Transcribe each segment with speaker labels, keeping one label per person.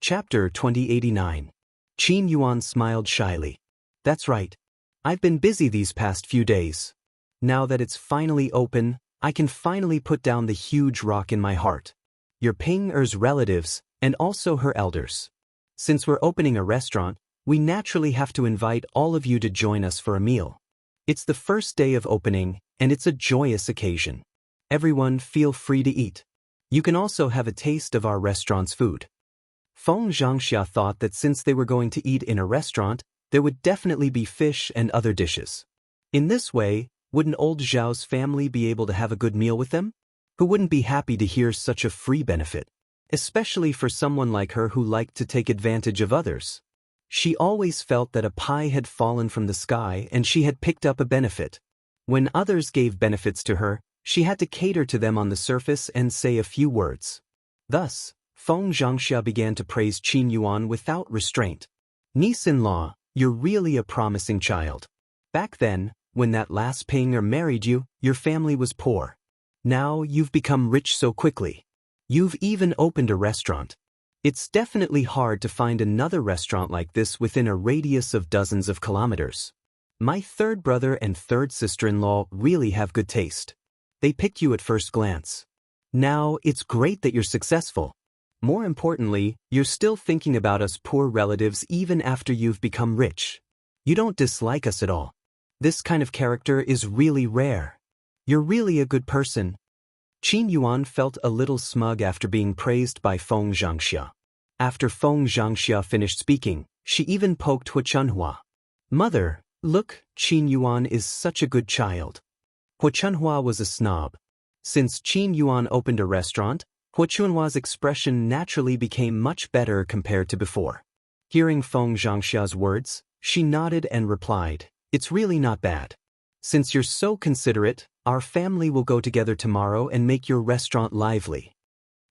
Speaker 1: Chapter 2089. Qin Yuan smiled shyly. That's right. I've been busy these past few days. Now that it's finally open, I can finally put down the huge rock in my heart. Your Ping Er's relatives, and also her elders. Since we're opening a restaurant, we naturally have to invite all of you to join us for a meal. It's the first day of opening, and it's a joyous occasion. Everyone feel free to eat. You can also have a taste of our restaurant's food. Feng Xianxia thought that since they were going to eat in a restaurant, there would definitely be fish and other dishes. In this way, wouldn't old Zhao's family be able to have a good meal with them? Who wouldn't be happy to hear such a free benefit? Especially for someone like her who liked to take advantage of others. She always felt that a pie had fallen from the sky and she had picked up a benefit. When others gave benefits to her, she had to cater to them on the surface and say a few words. Thus, Feng Xianxia began to praise Qin Yuan without restraint. Niece-in-law, you're really a promising child. Back then, when that last Ping Er married you, your family was poor. Now you've become rich so quickly. You've even opened a restaurant. It's definitely hard to find another restaurant like this within a radius of dozens of kilometers. My third brother and third sister-in-law really have good taste. They picked you at first glance. Now it's great that you're successful. More importantly, you're still thinking about us poor relatives even after you've become rich. You don't dislike us at all. This kind of character is really rare. You're really a good person. Qin Yuan felt a little smug after being praised by Feng Xianxia. After Feng Xianxia finished speaking, she even poked Huchunhua. Mother, look, Qin Yuan is such a good child. Huchunhua was a snob. Since Qin Yuan opened a restaurant, Huchunhua's expression naturally became much better compared to before. Hearing Feng Xianxia's words, she nodded and replied, "It's really not bad. Since you're so considerate, our family will go together tomorrow and make your restaurant lively."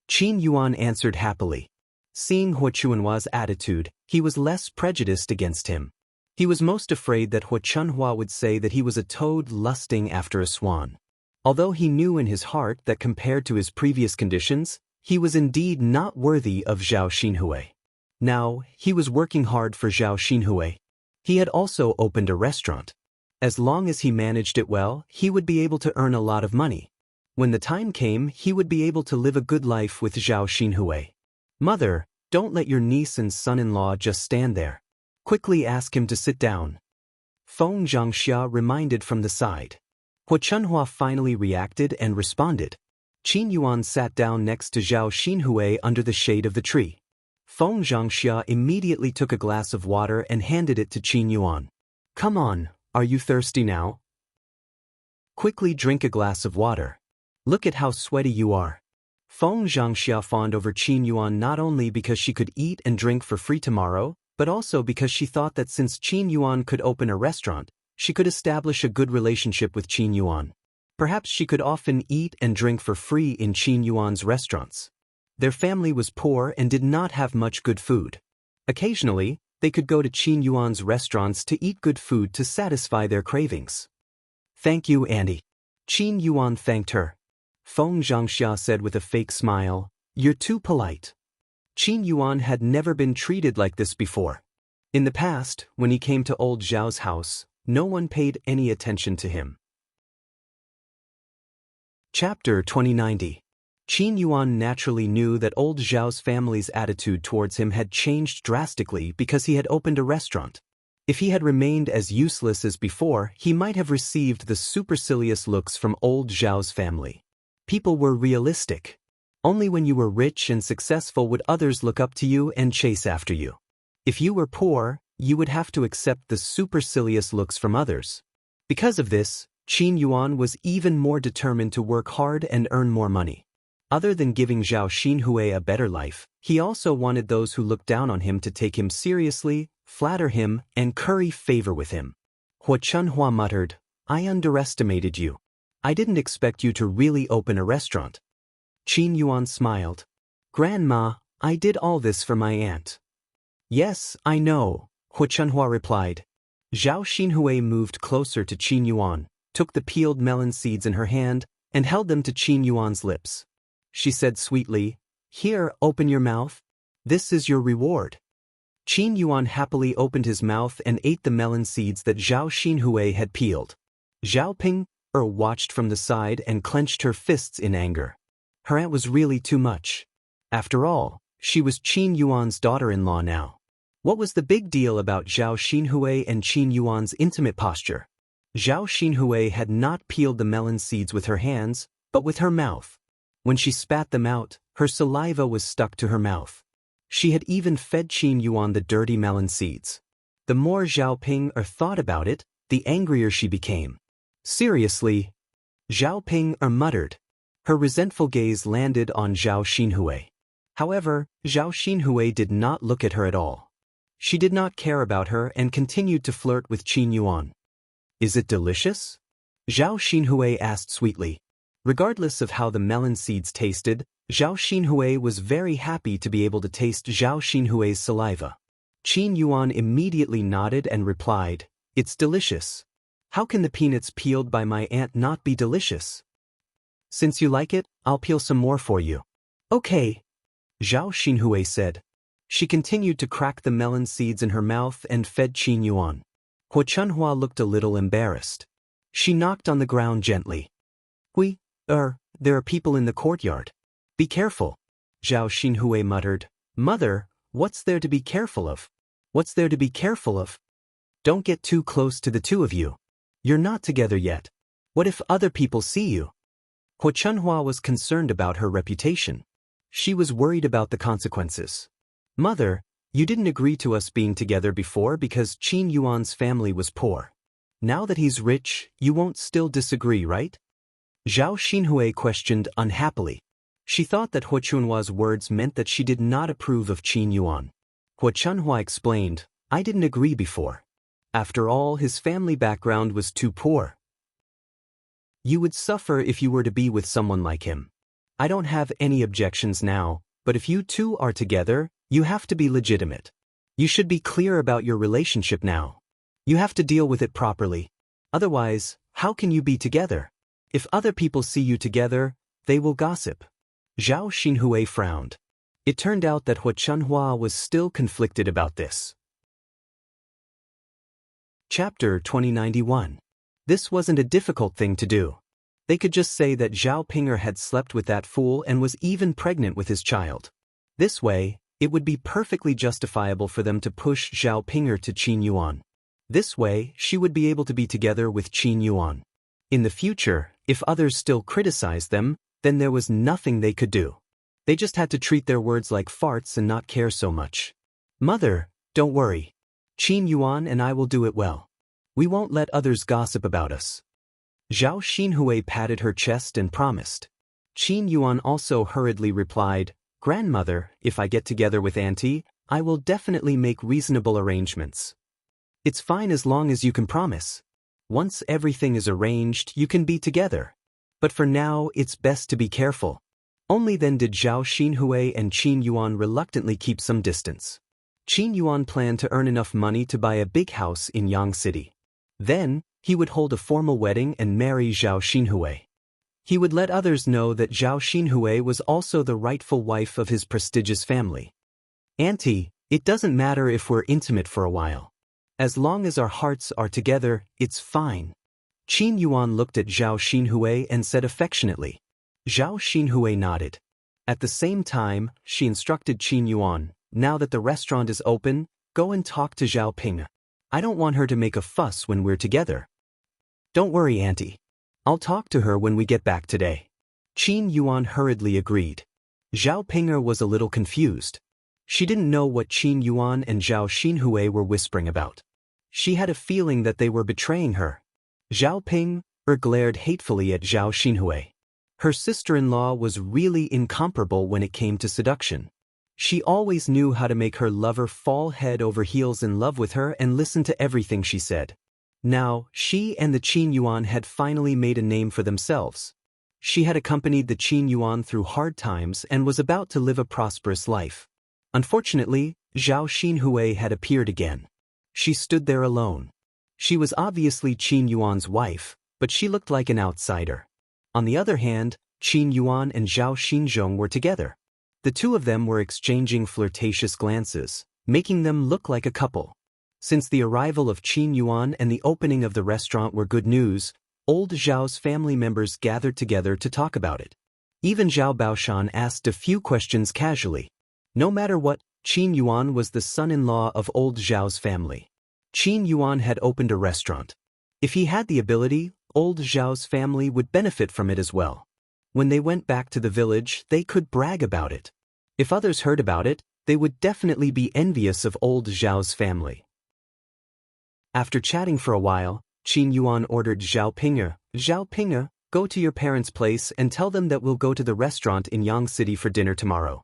Speaker 1: Qin Yuan answered happily. Seeing Huchunhua's attitude, he was less prejudiced against him. He was most afraid that Huchunhua would say that he was a toad lusting after a swan. Although he knew in his heart that compared to his previous conditions, he was indeed not worthy of Zhao Xinhui. Now, he was working hard for Zhao Xinhui. He had also opened a restaurant. As long as he managed it well, he would be able to earn a lot of money. When the time came, he would be able to live a good life with Zhao Xinhui. Mother, don't let your niece and son-in-law just stand there. Quickly ask him to sit down. Feng Xianxia reminded from the side. Huchunhua finally reacted and responded. Qin Yuan sat down next to Zhao Xinhui under the shade of the tree. Feng Xianxia immediately took a glass of water and handed it to Qin Yuan. Come on, are you thirsty now? Quickly drink a glass of water. Look at how sweaty you are. Feng Xianxia fawned over Qin Yuan not only because she could eat and drink for free tomorrow, but also because she thought that since Qin Yuan could open a restaurant, she could establish a good relationship with Qin Yuan. Perhaps she could often eat and drink for free in Qin Yuan's restaurants. Their family was poor and did not have much good food. Occasionally, they could go to Qin Yuan's restaurants to eat good food to satisfy their cravings. Thank you, Auntie. Qin Yuan thanked her. Feng Xianxia said with a fake smile, You're too polite. Qin Yuan had never been treated like this before. In the past, when he came to old Zhao's house, no one paid any attention to him. Chapter 2090. Qin Yuan naturally knew that old Zhao's family's attitude towards him had changed drastically because he had opened a restaurant. If he had remained as useless as before, he might have received the supercilious looks from old Zhao's family. People were realistic. Only when you were rich and successful would others look up to you and chase after you. If you were poor, you would have to accept the supercilious looks from others. Because of this, Qin Yuan was even more determined to work hard and earn more money. Other than giving Zhao Xinhui a better life, he also wanted those who looked down on him to take him seriously, flatter him, and curry favor with him. Huchunhua muttered, I underestimated you. I didn't expect you to really open a restaurant. Qin Yuan smiled. Grandma, I did all this for my aunt. Yes, I know, Huchunhua replied. Zhao Xinhui moved closer to Qin Yuan, took the peeled melon seeds in her hand, and held them to Qin Yuan's lips. She said sweetly, Here, open your mouth. This is your reward. Qin Yuan happily opened his mouth and ate the melon seeds that Zhao Xinhui had peeled. Zhao Ping watched from the side and clenched her fists in anger. Her aunt was really too much. After all, she was Qin Yuan's daughter-in-law now. What was the big deal about Zhao Xinhui and Qin Yuan's intimate posture? Zhao Xinhui had not peeled the melon seeds with her hands, but with her mouth. When she spat them out, her saliva was stuck to her mouth. She had even fed Qin Yuan the dirty melon seeds. The more Zhao Ping thought about it, the angrier she became. Seriously? Zhao Ping muttered. Her resentful gaze landed on Zhao Xinhui. However, Zhao Xinhui did not look at her at all. She did not care about her and continued to flirt with Qin Yuan. Is it delicious? Zhao Xinhui asked sweetly. Regardless of how the melon seeds tasted, Zhao Xinhui was very happy to be able to taste Zhao Xinhui's saliva. Qin Yuan immediately nodded and replied, "It's delicious. How can the peanuts peeled by my aunt not be delicious? Since you like it, I'll peel some more for you." "Okay," Zhao Xinhui said. She continued to crack the melon seeds in her mouth and fed Qin Yuan. Hua Chunhua looked a little embarrassed. She knocked on the ground gently. There are people in the courtyard. Be careful," Zhao Xinhui muttered. "Mother, what's there to be careful of? What's there to be careful of? Don't get too close to the two of you. You're not together yet. What if other people see you?" Hua Chunhua was concerned about her reputation. She was worried about the consequences. "Mother, you didn't agree to us being together before because Qin Yuan's family was poor. Now that he's rich, you won't still disagree, right?" Zhao Xinhui questioned unhappily. She thought that Hua Chunhua's words meant that she did not approve of Qin Yuan. Hua Chunhua explained, "I didn't agree before. After all, his family background was too poor. You would suffer if you were to be with someone like him. I don't have any objections now, but if you two are together, you have to be legitimate. You should be clear about your relationship now. You have to deal with it properly. Otherwise, how can you be together? If other people see you together, they will gossip." Zhao Xinhui frowned. It turned out that Hua Chunhua was still conflicted about this. Chapter 2091. This wasn't a difficult thing to do. They could just say that Zhao Pinger had slept with that fool and was even pregnant with his child. This way, it would be perfectly justifiable for them to push Zhao Pinger to Qin Yuan. This way, she would be able to be together with Qin Yuan. In the future, if others still criticized them, then there was nothing they could do. They just had to treat their words like farts and not care so much. "Mother, don't worry. Qin Yuan and I will do it well. We won't let others gossip about us." Zhao Xinhui patted her chest and promised. Qin Yuan also hurriedly replied, "Grandmother, if I get together with Auntie, I will definitely make reasonable arrangements. It's fine as long as you can promise. Once everything is arranged, you can be together. But for now, it's best to be careful." Only then did Zhao Xinhui and Qin Yuan reluctantly keep some distance. Qin Yuan planned to earn enough money to buy a big house in Yang City. Then, he would hold a formal wedding and marry Zhao Xinhui. He would let others know that Zhao Xinhui was also the rightful wife of his prestigious family. "Auntie, it doesn't matter if we're intimate for a while. As long as our hearts are together, it's fine." Qin Yuan looked at Zhao Xinhui and said affectionately. Zhao Xinhui nodded. At the same time, she instructed Qin Yuan, "Now that the restaurant is open, go and talk to Zhao Ping. I don't want her to make a fuss when we're together." "Don't worry, Auntie. I'll talk to her when we get back today." Qin Yuan hurriedly agreed. Zhao Pinger was a little confused. She didn't know what Qin Yuan and Zhao Xinhui were whispering about. She had a feeling that they were betraying her. Zhao Ping glared hatefully at Zhao Xinhui. Her sister-in-law was really incomparable when it came to seduction. She always knew how to make her lover fall head over heels in love with her and listen to everything she said. Now, she and the Qin Yuan had finally made a name for themselves. She had accompanied the Qin Yuan through hard times and was about to live a prosperous life. Unfortunately, Zhao Xinhui had appeared again. She stood there alone. She was obviously Qin Yuan's wife, but she looked like an outsider. On the other hand, Qin Yuan and Zhao Xinzhong were together. The two of them were exchanging flirtatious glances, making them look like a couple. Since the arrival of Qin Yuan and the opening of the restaurant were good news, old Zhao's family members gathered together to talk about it. Even Zhao Baoshan asked a few questions casually. No matter what, Qin Yuan was the son-in-law of old Zhao's family. Qin Yuan had opened a restaurant. If he had the ability, old Zhao's family would benefit from it as well. When they went back to the village, they could brag about it. If others heard about it, they would definitely be envious of old Zhao's family. After chatting for a while, Qin Yuan ordered Zhao Ping'er, go to your parents' place and tell them that we'll go to the restaurant in Yang City for dinner tomorrow.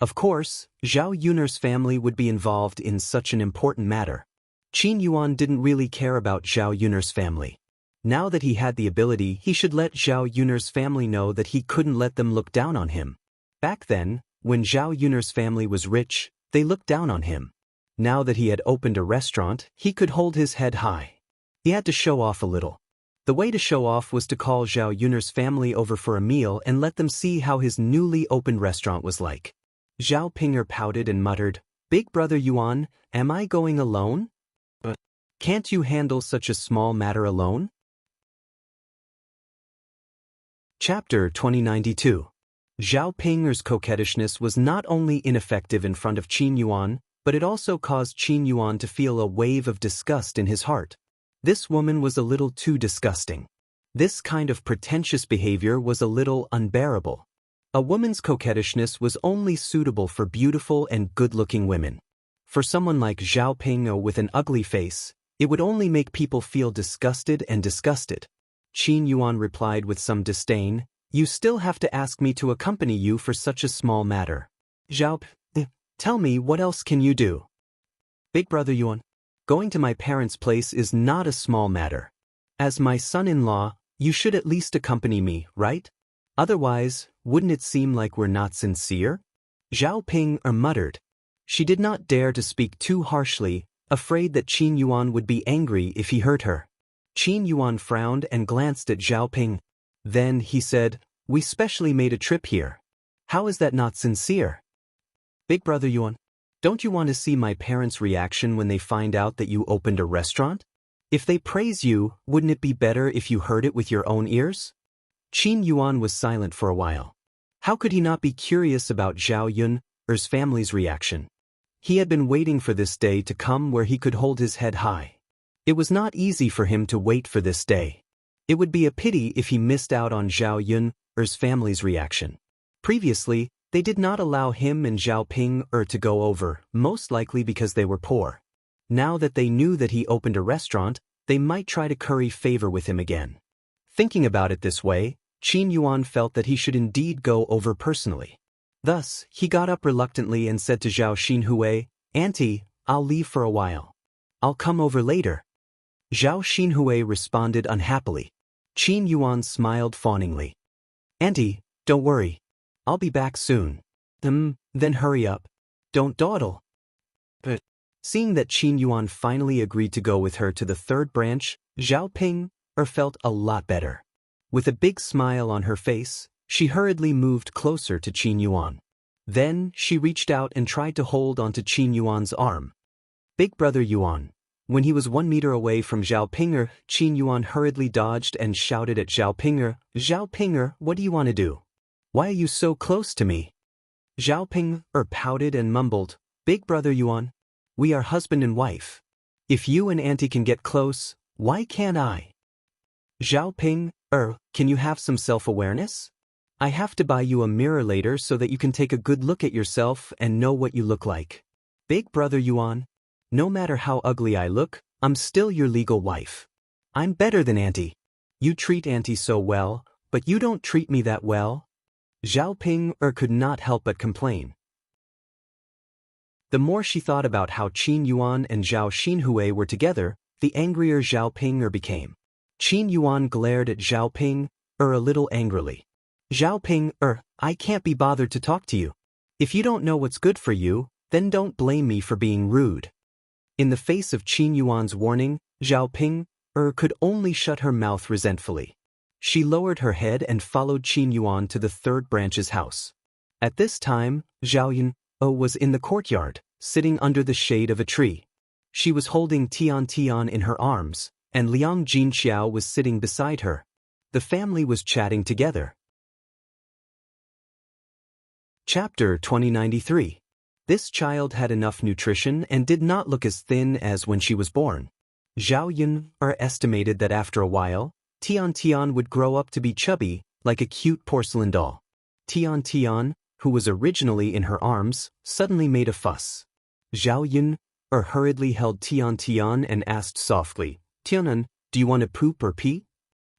Speaker 1: Of course, Zhao Yun'er's family would be involved in such an important matter. Qin Yuan didn't really care about Zhao Yun'er's family. Now that he had the ability, he should let Zhao Yun'er's family know that he couldn't let them look down on him. Back then, when Zhao Yun'er's family was rich, they looked down on him. Now that he had opened a restaurant, he could hold his head high. He had to show off a little. The way to show off was to call Zhao Yun'er's family over for a meal and let them see how his newly opened restaurant was like. Zhao Ping'er pouted and muttered, "Big brother Yuan, am I going alone? But can't you handle such a small matter alone?" Chapter 2092. Zhao Ping'er's coquettishness was not only ineffective in front of Qin Yuan, but it also caused Qin Yuan to feel a wave of disgust in his heart. This woman was a little too disgusting. This kind of pretentious behavior was a little unbearable. A woman's coquettishness was only suitable for beautiful and good-looking women. For someone like Zhao Ping'er with an ugly face, it would only make people feel disgusted and disgusted. Qin Yuan replied with some disdain, "You still have to ask me to accompany you for such a small matter. Zhao, tell me, what else can you do?" "Big brother Yuan, going to my parents' place is not a small matter. As my son-in-law, you should at least accompany me, right? Otherwise, wouldn't it seem like we're not sincere?" Zhao Ping'er muttered. She did not dare to speak too harshly, afraid that Qin Yuan would be angry if he heard her. Qin Yuan frowned and glanced at Zhao Ping. Then he said, "We specially made a trip here. How is that not sincere?" "Big brother Yuan, don't you want to see my parents' reaction when they find out that you opened a restaurant? If they praise you, wouldn't it be better if you heard it with your own ears?" Qin Yuan was silent for a while. How could he not be curious about Zhao Yun'er's family's reaction? He had been waiting for this day to come where he could hold his head high. It was not easy for him to wait for this day. It would be a pity if he missed out on Zhao Yun'er's family's reaction. Previously, they did not allow him and Zhao Ping'er to go over, most likely because they were poor. Now that they knew that he opened a restaurant, they might try to curry favor with him again. Thinking about it this way, Qin Yuan felt that he should indeed go over personally. Thus, he got up reluctantly and said to Zhao Xinhui, "Auntie, I'll leave for a while. I'll come over later." Zhao Xinhui responded unhappily. Qin Yuan smiled fawningly. "Auntie, don't worry. I'll be back soon." Then hurry up. Don't dawdle." But seeing that Qin Yuan finally agreed to go with her to the third branch, Zhao Ping'er felt a lot better. With a big smile on her face, she hurriedly moved closer to Qin Yuan. Then she reached out and tried to hold onto Qin Yuan's arm. "Big brother Yuan." When he was 1 meter away from Zhao Ping'er, Qin Yuan hurriedly dodged and shouted at Zhao Ping'er, "Zhao Ping'er, what do you want to do? Why are you so close to me?" Zhao Ping'er pouted and mumbled, "Big brother Yuan, we are husband and wife. If you and auntie can get close, why can't I?" "Zhao Ping'er, can you have some self-awareness? I have to buy you a mirror later so that you can take a good look at yourself and know what you look like. Big brother Yuan, no matter how ugly I look, I'm still your legal wife. I'm better than auntie. You treat auntie so well, but you don't treat me that well." Zhao Ping'er could not help but complain. The more she thought about how Qin Yuan and Zhao Xinhui were together, the angrier Zhao Ping'er became. Qin Yuan glared at Zhao Ping'er a little angrily. "Zhao Ping'er, I can't be bothered to talk to you. If you don't know what's good for you, then don't blame me for being rude." In the face of Qin Yuan's warning, Zhao Ping'er could only shut her mouth resentfully. She lowered her head and followed Qin Yuan to the third branch's house. At this time, Zhao Yun was in the courtyard, sitting under the shade of a tree. She was holding Tian Tian in her arms, and Liang Jinxiao was sitting beside her. The family was chatting together. Chapter 2093. This child had enough nutrition and did not look as thin as when she was born. Zhao Yun estimated that after a while, Tian Tian would grow up to be chubby, like a cute porcelain doll. Tian Tian, who was originally in her arms, suddenly made a fuss. Zhao Yun hurriedly held Tian Tian and asked softly, "Tianan, do you want to poop or pee?"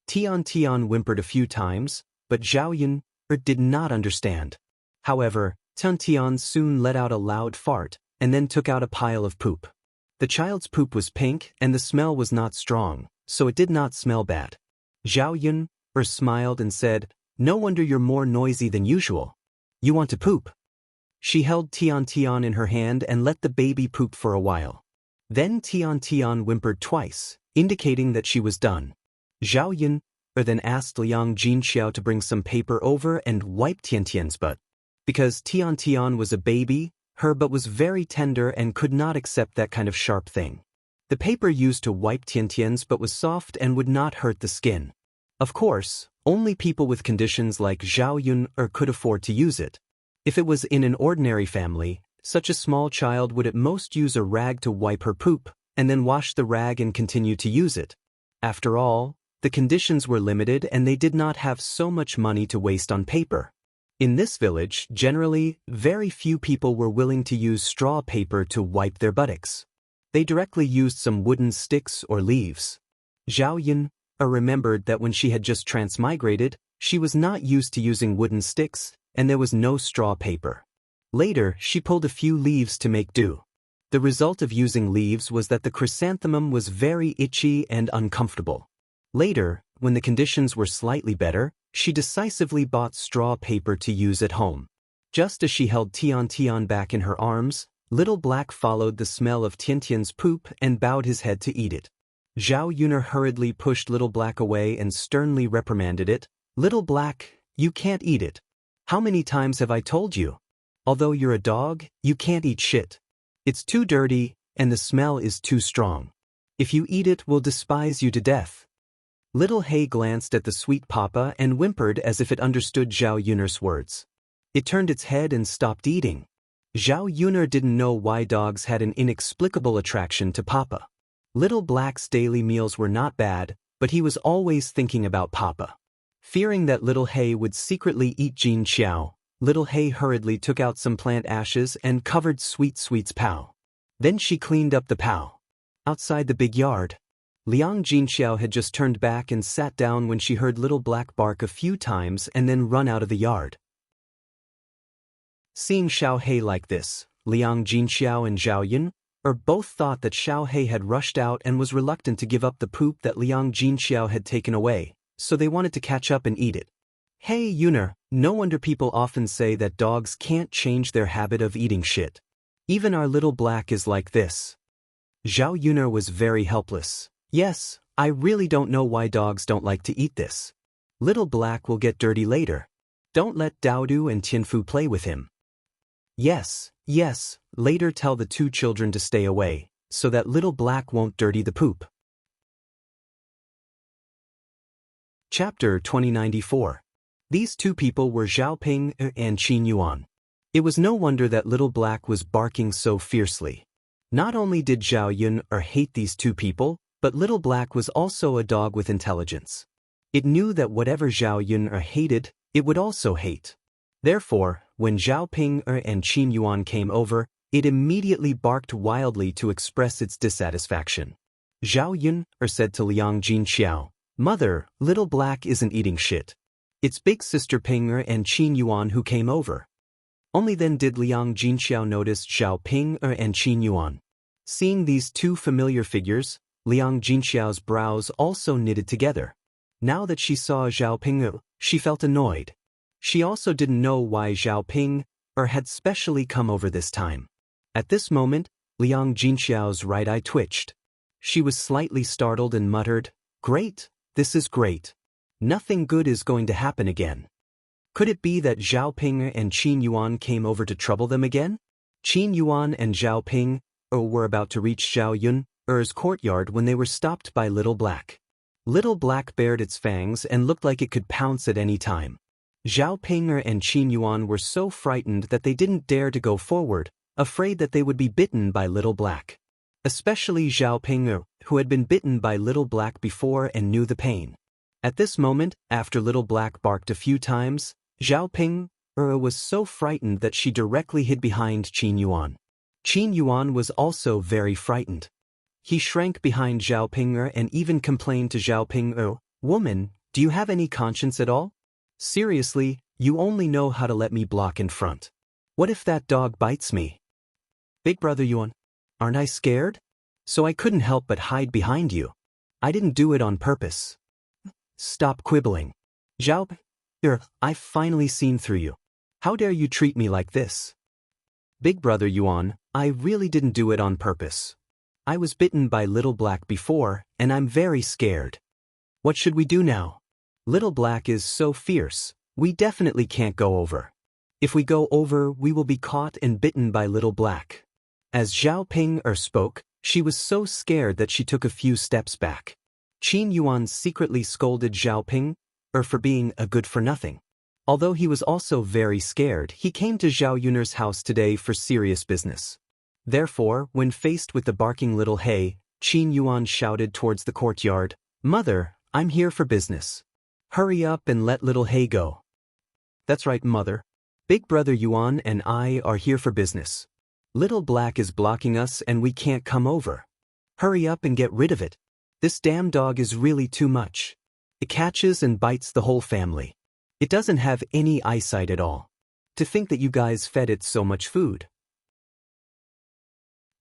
Speaker 1: Tian Tian whimpered a few times, but Zhao Yun did not understand. However, Tian Tian soon let out a loud fart, and then took out a pile of poop. The child's poop was pink and the smell was not strong, so it did not smell bad. Zhao Yun smiled and said, "No wonder you're more noisy than usual. You want to poop?" She held Tian Tian in her hand and let the baby poop for a while. Then Tian Tian whimpered twice, indicating that she was done. Zhao Yun then asked Liang Jinxiao to bring some paper over and wipe Tian Tian's butt. Because Tian Tian was a baby, her butt was very tender and could not accept that kind of sharp thing. The paper used to wipe Tian Tian's butt was soft and would not hurt the skin. Of course, only people with conditions like Zhao Yun could afford to use it. If it was in an ordinary family, such a small child would at most use a rag to wipe her poop, and then wash the rag and continue to use it. After all, the conditions were limited and they did not have so much money to waste on paper. In this village, generally, very few people were willing to use straw paper to wipe their buttocks. They directly used some wooden sticks or leaves. Zhao Yun remembered that when she had just transmigrated, she was not used to using wooden sticks, and there was no straw paper. Later, she pulled a few leaves to make do. The result of using leaves was that the chrysanthemum was very itchy and uncomfortable. Later, when the conditions were slightly better, she decisively bought straw paper to use at home. Just as she held Tian Tian back in her arms, Little Black followed the smell of Tian Tian's poop and bowed his head to eat it. Zhao Yun hurriedly pushed Little Black away and sternly reprimanded it. "Little Black, you can't eat it. How many times have I told you? Although you're a dog, you can't eat shit. It's too dirty, and the smell is too strong. If you eat it, we'll despise you to death." Little Hay glanced at the sweet papa and whimpered as if it understood Zhao Yun's words. It turned its head and stopped eating. Zhao Yun didn't know why dogs had an inexplicable attraction to Papa. Little Black's daily meals were not bad, but he was always thinking about Papa. Fearing that Little Hay would secretly eat Jin Xiao, Little Hay hurriedly took out some plant ashes and covered Sweet Sweet's pow. Then she cleaned up the pow. Outside the big yard, Liang Jinxiao had just turned back and sat down when she heard Little Black bark a few times and then run out of the yard. Seeing Xiao He like this, Liang Jinxiao and Zhao Yun both thought that Xiao He had rushed out and was reluctant to give up the poop that Liang Jinxiao had taken away, so they wanted to catch up and eat it. "Hey Yuner, no wonder people often say that dogs can't change their habit of eating shit. Even our Little Black is like this." Zhao Yuner was very helpless. "Yes, I really don't know why dogs don't like to eat this. Little Black will get dirty later. Don't let Daodu and Tianfu play with him." Yes, later tell the two children to stay away, so that Little Black won't dirty the poop. Chapter 2094. These two people were Zhao Ping and Qin Yuan. It was no wonder that Little Black was barking so fiercely. Not only did Zhao Yun hate these two people, but Little Black was also a dog with intelligence. It knew that whatever Zhao Yun hated, it would also hate. Therefore, when Zhao Ping and Qin Yuan came over, it immediately barked wildly to express its dissatisfaction. Zhao Yun said to Liang Jinxiao, "Mother, Little Black isn't eating shit. It's big sister Ping and Qin Yuan who came over." Only then did Liang Jinxiao notice Zhao Ping and Qin Yuan. Seeing these two familiar figures, Liang Jinxiao's brows also knitted together. Now that she saw Zhao Ping, she felt annoyed. She also didn't know why Zhao Ping had specially come over this time. At this moment, Liang Jinxiao's right eye twitched. She was slightly startled and muttered, "Great, this is great. Nothing good is going to happen again." Could it be that Zhao Ping and Qin Yuan came over to trouble them again? Qin Yuan and Zhao Ping were about to reach Zhao Yun's courtyard when they were stopped by Little Black. Little Black bared its fangs and looked like it could pounce at any time. Zhao Ping and Qin Yuan were so frightened that they didn't dare to go forward, afraid that they would be bitten by Little Black. Especially Zhao Ping, who had been bitten by Little Black before and knew the pain. At this moment, after Little Black barked a few times, Zhao Ping was so frightened that she directly hid behind Qin Yuan. Qin Yuan was also very frightened. He shrank behind Zhao Ping and even complained to Zhao Ping, "Woman, do you have any conscience at all? Seriously, you only know how to let me block in front. What if that dog bites me? Big brother Yuan, aren't I scared? So I couldn't help but hide behind you. I didn't do it on purpose." "Stop quibbling. Zhao Ping, I've finally seen through you. How dare you treat me like this?" "Big brother Yuan, I really didn't do it on purpose. I was bitten by Little Black before, and I'm very scared. What should we do now? Little Black is so fierce, we definitely can't go over. If we go over, we will be caught and bitten by Little Black." As Zhao Ping spoke, she was so scared that she took a few steps back. Qin Yuan secretly scolded Zhao Ping for being a good-for-nothing. Although he was also very scared, he came to Zhao Yun's house today for serious business. Therefore, when faced with the barking little He, Qin Yuan shouted towards the courtyard, "Mother, I'm here for business. Hurry up and let little He go." "That's right, Mother. Big brother Yuan and I are here for business. Little Black is blocking us and we can't come over. Hurry up and get rid of it. This damn dog is really too much. It catches and bites the whole family. It doesn't have any eyesight at all. To think that you guys fed it so much food."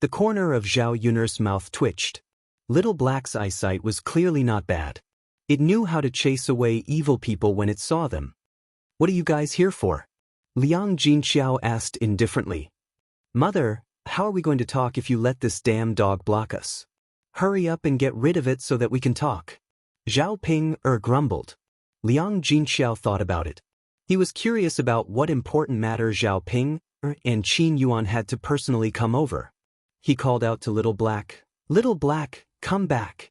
Speaker 1: The corner of Zhao Yun's mouth twitched. Little Black's eyesight was clearly not bad. It knew how to chase away evil people when it saw them. "What are you guys here for?" Liang Jinxiao asked indifferently. "Mother, how are we going to talk if you let this damn dog block us? Hurry up and get rid of it so that we can talk." Zhao Ping grumbled. Liang Jinxiao thought about it. He was curious about what important matter Zhao Ping and Qin Yuan had to personally come over. He called out to Little Black, "Little Black, come back."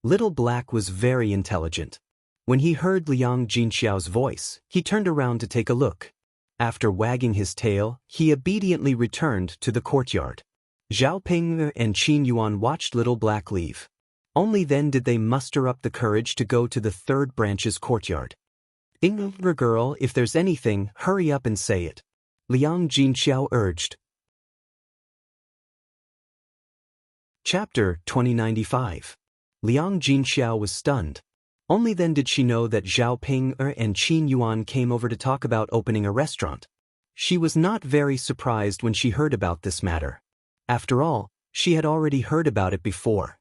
Speaker 1: Little Black was very intelligent. When he heard Liang Jinxiao's voice, he turned around to take a look. After wagging his tail, he obediently returned to the courtyard. Zhao Ping and Qin Yuan watched Little Black leave. Only then did they muster up the courage to go to the third branch's courtyard. "Inger girl, if there's anything, hurry up and say it," Liang Jinxiao urged. Chapter 2095. Liang Jinxiao was stunned. Only then did she know that Zhao Ping and Qin Yuan came over to talk about opening a restaurant. She was not very surprised when she heard about this matter. After all, she had already heard about it before.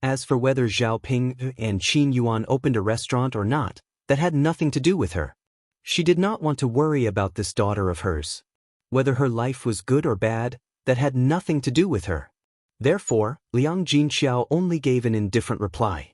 Speaker 1: As for whether Zhao Ping and Qin Yuan opened a restaurant or not, that had nothing to do with her. She did not want to worry about this daughter of hers. Whether her life was good or bad, that had nothing to do with her. Therefore, Liang Jinxiao only gave an indifferent reply.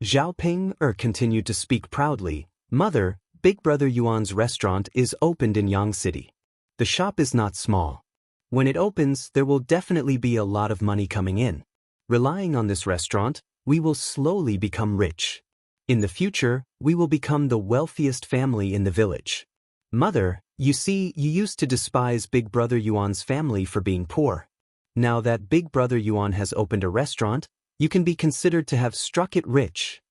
Speaker 1: Zhao Ping continued to speak proudly, "Mother, Big brother Yuan's restaurant is opened in Yang City. The shop is not small. When it opens, there will definitely be a lot of money coming in. Relying on this restaurant, we will slowly become rich. In the future, we will become the wealthiest family in the village. Mother, you see, you used to despise Big brother Yuan's family for being poor. Now that Big brother Yuan has opened a restaurant, you can be considered to have struck it rich."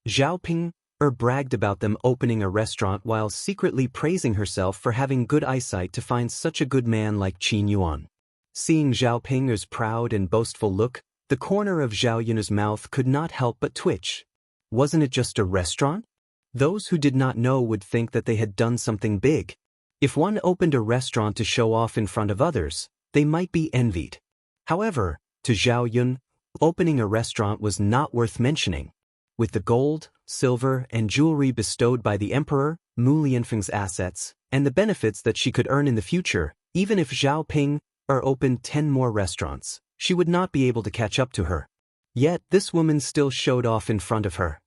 Speaker 1: Zhao Ping bragged about them opening a restaurant while secretly praising herself for having good eyesight to find such a good man like Qin Yuan. Seeing Zhao Ping's proud and boastful look, the corner of Zhao Yun's mouth could not help but twitch. Wasn't it just a restaurant? Those who did not know would think that they had done something big. If one opened a restaurant to show off in front of others, they might be envied. However, to Zhao Yun, opening a restaurant was not worth mentioning. With the gold, silver, and jewelry bestowed by the Emperor, Mu Lianfeng's assets, and the benefits that she could earn in the future, even if Zhao Ping opened 10 more restaurants, she would not be able to catch up to her. Yet this woman still showed off in front of her.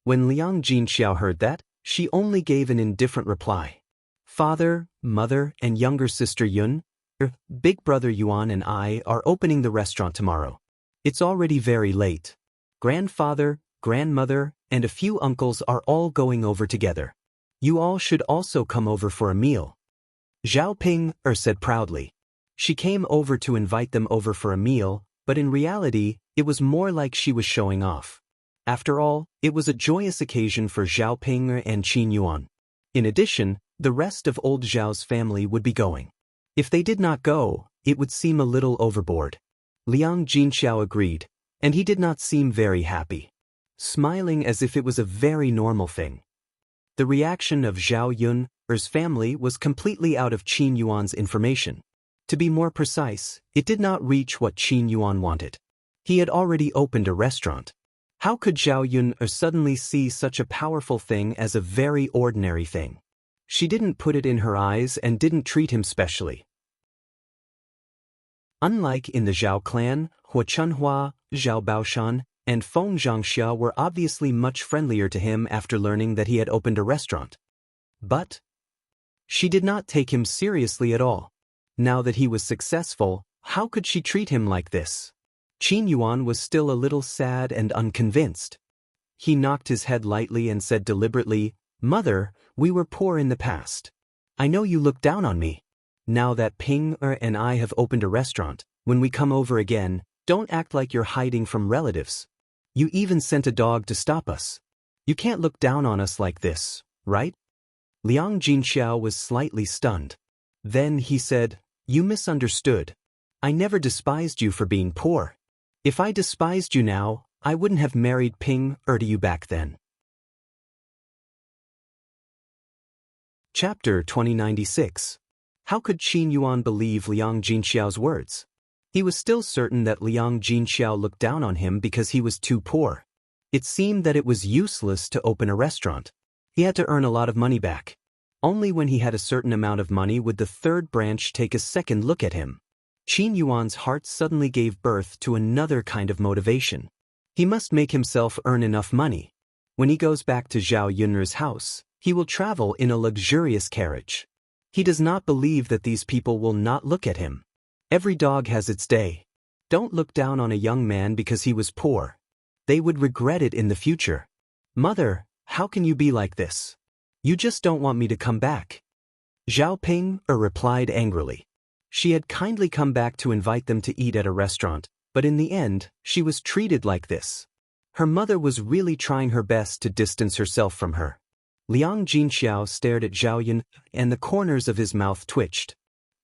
Speaker 1: When Liang Jinxiao heard that, she only gave an indifferent reply. Father, mother, and younger sister Yun, big brother Yuan and I are opening the restaurant tomorrow. It's already very late. Grandfather, grandmother, and a few uncles are all going over together. You all should also come over for a meal. Zhao Ping said proudly. She came over to invite them over for a meal, but in reality, it was more like she was showing off. After all, it was a joyous occasion for Zhao Ping and Qin Yuan. In addition, the rest of old Zhao's family would be going. If they did not go, it would seem a little overboard. Liang Jinxiao agreed, and he did not seem very happy, smiling as if it was a very normal thing. The reaction of Zhao Yun's family was completely out of Qin Yuan's information. To be more precise, it did not reach what Qin Yuan wanted. He had already opened a restaurant. How could Zhao Yun suddenly see such a powerful thing as a very ordinary thing? She didn't put it in her eyes and didn't treat him specially. Unlike in the Zhao clan, Hua Chunhua, Zhao Baoshan, and Feng Xianxia were obviously much friendlier to him after learning that he had opened a restaurant. But she did not take him seriously at all. Now that he was successful, how could she treat him like this? Qin Yuan was still a little sad and unconvinced. He knocked his head lightly and said deliberately, "Mother, we were poor in the past. I know you look down on me. Now that Ping and I have opened a restaurant, when we come over again, don't act like you're hiding from relatives. You even sent a dog to stop us. You can't look down on us like this, right?" Liang Jinxiao was slightly stunned. Then he said, "You misunderstood. I never despised you for being poor. If I despised you now, I wouldn't have married Ping to you back then." Chapter 2096. How could Qin Yuan believe Liang Jinxiao's words? He was still certain that Liang Jinxiao looked down on him because he was too poor. It seemed that it was useless to open a restaurant. He had to earn a lot of money back. Only when he had a certain amount of money would the third branch take a second look at him. Qin Yuan's heart suddenly gave birth to another kind of motivation. He must make himself earn enough money. When he goes back to Zhao Yun's house, he will travel in a luxurious carriage. He does not believe that these people will not look at him. Every dog has its day. Don't look down on a young man because he was poor. They would regret it in the future. "Mother, how can you be like this? You just don't want me to come back." Zhao Ping replied angrily. She had kindly come back to invite them to eat at a restaurant, but in the end, she was treated like this. Her mother was really trying her best to distance herself from her. Liang Jinxiao stared at Zhao Yun, and the corners of his mouth twitched.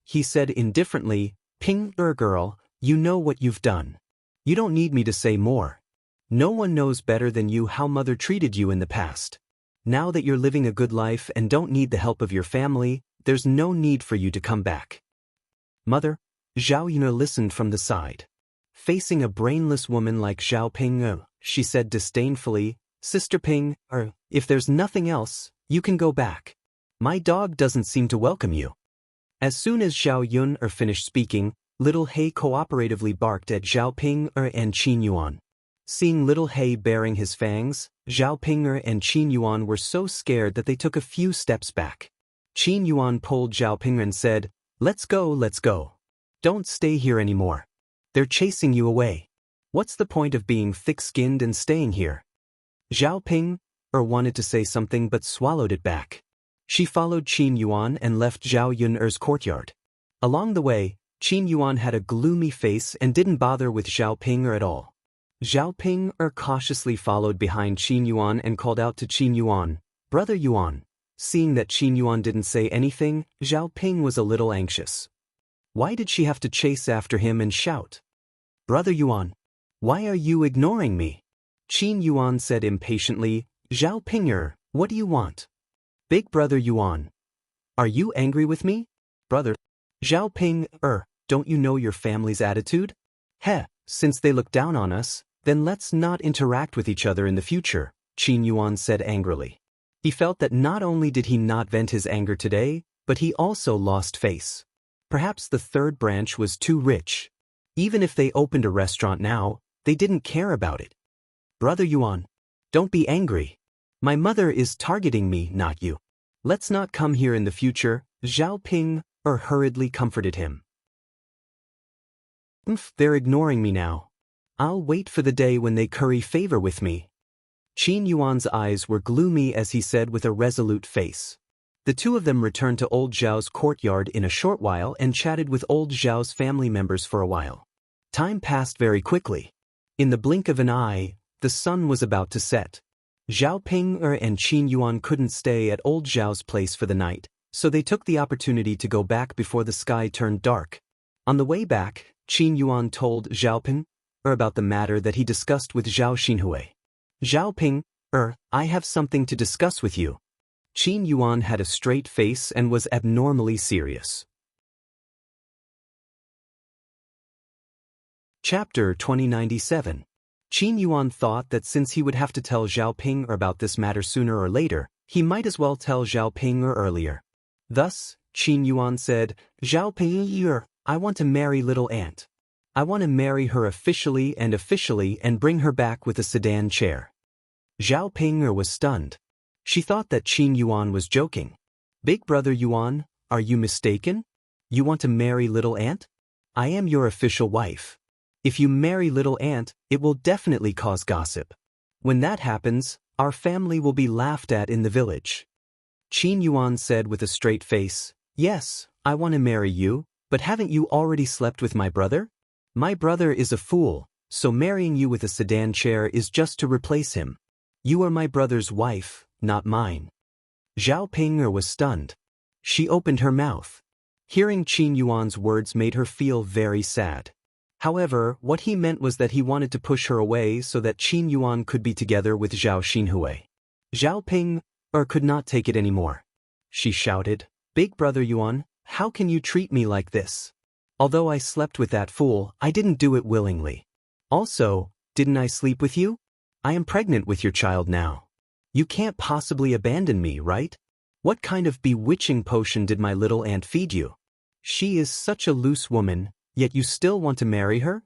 Speaker 1: He said indifferently, "Ping girl, you know what you've done. You don't need me to say more. No one knows better than you how mother treated you in the past. Now that you're living a good life and don't need the help of your family, there's no need for you to come back." "Mother," Zhao Yun listened from the side. Facing a brainless woman like Zhao Ping, she said disdainfully, "Sister Ping, if there's nothing else, you can go back. My dog doesn't seem to welcome you." As soon as Zhao Yun finished speaking, Little He cooperatively barked at Zhao Ping and Qin Yuan. Seeing Little He baring his fangs, Zhao Ping and Qin Yuan were so scared that they took a few steps back. Qin Yuan pulled Zhao Ping and said, let's go. Don't stay here anymore. They're chasing you away. What's the point of being thick-skinned and staying here?" Zhao Ping wanted to say something but swallowed it back. She followed Qin Yuan and left Zhao Yun's courtyard. Along the way, Qin Yuan had a gloomy face and didn't bother with Zhao Ping at all. Zhao Ping cautiously followed behind Qin Yuan and called out to Qin Yuan, "Brother Yuan." Seeing that Qin Yuan didn't say anything, Zhao Ping was a little anxious. Why did she have to chase after him and shout, "Brother Yuan, why are you ignoring me?" Qin Yuan said impatiently, "Zhao Pinger, what do you want?" "Big brother Yuan, are you angry with me?" "Brother." Zhao Ping, don't you know your family's attitude? Since they look down on us, then let's not interact with each other in the future, Qin Yuan said angrily. He felt that not only did he not vent his anger today, but he also lost face. Perhaps the third branch was too rich. Even if they opened a restaurant now, they didn't care about it. "Brother Yuan, don't be angry. My mother is targeting me, not you." Let's not come here in the future, Zhao Ping hurriedly comforted him. They're ignoring me now. I'll wait for the day when they curry favor with me. Qin Yuan's eyes were gloomy as he said with a resolute face. The two of them returned to old Zhao's courtyard in a short while and chatted with old Zhao's family members for a while. Time passed very quickly. In the blink of an eye, the sun was about to set. Zhao Ping and Qin Yuan couldn't stay at old Zhao's place for the night, so they took the opportunity to go back before the sky turned dark. On the way back, Qin Yuan told Zhao Ping about the matter that he discussed with Zhao Xinhui. Zhao Ping, I have something to discuss with you. Qin Yuan had a straight face and was abnormally serious. Chapter 2097. Qin Yuan thought that since he would have to tell Zhao Ping about this matter sooner or later, he might as well tell Zhao Ping earlier. Thus, Qin Yuan said, Zhao Ping, I want to marry little aunt. I want to marry her officially and bring her back with a sedan chair. Zhao Ping was stunned. She thought that Qin Yuan was joking. Big brother Yuan, are you mistaken? You want to marry little aunt? I am your official wife. If you marry little aunt, it will definitely cause gossip. When that happens, our family will be laughed at in the village. Qin Yuan said with a straight face, Yes, I want to marry you, but haven't you already slept with my brother? My brother is a fool, so marrying you with a sedan chair is just to replace him. You are my brother's wife, not mine. Zhao Ping was stunned. She opened her mouth. Hearing Qin Yuan's words made her feel very sad. However, what he meant was that he wanted to push her away so that Qin Yuan could be together with Zhao Xinhui. Zhao Ping could not take it anymore. She shouted, Big brother Yuan, how can you treat me like this? Although I slept with that fool, I didn't do it willingly. Also, didn't I sleep with you? I am pregnant with your child now. You can't possibly abandon me, right? What kind of bewitching potion did my little aunt feed you? She is such a loose woman, yet you still want to marry her?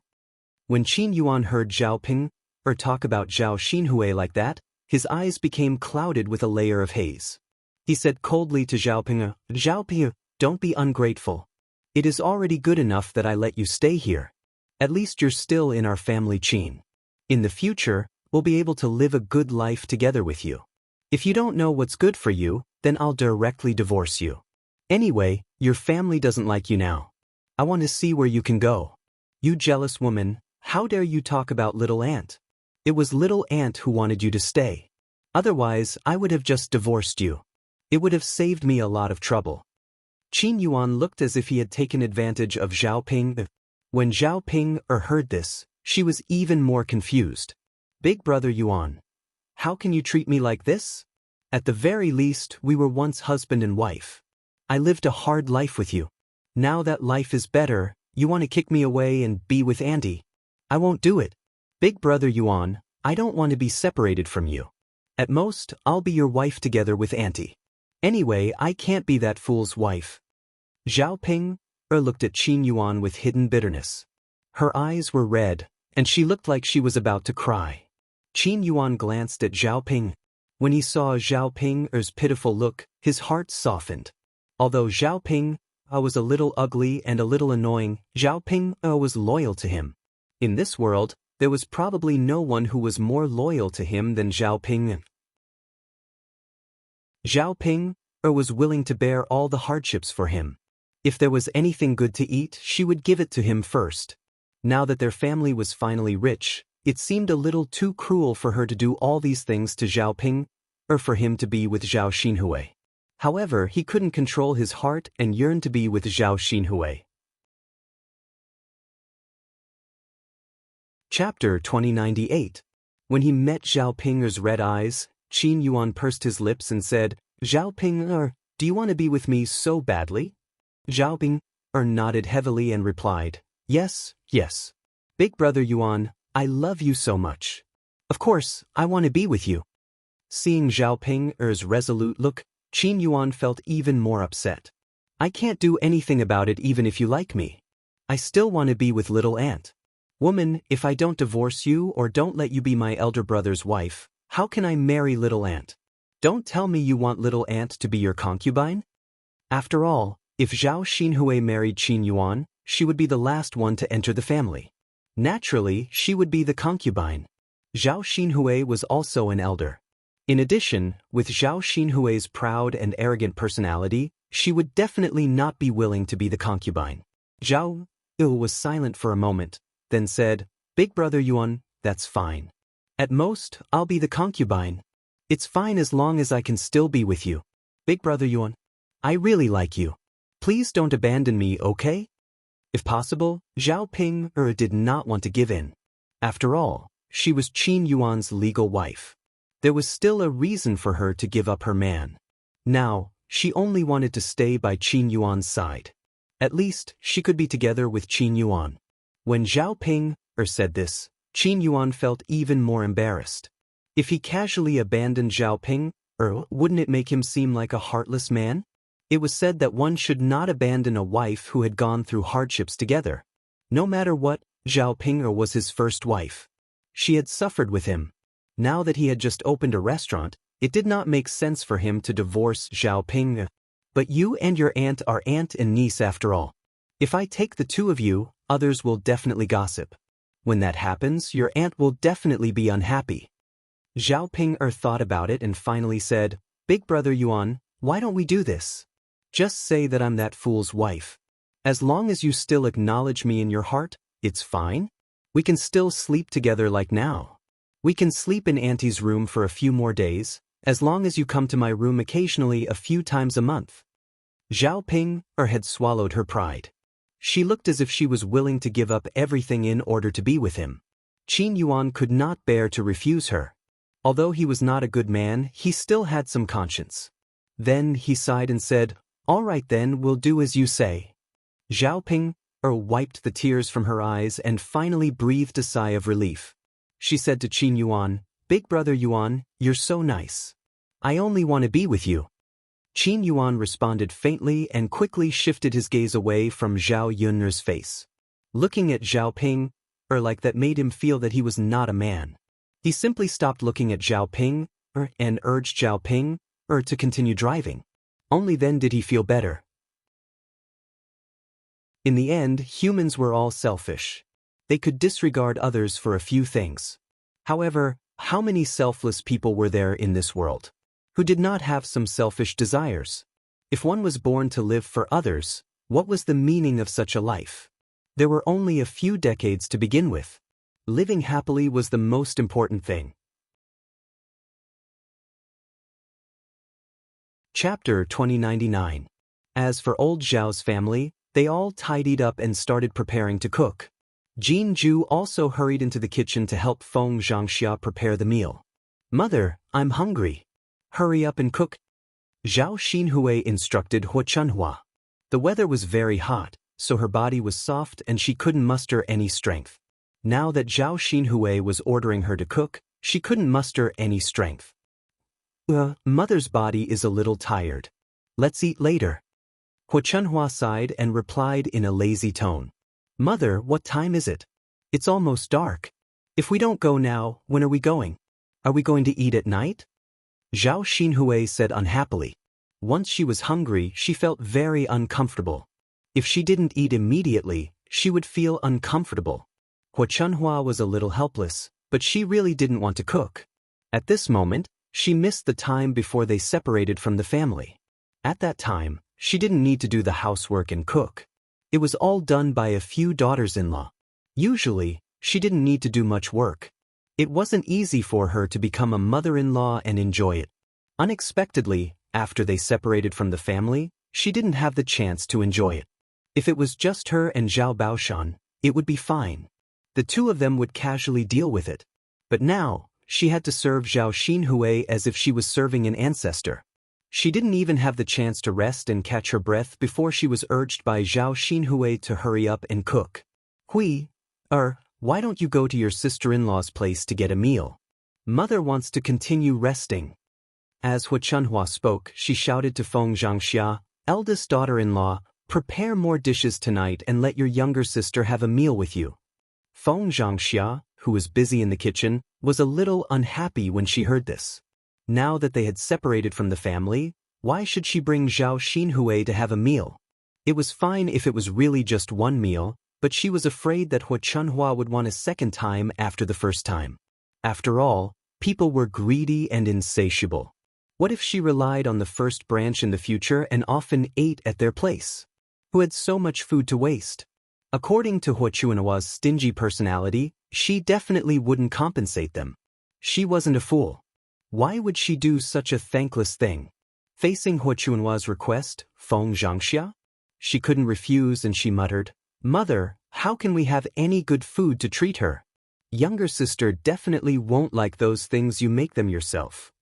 Speaker 1: When Qin Yuan heard Zhao Ping talk about Zhao Xinhui like that, his eyes became clouded with a layer of haze. He said coldly to Zhao Ping, don't be ungrateful. It is already good enough that I let you stay here. At least you're still in our family, Qin. In the future, we'll be able to live a good life together with you. If you don't know what's good for you, then I'll directly divorce you. Anyway, your family doesn't like you now. I want to see where you can go. You jealous woman, how dare you talk about little aunt? It was little aunt who wanted you to stay. Otherwise, I would have just divorced you. It would have saved me a lot of trouble. Qin Yuan looked as if he had taken advantage of Zhao Ping. When Zhao Ping heard this, she was even more confused. Big brother Yuan, how can you treat me like this? At the very least, we were once husband and wife. I lived a hard life with you. Now that life is better, you want to kick me away and be with Auntie. I won't do it. Big brother Yuan, I don't want to be separated from you. At most, I'll be your wife together with Auntie. Anyway, I can't be that fool's wife. Zhao Ping looked at Qin Yuan with hidden bitterness. Her eyes were red, and she looked like she was about to cry. Qin Yuan glanced at Zhao Ping. When he saw Zhao Ping's pitiful look, his heart softened. Although Zhao Ping was a little ugly and a little annoying, Zhao Ping was loyal to him. In this world, there was probably no one who was more loyal to him than Zhao Ping. Zhao Ping was willing to bear all the hardships for him. If there was anything good to eat, she would give it to him first. Now that their family was finally rich, it seemed a little too cruel for her to do all these things to Zhao Ping, or for him to be with Zhao Xinhui. However, he couldn't control his heart and yearned to be with Zhao Xinhui. Chapter 2098. When he met Zhao Ping's red eyes, Qin Yuan pursed his lips and said, Zhao Ping, do you want to be with me so badly? Zhao Ping nodded heavily and replied, Yes, yes. Big brother Yuan, I love you so much. Of course, I want to be with you. Seeing Zhao Ping's resolute look, Qin Yuan felt even more upset. I can't do anything about it even if you like me. I still want to be with little aunt. Woman, if I don't divorce you or don't let you be my elder brother's wife, how can I marry little aunt? Don't tell me you want little aunt to be your concubine? After all, if Zhao Xinhui married Qin Yuan, she would be the last one to enter the family. Naturally, she would be the concubine. Zhao Xinhui was also an elder. In addition, with Zhao Xinhui's proud and arrogant personality, she would definitely not be willing to be the concubine. Zhao Il was silent for a moment, then said, "Big brother Yuan, that's fine. At most, I'll be the concubine. It's fine as long as I can still be with you. Big brother Yuan, I really like you. Please don't abandon me, okay?" If possible, Zhao Ping did not want to give in. After all, she was Qin Yuan's legal wife. There was still a reason for her to give up her man. Now, she only wanted to stay by Qin Yuan's side. At least, she could be together with Qin Yuan. When Zhao Ping said this, Qin Yuan felt even more embarrassed. If he casually abandoned Zhao Ping, wouldn't it make him seem like a heartless man? It was said that one should not abandon a wife who had gone through hardships together. No matter what, Zhao Ping was his first wife. She had suffered with him. Now that he had just opened a restaurant, it did not make sense for him to divorce Zhao Ping. But you and your aunt are aunt and niece after all. If I take the two of you, others will definitely gossip. When that happens, your aunt will definitely be unhappy. Zhao Ping thought about it and finally said, "Big brother Yuan, why don't we do this? Just say that I'm that fool's wife. As long as you still acknowledge me in your heart, it's fine. We can still sleep together like now. We can sleep in Auntie's room for a few more days, as long as you come to my room occasionally a few times a month." Zhao Ping had swallowed her pride. She looked as if she was willing to give up everything in order to be with him. Qin Yuan could not bear to refuse her. Although he was not a good man, he still had some conscience. Then he sighed and said, "All right then, we'll do as you say." Zhao Ping wiped the tears from her eyes and finally breathed a sigh of relief. She said to Qin Yuan, "Big brother Yuan, you're so nice. I only want to be with you." Qin Yuan responded faintly and quickly shifted his gaze away from Zhao Yun's face. Looking at Zhao Ping, like that made him feel that he was not a man. He simply stopped looking at Zhao Ping, and urged Zhao Ping, to continue driving. Only then did he feel better. In the end, humans were all selfish. They could disregard others for a few things. However, how many selfless people were there in this world? Who did not have some selfish desires? If one was born to live for others, what was the meaning of such a life? There were only a few decades to begin with. Living happily was the most important thing. Chapter 2099. As for old Zhao's family, they all tidied up and started preparing to cook. Jin Ju also hurried into the kitchen to help Feng Xianxia prepare the meal. "Mother, I'm hungry. Hurry up and cook." Zhao Xinhui instructed Hu Chunhua. The weather was very hot, so her body was soft and she couldn't muster any strength. Now that Zhao Xinhui was ordering her to cook, she couldn't muster any strength. Mother's body is a little tired. Let's eat later." Hu Chunhua sighed and replied in a lazy tone. "Mother, what time is it? It's almost dark. If we don't go now, when are we going? Are we going to eat at night?" Zhao Xinhui said unhappily. Once she was hungry, she felt very uncomfortable. If she didn't eat immediately, she would feel uncomfortable. Hu Chunhua was a little helpless, but she really didn't want to cook. At this moment, she missed the time before they separated from the family. At that time, she didn't need to do the housework and cook. It was all done by a few daughters-in-law. Usually, she didn't need to do much work. It wasn't easy for her to become a mother-in-law and enjoy it. Unexpectedly, after they separated from the family, she didn't have the chance to enjoy it. If it was just her and Zhao Baoshan, it would be fine. The two of them would casually deal with it. But now, she had to serve Zhao Xinhui as if she was serving an ancestor. She didn't even have the chance to rest and catch her breath before she was urged by Zhao Xinhui to hurry up and cook. Why don't you go to your sister-in-law's place to get a meal? Mother wants to continue resting." As Hu Chunhua spoke, she shouted to Feng Xianxia, "Eldest daughter-in-law, prepare more dishes tonight and let your younger sister have a meal with you." Feng Xianxia, who was busy in the kitchen, was a little unhappy when she heard this. Now that they had separated from the family, why should she bring Zhao Xinhui to have a meal? It was fine if it was really just one meal, but she was afraid that Hu Chunhua would want a second time after the first time. After all, people were greedy and insatiable. What if she relied on the first branch in the future and often ate at their place? Who had so much food to waste? According to Hu Chunhua's stingy personality, she definitely wouldn't compensate them. She wasn't a fool. Why would she do such a thankless thing? Facing Hu Chunhua's request, Feng Xianxia? She couldn't refuse and she muttered, "Mother, how can we have any good food to treat her? Younger sister definitely won't like those things you make them yourself."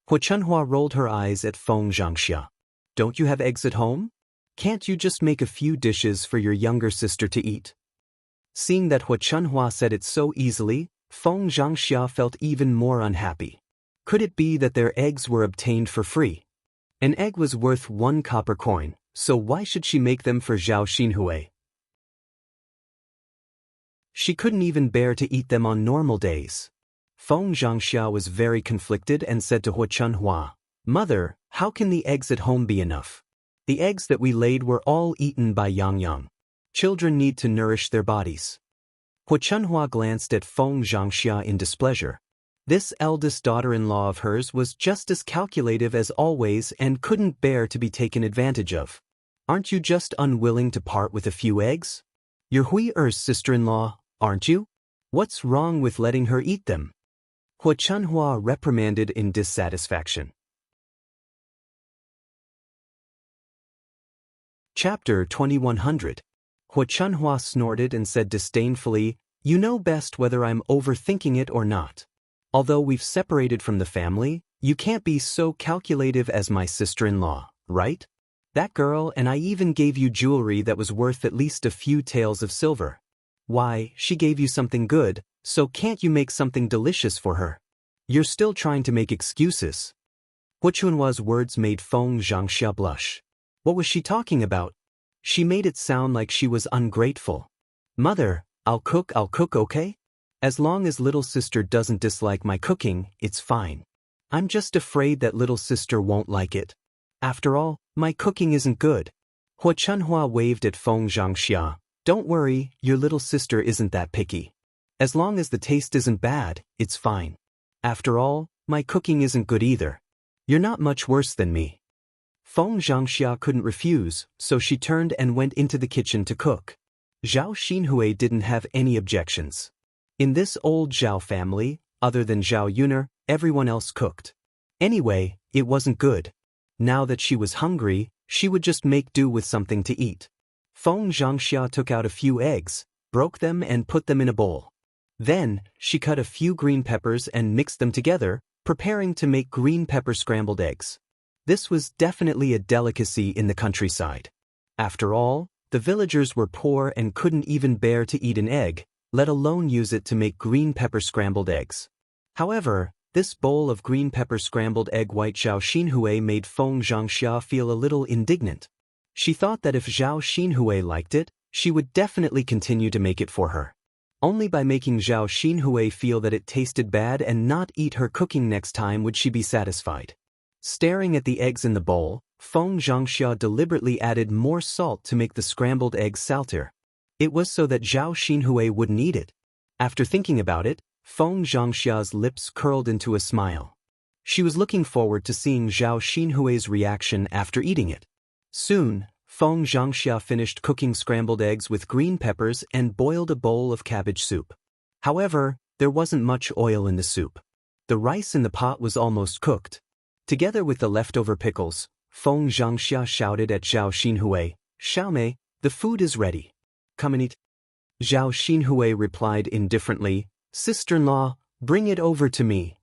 Speaker 1: Hu Chunhua rolled her eyes at Feng Xianxia. "Don't you have eggs at home? Can't you just make a few dishes for your younger sister to eat?" Seeing that Hu Chunhua said it so easily, Feng Xianxia felt even more unhappy. Could it be that their eggs were obtained for free? An egg was worth 1 copper coin, so why should she make them for Zhao Xinhui? She couldn't even bear to eat them on normal days. Feng Xianxia was very conflicted and said to Hu Chunhua, "Mother, how can the eggs at home be enough? The eggs that we laid were all eaten by Yang Yang. Children need to nourish their bodies." Hu Chunhua glanced at Feng Xianxia in displeasure. This eldest daughter-in-law of hers was just as calculative as always and couldn't bear to be taken advantage of. "Aren't you just unwilling to part with a few eggs? You're Hui-er's sister-in-law, aren't you? What's wrong with letting her eat them?" Hu Chunhua reprimanded in dissatisfaction. Chapter 2100. Hu Chunhua snorted and said disdainfully, "You know best whether I'm overthinking it or not. Although we've separated from the family, you can't be so calculative as my sister-in-law, right? That girl and I even gave you jewelry that was worth at least a few taels of silver. Why, she gave you something good, so can't you make something delicious for her? You're still trying to make excuses." Hu Chunhua's words made Feng Xianxia blush. What was she talking about? She made it sound like she was ungrateful. "Mother, I'll cook, okay? As long as little sister doesn't dislike my cooking, it's fine. I'm just afraid that little sister won't like it. After all, my cooking isn't good." Hu Chunhua waved at Feng Xianxia. "Don't worry, your little sister isn't that picky. As long as the taste isn't bad, it's fine. After all, my cooking isn't good either. You're not much worse than me." Feng Xianxia couldn't refuse, so she turned and went into the kitchen to cook. Zhao Xinhui didn't have any objections. In this old Zhao family, other than Zhao Yuner, everyone else cooked. Anyway, it wasn't good. Now that she was hungry, she would just make do with something to eat. Feng Xianxia took out a few eggs, broke them and put them in a bowl. Then, she cut a few green peppers and mixed them together, preparing to make green pepper scrambled eggs. This was definitely a delicacy in the countryside. After all, the villagers were poor and couldn't even bear to eat an egg, let alone use it to make green pepper scrambled eggs. However, this bowl of green pepper scrambled egg white Zhao Xinhui made Feng Xianxia feel a little indignant. She thought that if Zhao Xinhui liked it, she would definitely continue to make it for her. Only by making Zhao Xinhui feel that it tasted bad and not eat her cooking next time would she be satisfied. Staring at the eggs in the bowl, Feng Xianxia deliberately added more salt to make the scrambled eggs saltier. It was so that Zhao Xinhui wouldn't eat it. After thinking about it, Feng Xianxia's lips curled into a smile. She was looking forward to seeing Zhao Xinhui's reaction after eating it. Soon, Feng Xianxia finished cooking scrambled eggs with green peppers and boiled a bowl of cabbage soup. However, there wasn't much oil in the soup. The rice in the pot was almost cooked. Together with the leftover pickles, Feng Xianxia shouted at Zhao Xinhui, "Xiaomei, the food is ready. Come and eat." Zhao Xinhui replied indifferently, "Sister-in-law, bring it over to me."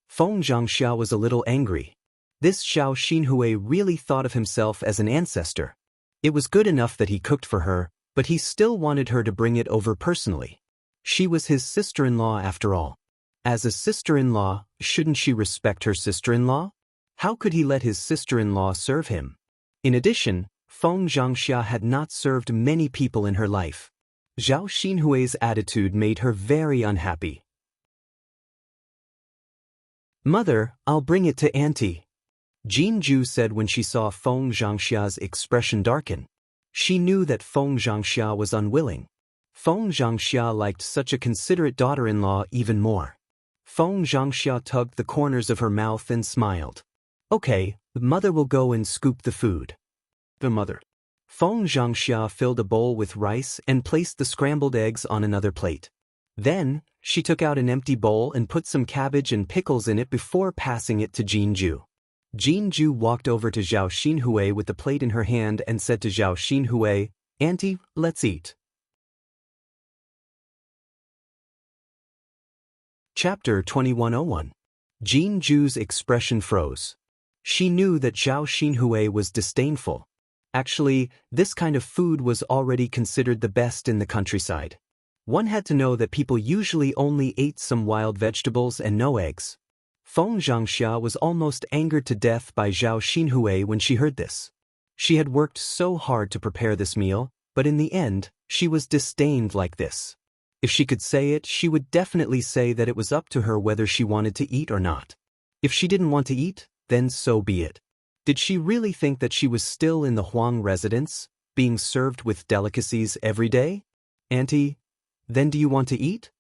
Speaker 1: Feng Xianxia was a little angry. This Zhao Xinhui really thought of himself as an ancestor. It was good enough that he cooked for her, but he still wanted her to bring it over personally. She was his sister-in-law after all. As a sister-in-law, shouldn't she respect her sister-in-law? How could he let his sister-in-law serve him? In addition, Feng Xianxia had not served many people in her life. Zhao Xinhui's attitude made her very unhappy. Mother, I'll bring it to Auntie, Jinju said when she saw Feng Xianxia's expression darken. She knew that Feng Xianxia was unwilling. Feng Xianxia liked such a considerate daughter-in-law even more. Feng Xianxia tugged the corners of her mouth and smiled. Okay, Mother will go and scoop the food. The mother. Feng Xianxia filled a bowl with rice and placed the scrambled eggs on another plate. Then, she took out an empty bowl and put some cabbage and pickles in it before passing it to Jinju. Jinju walked over to Zhao Xinhui with the plate in her hand and said to Zhao Xinhui, Auntie, let's eat. Chapter 2101. Jinju's expression froze. She knew that Zhao Xinhui was disdainful. Actually, this kind of food was already considered the best in the countryside. One had to know that people usually only ate some wild vegetables and no eggs. Feng Xianxia was almost angered to death by Zhao Xinhui when she heard this. She had worked so hard to prepare this meal, but in the end, she was disdained like this. If she could say it, she would definitely say that it was up to her whether she wanted to eat or not. If she didn't want to eat, then so be it. Did she really think that she was still in the Huang residence, being served with delicacies every day? Auntie, then do you want to eat?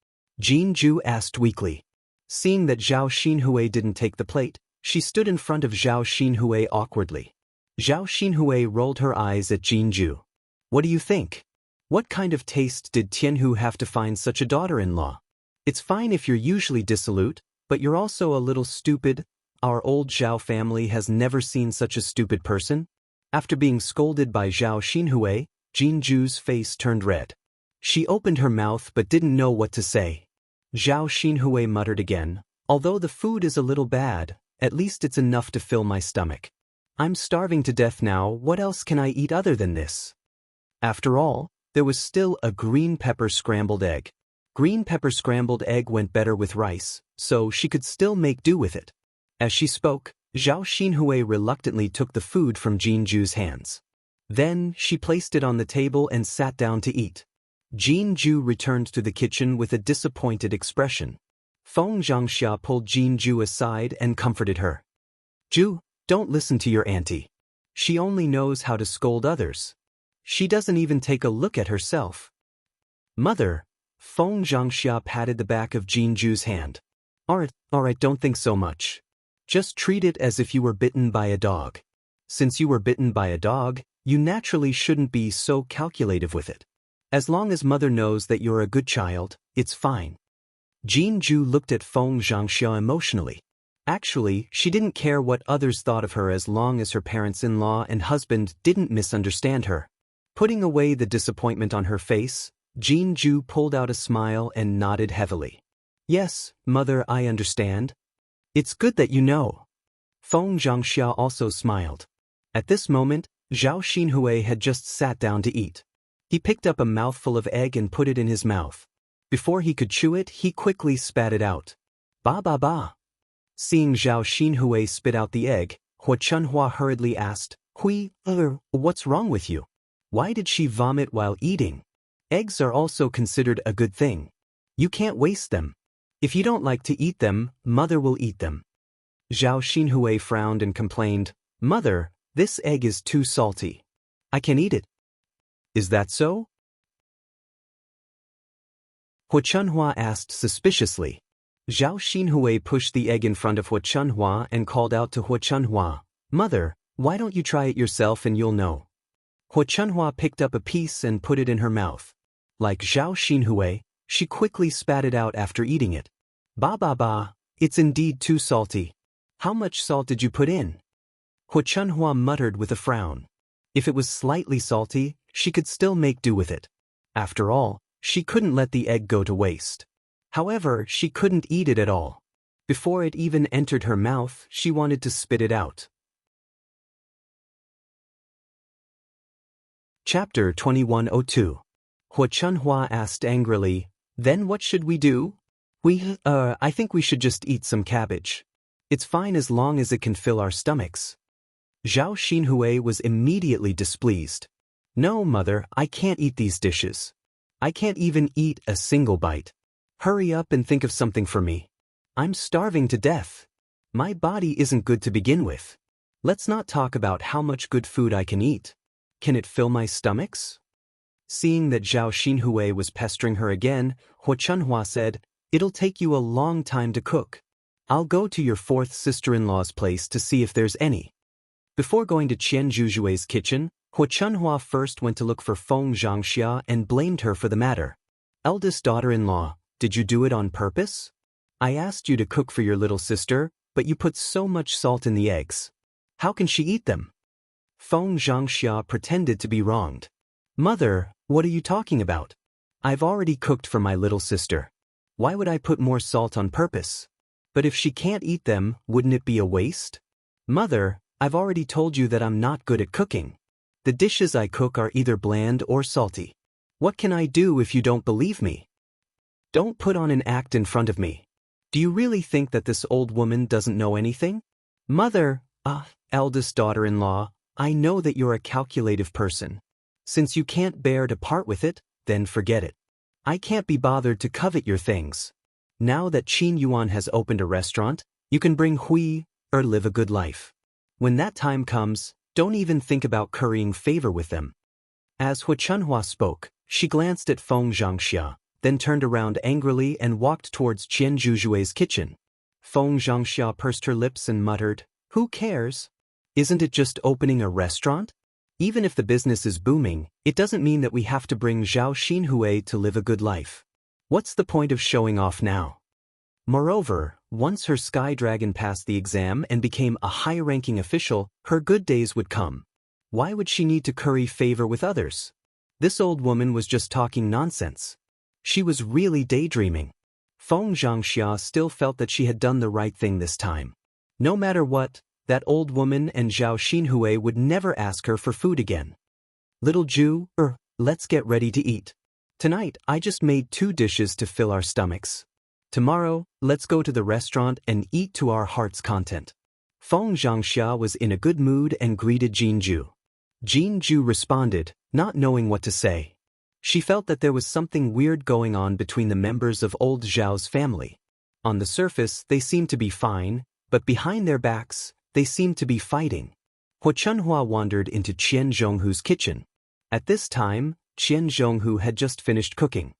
Speaker 1: Jinju asked weakly. Seeing that Zhao Xinhui didn't take the plate, she stood in front of Zhao Xinhui awkwardly. Zhao Xinhui rolled her eyes at Jinju. What do you think? What kind of taste did Tianhu have to find such a daughter-in-law? It's fine if you're usually dissolute, but you're also a little stupid. Our old Zhao family has never seen such a stupid person. After being scolded by Zhao Xinhui, Jinju's face turned red. She opened her mouth but didn't know what to say. Zhao Xinhui muttered again, although the food is a little bad, at least it's enough to fill my stomach. I'm starving to death now, what else can I eat other than this? After all, there was still a green pepper scrambled egg. Green pepper scrambled egg went better with rice, so she could still make do with it. As she spoke, Zhao Xinhui reluctantly took the food from Jinju's hands. Then, she placed it on the table and sat down to eat. Jinju returned to the kitchen with a disappointed expression. Feng Xianxia pulled Jinju aside and comforted her. Ju, don't listen to your auntie. She only knows how to scold others. She doesn't even take a look at herself. Mother, Feng Xianxia patted the back of Jinju's hand. Alright, don't think so much. Just treat it as if you were bitten by a dog. Since you were bitten by a dog, you naturally shouldn't be so calculative with it. As long as mother knows that you're a good child, it's fine. Jinju looked at Feng Xianxia emotionally. Actually, she didn't care what others thought of her as long as her parents-in-law and husband didn't misunderstand her. Putting away the disappointment on her face, Jinju pulled out a smile and nodded heavily. Yes, mother, I understand. It's good that you know. Feng Xianxia also smiled. At this moment, Zhao Xinhui had just sat down to eat. He picked up a mouthful of egg and put it in his mouth. Before he could chew it, he quickly spat it out. Ba ba ba. Seeing Zhao Xinhui spit out the egg, Hua Chunhua hurriedly asked, what's wrong with you? Why did she vomit while eating? Eggs are also considered a good thing. You can't waste them. If you don't like to eat them, mother will eat them. Zhao Xinhui frowned and complained, Mother, this egg is too salty. I can eat it. Is that so? Hua Chunhua asked suspiciously. Zhao Xinhui pushed the egg in front of Hua Chunhua and called out to Hua Chunhua, Mother, why don't you try it yourself and you'll know. Hua Chunhua picked up a piece and put it in her mouth. Like Zhao Xinhui, she quickly spat it out after eating it. Ba ba ba, it's indeed too salty. How much salt did you put in? Hua Chunhua muttered with a frown. If it was slightly salty, she could still make do with it. After all, she couldn't let the egg go to waste. However, she couldn't eat it at all. Before it even entered her mouth, she wanted to spit it out. Chapter 2102. Hua Chunhua asked angrily, Then what should we do? I think we should just eat some cabbage. It's fine as long as it can fill our stomachs. Zhao Xinhui was immediately displeased. No, mother, I can't eat these dishes. I can't even eat a single bite. Hurry up and think of something for me. I'm starving to death. My body isn't good to begin with. Let's not talk about how much good food I can eat. Can it fill my stomachs? Seeing that Zhao Xinhui was pestering her again, Hua Chunhua said, "It'll take you a long time to cook. I'll go to your fourth sister-in-law's place to see if there's any." Before going to Qian Zhuzhui's kitchen, Hua Chunhua first went to look for Feng Xianxia and blamed her for the matter. "Eldest daughter-in-law, did you do it on purpose? I asked you to cook for your little sister, but you put so much salt in the eggs. How can she eat them?" Feng Xianxia pretended to be wronged. "Mother, what are you talking about? I've already cooked for my little sister. Why would I put more salt on purpose? But if she can't eat them, wouldn't it be a waste? Mother, I've already told you that I'm not good at cooking. The dishes I cook are either bland or salty. What can I do if you don't believe me? Don't put on an act in front of me. Do you really think that this old woman doesn't know anything? Mother, eldest daughter-in-law, I know that you're a calculative person. Since you can't bear to part with it, then forget it. I can't be bothered to covet your things. Now that Qin Yuan has opened a restaurant, you can bring Hui, or live a good life. When that time comes, don't even think about currying favor with them." As Hua Chunhua spoke, she glanced at Feng Xianxia, then turned around angrily and walked towards Qian Zhuzhui's kitchen. Feng Xianxia pursed her lips and muttered, "Who cares? Isn't it just opening a restaurant? Even if the business is booming, it doesn't mean that we have to bring Zhao Xinhui to live a good life. What's the point of showing off now?" Moreover, once her sky dragon passed the exam and became a high-ranking official, her good days would come. Why would she need to curry favor with others? This old woman was just talking nonsense. She was really daydreaming. Feng Xianxia still felt that she had done the right thing this time. No matter what, that old woman and Zhao Xinhui would never ask her for food again. "Little Ju, let's get ready to eat. Tonight I just made 2 dishes to fill our stomachs. Tomorrow, let's go to the restaurant and eat to our heart's content." Feng Xianxia was in a good mood and greeted Jinju. Jinju responded, not knowing what to say. She felt that there was something weird going on between the members of old Zhao's family. On the surface, they seemed to be fine, but behind their backs, they seemed to be fighting. Hua Chunhua wandered into Qian Zhonghu's kitchen. At this time, Qian Zhonghu had just finished cooking.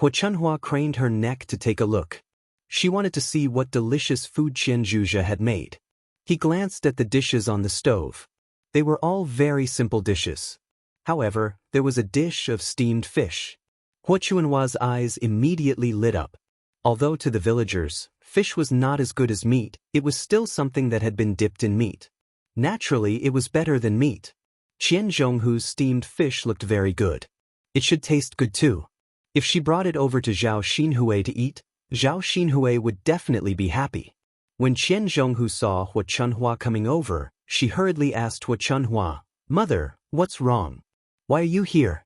Speaker 1: Hua Chunhua craned her neck to take a look. She wanted to see what delicious food Qian Zhuzhe had made. He glanced at the dishes on the stove. They were all very simple dishes. However, there was a dish of steamed fish. Hua Chunhua's eyes immediately lit up. Although to the villagers, fish was not as good as meat, it was still something that had been dipped in meat. Naturally, it was better than meat. Qian Zhonghu's steamed fish looked very good. It should taste good too. If she brought it over to Zhao Xinhui to eat, Zhao Xinhui would definitely be happy. When Qian Zhonghu saw Hua Chunhua coming over, she hurriedly asked Hua Chunhua, "Mother, what's wrong? Why are you here?"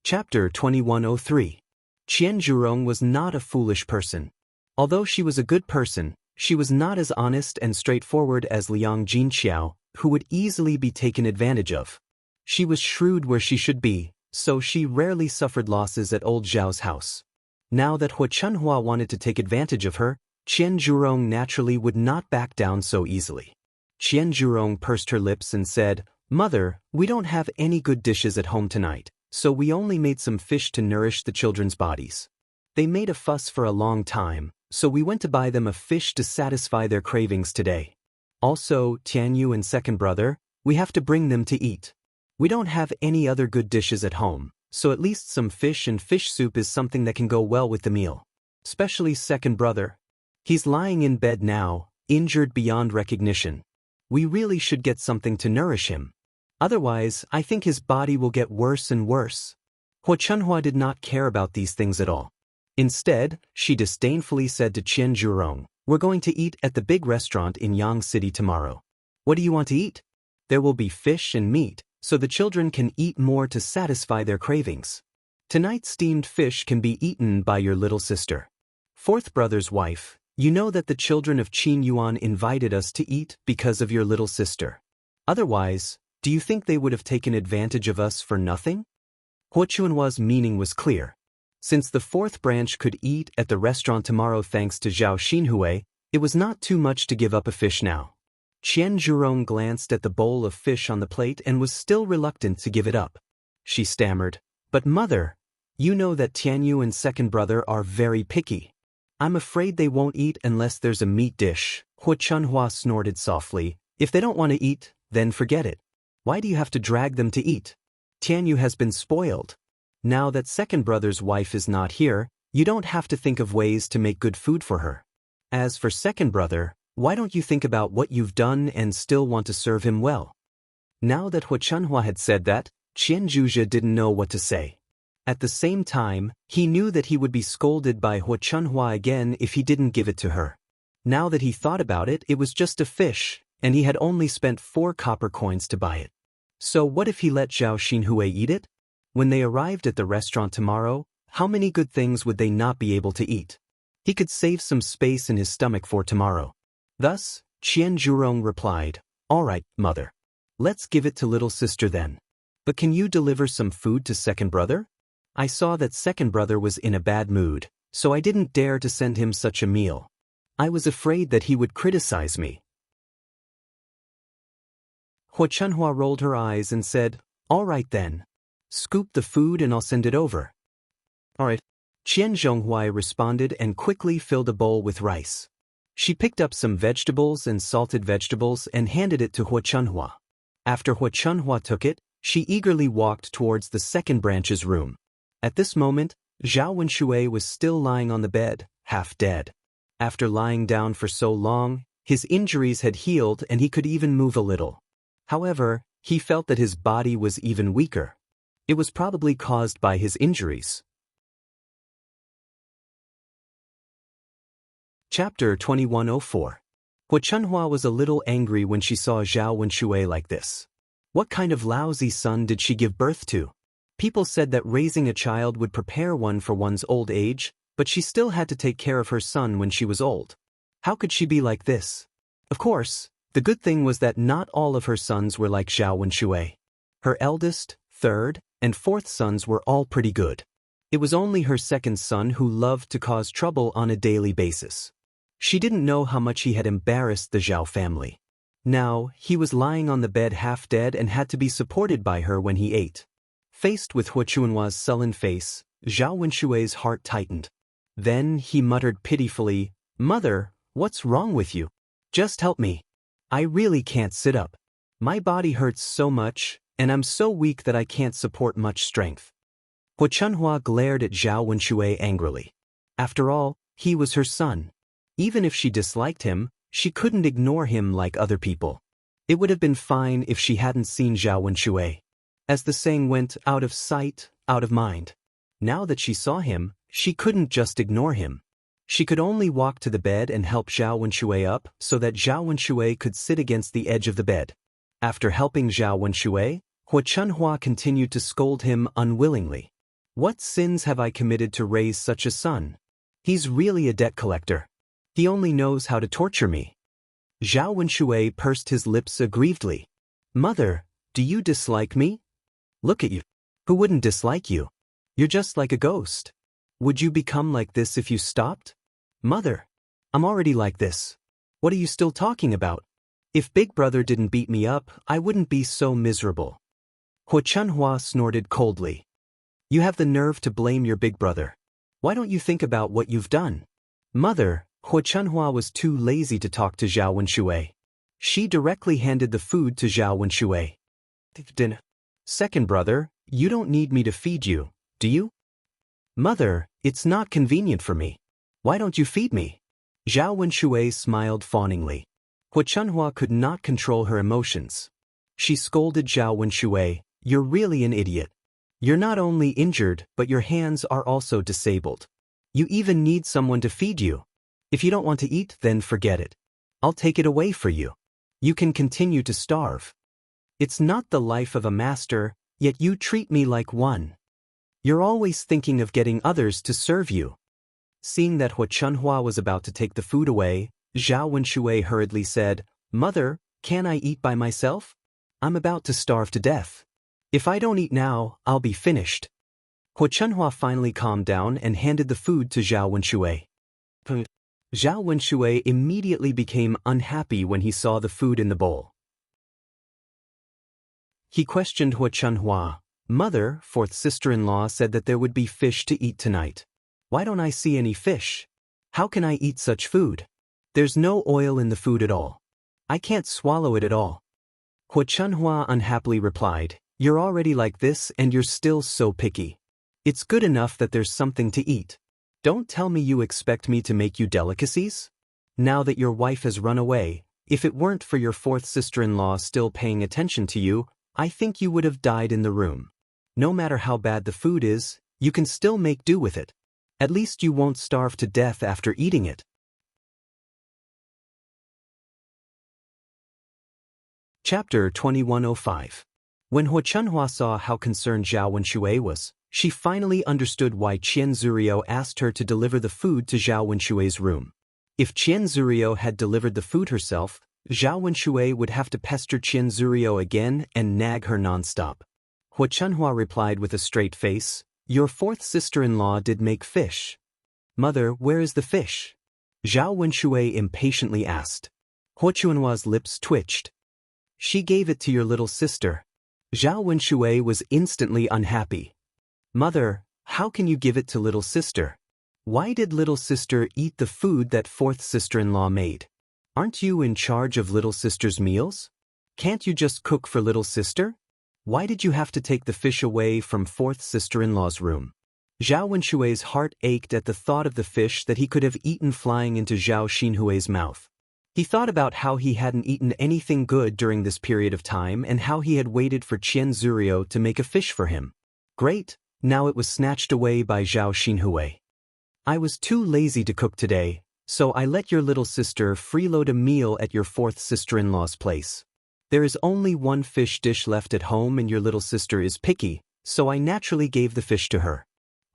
Speaker 1: Chapter 2103. Qian Zhurong was not a foolish person. Although she was a good person, she was not as honest and straightforward as Liang Jinqiao, who would easily be taken advantage of. She was shrewd where she should be, so she rarely suffered losses at old Zhao's house. Now that Hua Chunhua wanted to take advantage of her, Qian Zhurong naturally would not back down so easily. Qian Zhurong pursed her lips and said, "Mother, we don't have any good dishes at home tonight, so we only made some fish to nourish the children's bodies. They made a fuss for a long time, so we went to buy them a fish to satisfy their cravings today. Also, Tianyu and second brother, we have to bring them to eat. We don't have any other good dishes at home, so at least some fish and fish soup is something that can go well with the meal. Especially second brother. He's lying in bed now, injured beyond recognition. We really should get something to nourish him. Otherwise, I think his body will get worse and worse." Hua Chunhua did not care about these things at all. Instead, she disdainfully said to Qian Zhurong, "We're going to eat at the big restaurant in Yang City tomorrow. What do you want to eat? There will be fish and meat, so the children can eat more to satisfy their cravings. Tonight's steamed fish can be eaten by your little sister. Fourth brother's wife, you know that the children of Qin Yuan invited us to eat because of your little sister. Otherwise, do you think they would have taken advantage of us for nothing?" Hua Chunhua's meaning was clear. Since the fourth branch could eat at the restaurant tomorrow thanks to Zhao Xinhui, it was not too much to give up a fish now. Qian Zhurong glanced at the bowl of fish on the plate and was still reluctant to give it up. She stammered, "But mother, you know that Tianyu and second brother are very picky. I'm afraid they won't eat unless there's a meat dish." Hu Chunhua snorted softly. "If they don't want to eat, then forget it. Why do you have to drag them to eat? Tianyu has been spoiled. Now that second brother's wife is not here, you don't have to think of ways to make good food for her. As for second brother, why don't you think about what you've done and still want to serve him well?" Now that Hu Chunhua had said that, Qian Zhuzhe didn't know what to say. At the same time, he knew that he would be scolded by Hu Chunhua again if he didn't give it to her. Now that he thought about it, it was just a fish, and he had only spent 4 copper coins to buy it. So what if he let Zhao Xinhui eat it? When they arrived at the restaurant tomorrow, how many good things would they not be able to eat? He could save some space in his stomach for tomorrow. Thus, Qian Zhurong replied, "All right, mother. Let's give it to little sister then. But can you deliver some food to second brother? I saw that second brother was in a bad mood, so I didn't dare to send him such a meal. I was afraid that he would criticize me." Hu Chunhua rolled her eyes and said, "All right then. Scoop the food and I'll send it over." "All right." Qian Zhonghui responded and quickly filled a bowl with rice. She picked up some vegetables and salted vegetables and handed it to Hu Chunhua. After Hu Chunhua took it, she eagerly walked towards the second branch's room. At this moment, Zhao Wenshui was still lying on the bed, half dead. After lying down for so long, his injuries had healed and he could even move a little. However, he felt that his body was even weaker. It was probably caused by his injuries. Chapter 2104. Hu Chunhua was a little angry when she saw Zhao Wenshui like this. What kind of lousy son did she give birth to? People said that raising a child would prepare one for one's old age, but she still had to take care of her son when she was old. How could she be like this? Of course, the good thing was that not all of her sons were like Zhao Wenshui. Her eldest, third, and fourth sons were all pretty good. It was only her second son who loved to cause trouble on a daily basis. She didn't know how much he had embarrassed the Zhao family. Now, he was lying on the bed half dead and had to be supported by her when he ate. Faced with Hu Chunhua's sullen face, Zhao Wenshui's heart tightened. Then he muttered pitifully, "Mother, what's wrong with you? Just help me. I really can't sit up. My body hurts so much, and I'm so weak that I can't support much strength." Hu Chunhua glared at Zhao Wenshui angrily. After all, he was her son. Even if she disliked him, she couldn't ignore him like other people. It would have been fine if she hadn't seen Zhao Wenshui. As the saying went, out of sight, out of mind. Now that she saw him, she couldn't just ignore him. She could only walk to the bed and help Zhao Wenshui up so that Zhao Wenshui could sit against the edge of the bed. After helping Zhao Wenshui, Hu Chunhua continued to scold him unwillingly. "What sins have I committed to raise such a son? He's really a debt collector. He only knows how to torture me." Zhao Wenshui pursed his lips aggrievedly. "Mother, do you dislike me? Look at you. Who wouldn't dislike you? You're just like a ghost. Would you become like this if you stopped? Mother, I'm already like this. What are you still talking about? If Big Brother didn't beat me up, I wouldn't be so miserable." Hu Chunhua snorted coldly. "You have the nerve to blame your big brother. Why don't you think about what you've done?" "Mother," Hu Chunhua was too lazy to talk to Zhao Wenshui. She directly handed the food to Zhao Wenshui. "Dinner. Second brother, you don't need me to feed you, do you?" "Mother, it's not convenient for me. Why don't you feed me?" Zhao Wenshui smiled fawningly. Hu Chunhua could not control her emotions. She scolded Zhao Wenshui, "You're really an idiot. You're not only injured, but your hands are also disabled. You even need someone to feed you. If you don't want to eat, then forget it. I'll take it away for you. You can continue to starve. It's not the life of a master, yet you treat me like one. You're always thinking of getting others to serve you." Seeing that Hu Chunhua was about to take the food away, Zhao Wenshui hurriedly said, "Mother, can I eat by myself? I'm about to starve to death. If I don't eat now, I'll be finished." Huo Chunhua finally calmed down and handed the food to Zhao Wenshui. Zhao Wenshui immediately became unhappy when he saw the food in the bowl. He questioned Huo Chunhua. Mother, fourth sister-in-law, said that there would be fish to eat tonight. Why don't I see any fish? How can I eat such food? There's no oil in the food at all. I can't swallow it at all. Huo Chunhua unhappily replied, You're already like this and you're still so picky. It's good enough that there's something to eat. Don't tell me you expect me to make you delicacies? Now that your wife has run away, if it weren't for your fourth sister-in-law still paying attention to you, I think you would have died in the room. No matter how bad the food is, you can still make do with it. At least you won't starve to death after eating it. Chapter 2105. When Huo Chunhua saw how concerned Zhao Wenshui was, she finally understood why Qian Zurio asked her to deliver the food to Zhao Wenshui's room. If Qian Zurio had delivered the food herself, Zhao Wenshui would have to pester Qian Zurio again and nag her non-stop. Huo Chunhua replied with a straight face, Your fourth sister-in-law did make fish. Mother, where is the fish? Zhao Wenshui impatiently asked. Huo Chunhua's lips twitched. She gave it to your little sister. Zhao Wenshui was instantly unhappy. Mother, how can you give it to little sister? Why did little sister eat the food that fourth sister-in-law made? Aren't you in charge of little sister's meals? Can't you just cook for little sister? Why did you have to take the fish away from fourth sister-in-law's room? Zhao Wenshui's heart ached at the thought of the fish that he could have eaten flying into Zhao Xinhui's mouth. He thought about how he hadn't eaten anything good during this period of time and how he had waited for Qian Zurio to make a fish for him. Great, now it was snatched away by Zhao Xinhui. I was too lazy to cook today, so I let your little sister freeload a meal at your fourth sister-in-law's place. There is only one fish dish left at home and your little sister is picky, so I naturally gave the fish to her.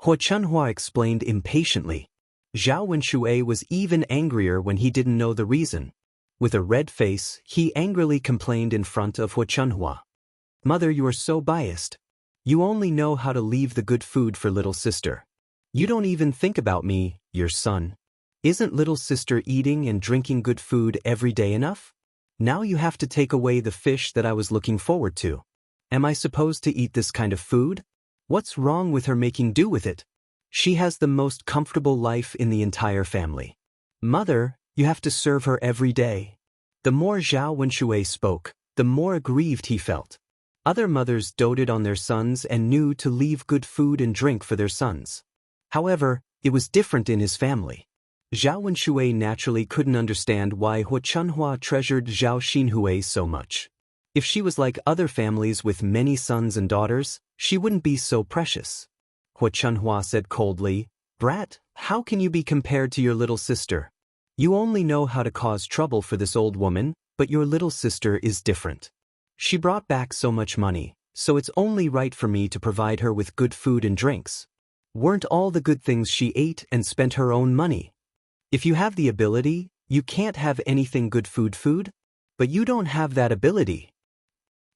Speaker 1: Huo Chunhua explained impatiently. Zhao Wenshui was even angrier when he didn't know the reason. With a red face, he angrily complained in front of Huo Chunhua. Mother, you are so biased. You only know how to leave the good food for little sister. You don't even think about me, your son. Isn't little sister eating and drinking good food every day enough? Now you have to take away the fish that I was looking forward to. Am I supposed to eat this kind of food? What's wrong with her making do with it? She has the most comfortable life in the entire family. Mother, you have to serve her every day. The more Zhao Wenshui spoke, the more aggrieved he felt. Other mothers doted on their sons and knew to leave good food and drink for their sons. However, it was different in his family. Zhao Wenshui naturally couldn't understand why Huo Chunhua treasured Zhao Xinhui so much. If she was like other families with many sons and daughters, she wouldn't be so precious. Huo Chunhua said coldly, Brat, how can you be compared to your little sister? You only know how to cause trouble for this old woman, but your little sister is different. She brought back so much money, so it's only right for me to provide her with good food and drinks. Weren't all the good things she ate and spent her own money? If you have the ability, you can't have anything good food, but you don't have that ability.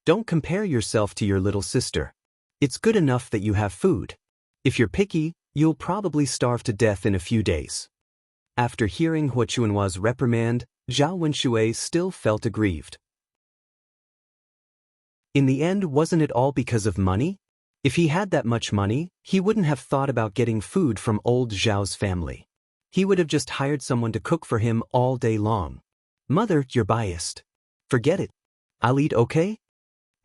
Speaker 1: Don't compare yourself to your little sister. It's good enough that you have food. If you're picky, you'll probably starve to death in a few days. After hearing Huo Chunhua's reprimand, Zhao Wenshui still felt aggrieved. In the end, wasn't it all because of money? If he had that much money, he wouldn't have thought about getting food from old Zhao's family. He would have just hired someone to cook for him all day long. Mother, you're biased. Forget it. I'll eat, okay?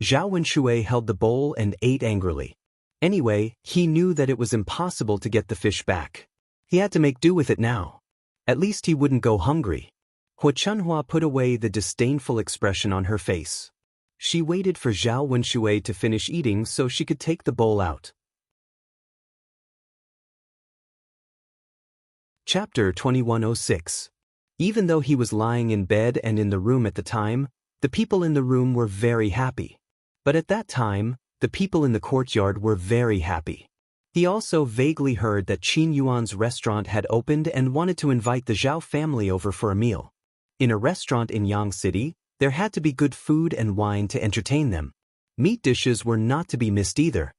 Speaker 1: Zhao Wenshui held the bowl and ate angrily. Anyway, he knew that it was impossible to get the fish back. He had to make do with it now. At least he wouldn't go hungry. Huo Chunhua put away the disdainful expression on her face. She waited for Zhao Wenshui to finish eating so she could take the bowl out. Chapter 2106. Even though he was lying in bed and in the room at the time, the people in the room were very happy. But at that time, the people in the courtyard were very happy. He also vaguely heard that Qin Yuan's restaurant had opened and wanted to invite the Zhao family over for a meal. In a restaurant in Yang City, there had to be good food and wine to entertain them. Meat dishes were not to be missed either.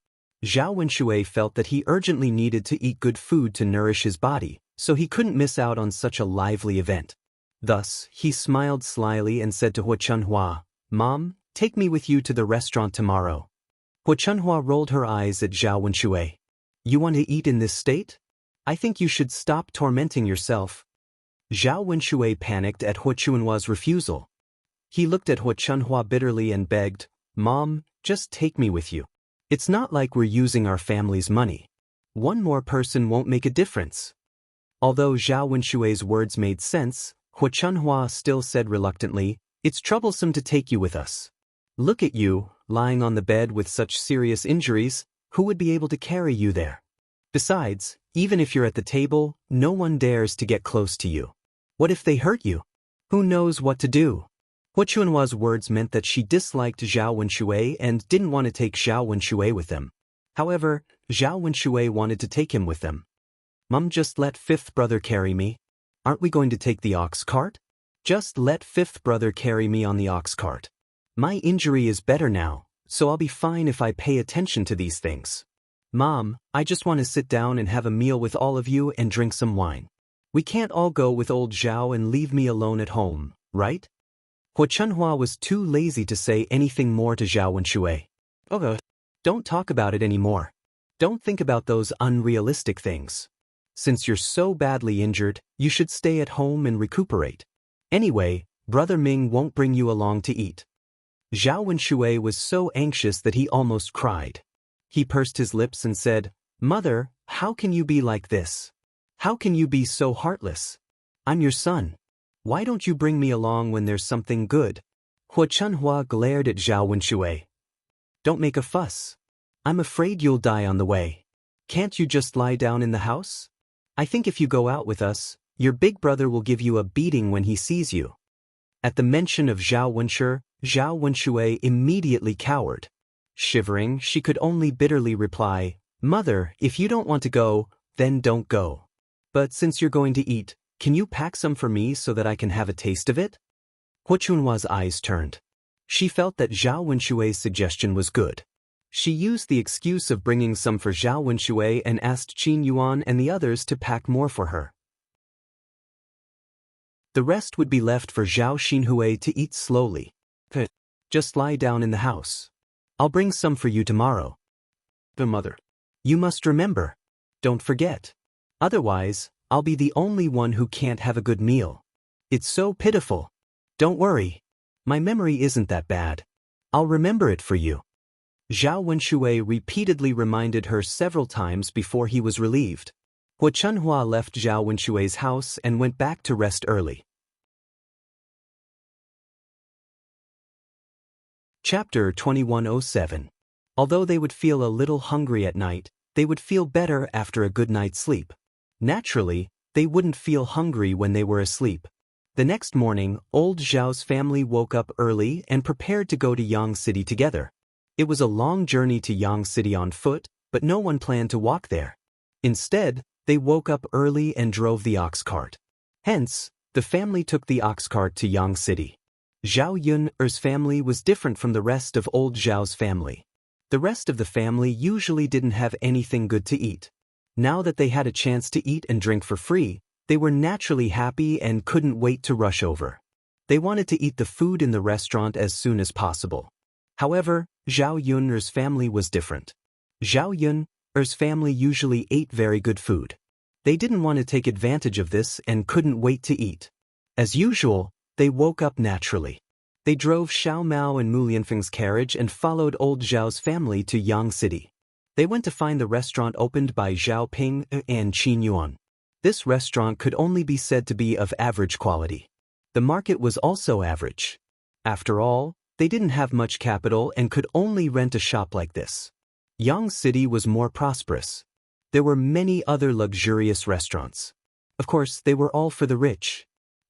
Speaker 1: Zhao Wenshui felt that he urgently needed to eat good food to nourish his body, so he couldn't miss out on such a lively event. Thus, he smiled slyly and said to Hu Chunhua, "Mom, take me with you to the restaurant tomorrow." Hu Chunhua rolled her eyes at Zhao Wenshui. "You want to eat in this state? I think you should stop tormenting yourself." Zhao Wenshui panicked at Hu Chunhua's refusal. He looked at Hu Chunhua bitterly and begged, "Mom, just take me with you. It's not like we're using our family's money. One more person won't make a difference." Although Zhao Wenshui's words made sense, Hu Chunhua still said reluctantly, "It's troublesome to take you with us. Look at you, lying on the bed with such serious injuries, who would be able to carry you there? Besides, even if you're at the table, no one dares to get close to you. What if they hurt you? Who knows what to do?" Hu Chunhua's words meant that she disliked Zhao Wenshui and didn't want to take Zhao Wenshui with them. However, Zhao Wenshui wanted to take him with them. "Mum, just let fifth brother carry me. Aren't we going to take the ox cart? Just let fifth brother carry me on the ox cart. My injury is better now, so I'll be fine if I pay attention to these things. Mom, I just want to sit down and have a meal with all of you and drink some wine. We can't all go with old Zhao and leave me alone at home, right?" Hu Chunhua was too lazy to say anything more to Zhao Wenshui. "Oh, don't talk about it anymore. Don't think about those unrealistic things. Since you're so badly injured, you should stay at home and recuperate. Anyway, Brother Ming won't bring you along to eat." Zhao Wenshui was so anxious that he almost cried. He pursed his lips and said, "Mother, how can you be like this? How can you be so heartless? I'm your son. Why don't you bring me along when there's something good?" Hu Chunhua glared at Zhao Wenshui. "Don't make a fuss. I'm afraid you'll die on the way. Can't you just lie down in the house? I think if you go out with us, your big brother will give you a beating when he sees you." At the mention of Zhao Wenshui immediately cowered. Shivering, she could only bitterly reply, "Mother, if you don't want to go, then don't go. But since you're going to eat, can you pack some for me so that I can have a taste of it?" Hu Chunhua's eyes turned. She felt that Zhao Wenshui's suggestion was good. She used the excuse of bringing some for Zhao Wenshui and asked Qin Yuan and the others to pack more for her. The rest would be left for Zhao Xinhui to eat slowly. "Just lie down in the house. I'll bring some for you tomorrow." "The mother. You must remember. Don't forget. Otherwise, I'll be the only one who can't have a good meal. It's so pitiful. Don't worry. My memory isn't that bad. I'll remember it for you." Zhao Wenshui repeatedly reminded her several times before he was relieved. Hu Chunhua left Zhao Wenshui's house and went back to rest early. Chapter 2107. Although they would feel a little hungry at night, they would feel better after a good night's sleep. Naturally, they wouldn't feel hungry when they were asleep. The next morning, old Zhao's family woke up early and prepared to go to Yang City together. It was a long journey to Yang City on foot, but no one planned to walk there. Instead, they woke up early and drove the ox cart. Hence, the family took the ox cart to Yang City. Zhao Yun's family was different from the rest of old Zhao's family. The rest of the family usually didn't have anything good to eat. Now that they had a chance to eat and drink for free, they were naturally happy and couldn't wait to rush over. They wanted to eat the food in the restaurant as soon as possible. However, Zhao Yun's family was different. Zhao Yun's family usually ate very good food. They didn't want to take advantage of this and couldn't wait to eat. As usual, they woke up naturally. They drove Xiao Mao and Mu Lianfeng's carriage and followed old Zhao's family to Yang City. They went to find the restaurant opened by Zhao Ping and Qin Yuan. This restaurant could only be said to be of average quality. The market was also average. After all, they didn't have much capital and could only rent a shop like this. Yang City was more prosperous. There were many other luxurious restaurants. Of course, they were all for the rich.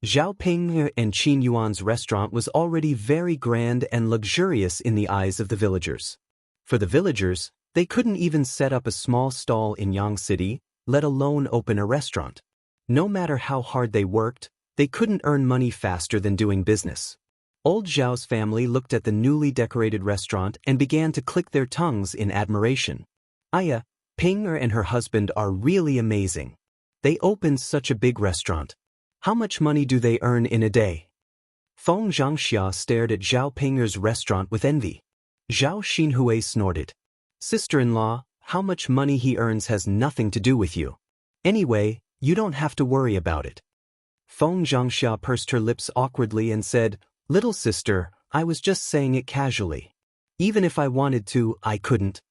Speaker 1: Zhao Ping and Qin Yuan's restaurant was already very grand and luxurious in the eyes of the villagers. For the villagers, they couldn't even set up a small stall in Yang City, let alone open a restaurant. No matter how hard they worked, they couldn't earn money faster than doing business. Old Zhao's family looked at the newly decorated restaurant and began to click their tongues in admiration. Aya, Ping and her husband are really amazing. They opened such a big restaurant. How much money do they earn in a day? Feng Xianxia stared at Zhao Ping's restaurant with envy. Zhao Xinhui snorted. Sister-in-law, how much money he earns has nothing to do with you. Anyway, you don't have to worry about it. Feng Xianxia pursed her lips awkwardly and said, Little sister, I was just saying it casually. Even if I wanted to, I couldn't.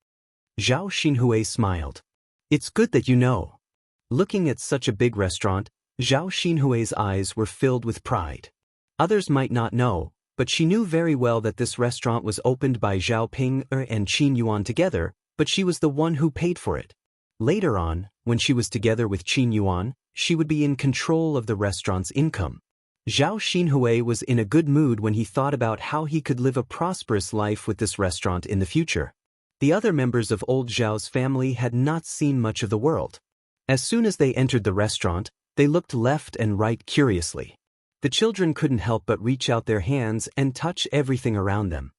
Speaker 1: Zhao Xinhui smiled. It's good that you know. Looking at such a big restaurant, Zhao Xinhui's eyes were filled with pride. Others might not know, but she knew very well that this restaurant was opened by Zhao Ping and Qin Yuan together, but she was the one who paid for it. Later on, when she was together with Qin Yuan, she would be in control of the restaurant's income. Zhao Xinhui was in a good mood when he thought about how he could live a prosperous life with this restaurant in the future. The other members of old Zhao's family had not seen much of the world. As soon as they entered the restaurant, they looked left and right curiously. The children couldn't help but reach out their hands and touch everything around them.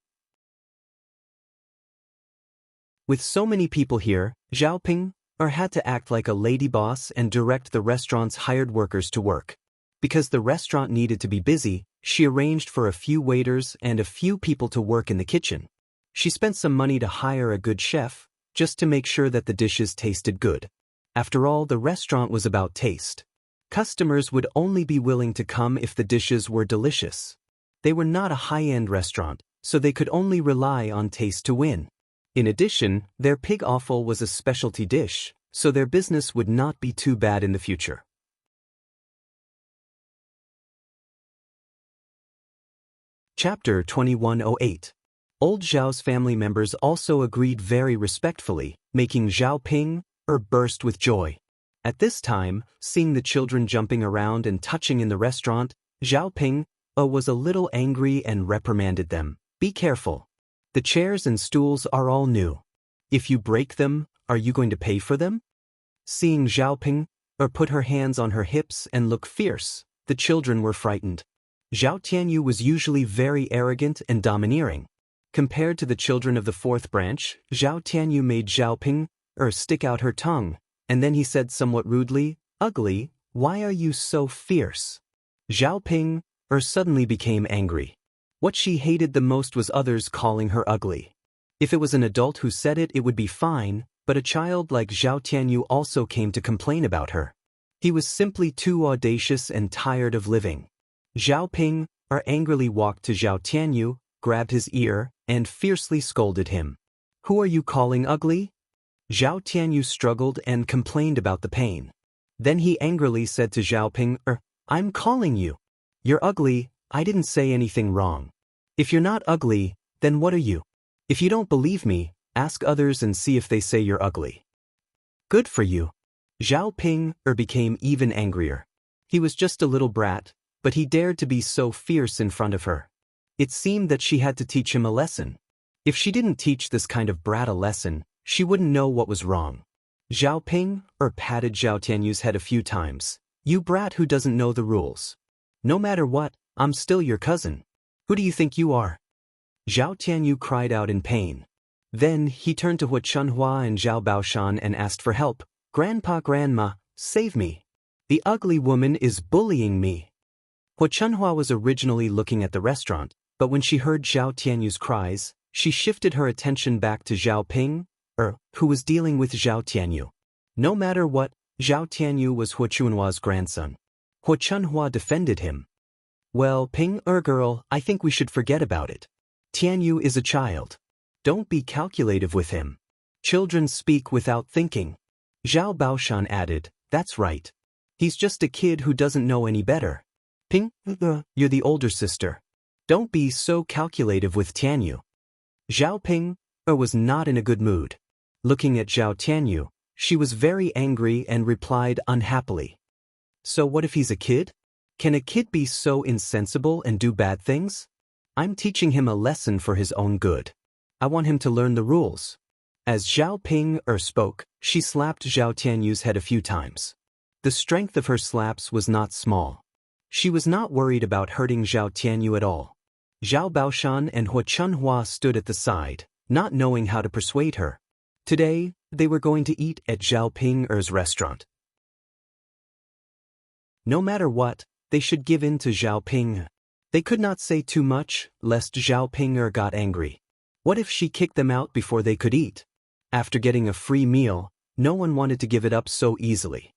Speaker 1: With so many people here, Zhao Ping had to act like a lady boss and direct the restaurant's hired workers to work. Because the restaurant needed to be busy, she arranged for a few waiters and a few people to work in the kitchen. She spent some money to hire a good chef, just to make sure that the dishes tasted good. After all, the restaurant was about taste. Customers would only be willing to come if the dishes were delicious. They were not a high-end restaurant, so they could only rely on taste to win. In addition, their pig offal was a specialty dish, so their business would not be too bad in the future. Chapter 2108. Old Zhao's family members also agreed very respectfully, making Zhao Ping burst with joy. At this time, seeing the children jumping around and touching in the restaurant, Zhao Ping was a little angry and reprimanded them. Be careful. The chairs and stools are all new. If you break them, are you going to pay for them? Seeing Zhao Ping put her hands on her hips and look fierce, the children were frightened. Zhao Tianyu was usually very arrogant and domineering. Compared to the children of the fourth branch, Zhao Tianyu made Zhao Ping stick out her tongue, and then he said somewhat rudely, Ugly, why are you so fierce? Zhao Ping suddenly became angry. What she hated the most was others calling her ugly. If it was an adult who said it, it would be fine, but a child like Zhao Tianyu also came to complain about her. He was simply too audacious and tired of living. Zhao Ping angrily walked to Zhao Tianyu, grabbed his ear, and fiercely scolded him. Who are you calling ugly? Zhao Tianyu struggled and complained about the pain. Then he angrily said to Zhao Ping, I'm calling you. You're ugly, I didn't say anything wrong. If you're not ugly, then what are you? If you don't believe me, ask others and see if they say you're ugly. Good for you. Zhao Ping became even angrier. He was just a little brat, but he dared to be so fierce in front of her. It seemed that she had to teach him a lesson. If she didn't teach this kind of brat a lesson, she wouldn't know what was wrong. Zhao Ping patted Zhao Tianyu's head a few times. You brat who doesn't know the rules. No matter what, I'm still your cousin. Who do you think you are? Zhao Tianyu cried out in pain. Then he turned to Hua Chunhua and Zhao Baoshan and asked for help. Grandpa, Grandma, save me. The ugly woman is bullying me. Hua Chunhua was originally looking at the restaurant, but when she heard Zhao Tianyu's cries, she shifted her attention back to Zhao Ping, who was dealing with Zhao Tianyu. No matter what, Zhao Tianyu was Hua Chunhua's grandson. Hua Chunhua defended him. Well, Ping, girl, I think we should forget about it. Tianyu is a child. Don't be calculative with him. Children speak without thinking. Zhao Baoshan added, That's right. He's just a kid who doesn't know any better. Ping, you're the older sister. Don't be so calculative with Tianyu. Zhao Ping was not in a good mood. Looking at Zhao Tianyu, she was very angry and replied unhappily. So what if he's a kid? Can a kid be so insensible and do bad things? I'm teaching him a lesson for his own good. I want him to learn the rules. As Zhao Ping spoke, she slapped Zhao Tianyu's head a few times. The strength of her slaps was not small. She was not worried about hurting Zhao Tianyu at all. Zhao Baoshan and Hua Chunhua stood at the side, not knowing how to persuade her. Today, they were going to eat at Zhao Ping'er's restaurant. No matter what, they should give in to Zhao Ping. They could not say too much, lest Zhao Ping'er got angry. What if she kicked them out before they could eat? After getting a free meal, no one wanted to give it up so easily.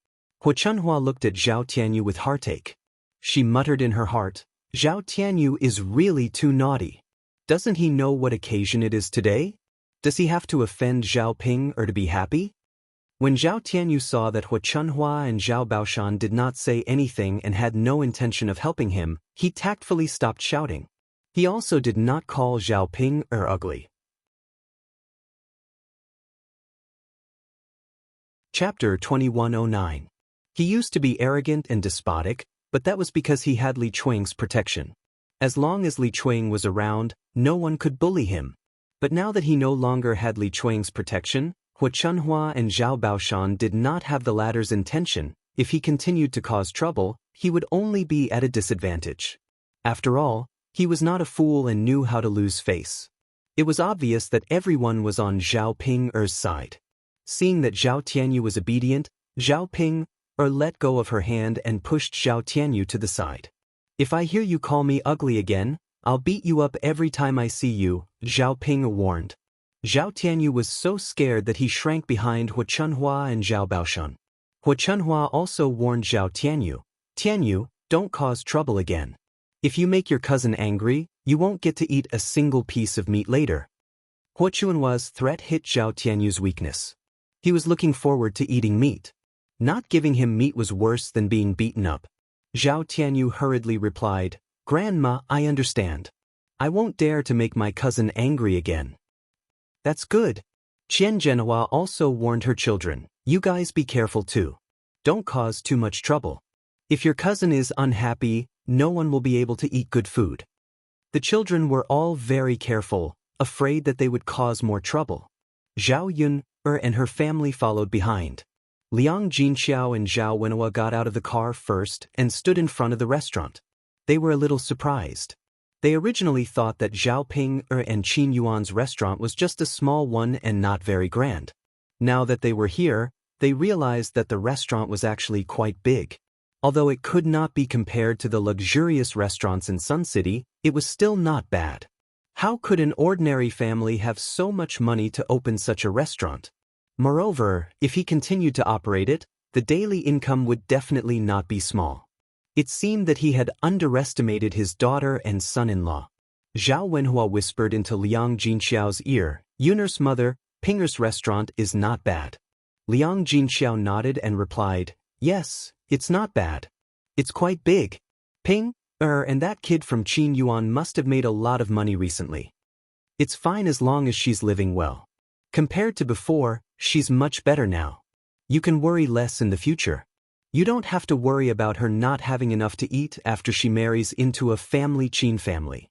Speaker 1: Hu Chunhua looked at Zhao Tianyu with heartache. She muttered in her heart, Zhao Tianyu is really too naughty. Doesn't he know what occasion it is today? Does he have to offend Zhao Ping or to be happy? When Zhao Tianyu saw that Hu Chunhua and Zhao Baoshan did not say anything and had no intention of helping him, he tactfully stopped shouting. He also did not call Zhao Ping ugly. Chapter 2109. He used to be arrogant and despotic, but that was because he had Li Chuang's protection. As long as Li Chuang was around, no one could bully him. But now that he no longer had Li Chuang's protection, Hu Chunhua and Zhao Baoshan did not have the latter's intention. If he continued to cause trouble, he would only be at a disadvantage. After all, he was not a fool and knew how to lose face. It was obvious that everyone was on Zhao Ping'er's side. Seeing that Zhao Tianyu was obedient, Zhao Ping'er let go of her hand and pushed Zhao Tianyu to the side. If I hear you call me ugly again, I'll beat you up every time I see you, Zhao Ping'er warned. Zhao Tianyu was so scared that he shrank behind Hu Chunhua and Zhao Baoshan. Hu Chunhua also warned Zhao Tianyu, Tianyu, don't cause trouble again. If you make your cousin angry, you won't get to eat a single piece of meat later. Hu Chunhua's threat hit Zhao Tianyu's weakness. He was looking forward to eating meat. Not giving him meat was worse than being beaten up. Zhao Tianyu hurriedly replied, Grandma, I understand. I won't dare to make my cousin angry again. That's good. Qian Zhenhua also warned her children, you guys be careful too. Don't cause too much trouble. If your cousin is unhappy, no one will be able to eat good food. The children were all very careful, afraid that they would cause more trouble. Zhao Yun and her family followed behind. Liang Jinxiao and Zhao Wenhua got out of the car first and stood in front of the restaurant. They were a little surprised. They originally thought that Zhao Ping'er and Qin Yuan's restaurant was just a small one and not very grand. Now that they were here, they realized that the restaurant was actually quite big. Although it could not be compared to the luxurious restaurants in Sun City, it was still not bad. How could an ordinary family have so much money to open such a restaurant? Moreover, if he continued to operate it, the daily income would definitely not be small. It seemed that he had underestimated his daughter and son-in-law. Zhao Wenhua whispered into Liang Jinxiao's ear, Yun'er's mother, Ping'er's restaurant is not bad. Liang Jinxiao nodded and replied, yes, it's not bad. It's quite big. Ping'er and that kid from Qin Yuan must have made a lot of money recently. It's fine as long as she's living well. Compared to before, she's much better now. You can worry less in the future. You don't have to worry about her not having enough to eat after she marries into a family Qin family.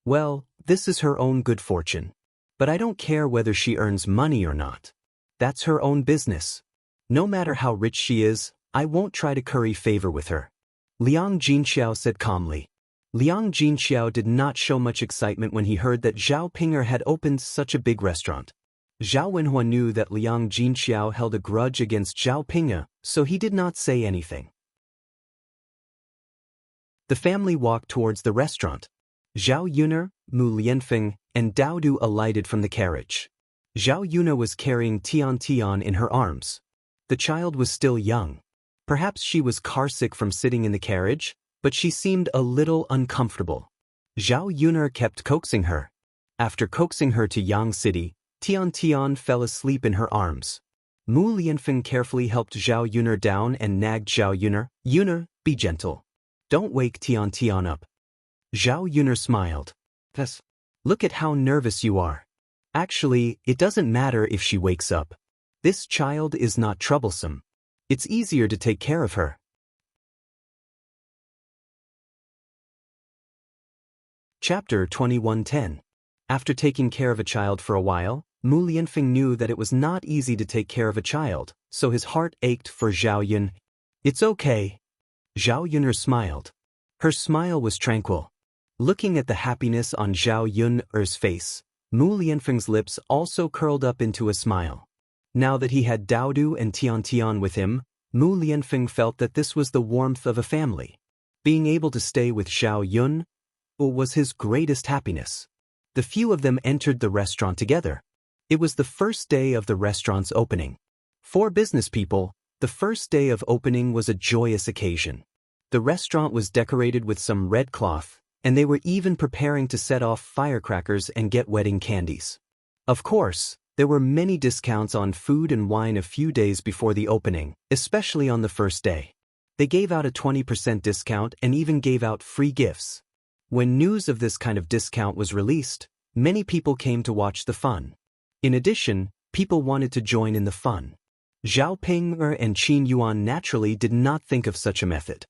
Speaker 1: Well, this is her own good fortune. But I don't care whether she earns money or not. That's her own business. No matter how rich she is, I won't try to curry favor with her. Liang Jinxiao said calmly. Liang Jinxiao did not show much excitement when he heard that Zhao Ping'er had opened such a big restaurant. Zhao Wenhua knew that Liang Jinxiao held a grudge against Zhao Ping'er, so he did not say anything. The family walked towards the restaurant. Zhao Yun'er, Mu Lianfeng, and Dao Du alighted from the carriage. Zhao Yun'er was carrying Tian Tian in her arms. The child was still young. Perhaps she was carsick from sitting in the carriage, but she seemed a little uncomfortable. Zhao Yun'er kept coaxing her. After coaxing her to Yang City, Tian Tian fell asleep in her arms. Mu Lianfeng carefully helped Zhao Yun'er down and nagged Zhao Yun'er, Yun'er, be gentle. Don't wake Tian Tian up. Zhao Yun'er smiled. Tess, look at how nervous you are. Actually, it doesn't matter if she wakes up. This child is not troublesome. It's easier to take care of her. Chapter 2110. After taking care of a child for a while, Mu Lianfeng knew that it was not easy to take care of a child, so his heart ached for Zhao Yun. It's okay. Zhao Yun'er smiled. Her smile was tranquil. Looking at the happiness on Zhao Yun'er's face, Mu Lianfeng's lips also curled up into a smile. Now that he had Daodu and Tian with him, Mu Lianfeng felt that this was the warmth of a family. Being able to stay with Xiao Yun was his greatest happiness. The few of them entered the restaurant together. It was the first day of the restaurant's opening. For business people, the first day of opening was a joyous occasion. The restaurant was decorated with some red cloth, and they were even preparing to set off firecrackers and get wedding candies. Of course, there were many discounts on food and wine a few days before the opening, especially on the first day. They gave out a 20% discount and even gave out free gifts. When news of this kind of discount was released, many people came to watch the fun. In addition, people wanted to join in the fun. Zhao Ping and Qin Yuan naturally did not think of such a method.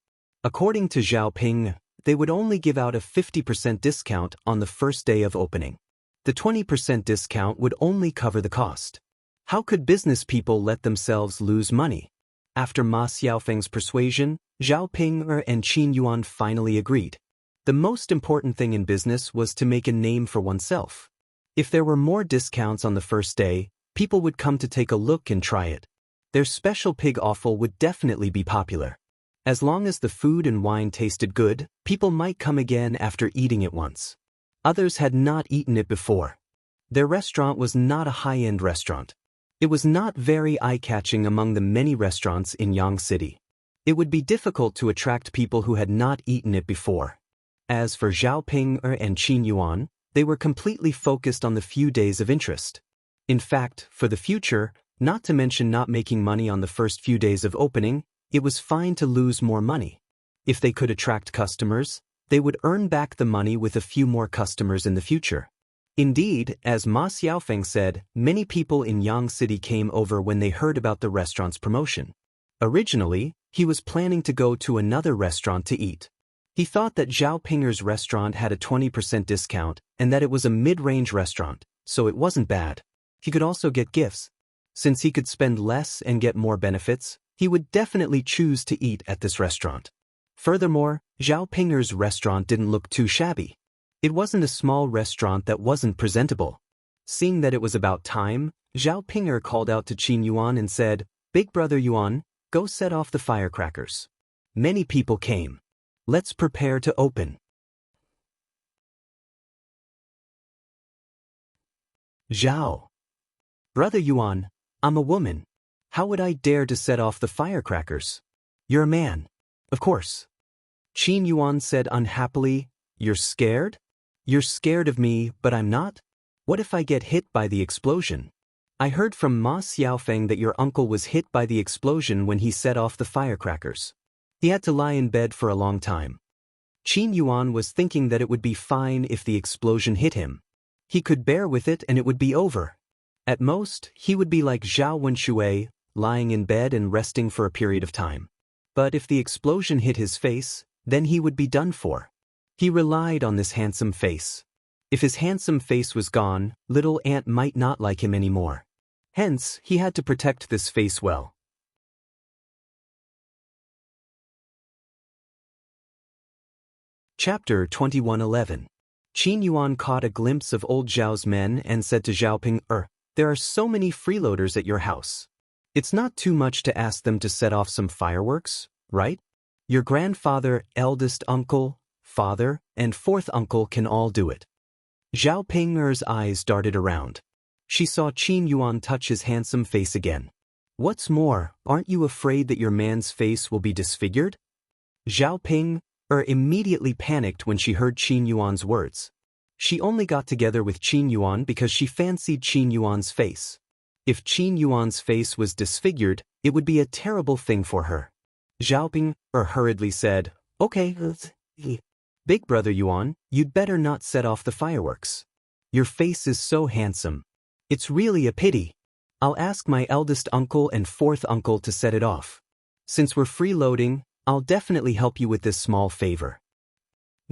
Speaker 1: According to Zhao Ping, they would only give out a 50% discount on the first day of opening. The 20% discount would only cover the cost. How could business people let themselves lose money? After Ma Xiaofeng's persuasion, Zhao Ping and Qin Yuan finally agreed. The most important thing in business was to make a name for oneself. If there were more discounts on the first day, people would come to take a look and try it. Their special pig offal would definitely be popular. As long as the food and wine tasted good, people might come again after eating it once. Others had not eaten it before. Their restaurant was not a high-end restaurant. It was not very eye-catching among the many restaurants in Yang City. It would be difficult to attract people who had not eaten it before. As for Zhao Ping and Qin Yuan, they were completely focused on the few days of interest. In fact, for the future, not to mention not making money on the first few days of opening, it was fine to lose more money. If they could attract customers, they would earn back the money with a few more customers in the future. Indeed, as Ma Xiaofeng said, many people in Yang City came over when they heard about the restaurant's promotion. Originally, he was planning to go to another restaurant to eat. He thought that Zhao Pinger's restaurant had a 20% discount and that it was a mid-range restaurant, so it wasn't bad. He could also get gifts. Since he could spend less and get more benefits, he would definitely choose to eat at this restaurant. Furthermore, Zhao Pinger's restaurant didn't look too shabby. It wasn't a small restaurant that wasn't presentable. Seeing that it was about time, Zhao Pinger called out to Qin Yuan and said, "Big brother Yuan, go set off the firecrackers." Many people came. Let's prepare to open. Zhao. Brother Yuan, I'm a woman. How would I dare to set off the firecrackers? You're a man. Of course. Qin Yuan said unhappily, "You're scared? You're scared of me, but I'm not? What if I get hit by the explosion? I heard from Ma Xiaofeng that your uncle was hit by the explosion when he set off the firecrackers. He had to lie in bed for a long time." Qin Yuan was thinking that it would be fine if the explosion hit him. He could bear with it and it would be over. At most, he would be like Zhao Wenshui, lying in bed and resting for a period of time. But if the explosion hit his face, then he would be done for. He relied on this handsome face. If his handsome face was gone, little Ant might not like him anymore. Hence, he had to protect this face well. Chapter 2111. Qin Yuan caught a glimpse of old Zhao's men and said to Zhao Ping, "There are so many freeloaders at your house. It's not too much to ask them to set off some fireworks, right? Your grandfather, eldest uncle, father, and fourth uncle can all do it." Zhao Ping's eyes darted around. She saw Qin Yuan touch his handsome face again. "What's more, aren't you afraid that your man's face will be disfigured?" Zhao Ping immediately panicked when she heard Qin Yuan's words. She only got together with Qin Yuan because she fancied Qin Yuan's face. If Qin Yuan's face was disfigured, it would be a terrible thing for her. Zhao Ping hurriedly said, "Okay, Big brother Yuan, you'd better not set off the fireworks. Your face is so handsome. It's really a pity. I'll ask my eldest uncle and fourth uncle to set it off. Since we're freeloading, I'll definitely help you with this small favor.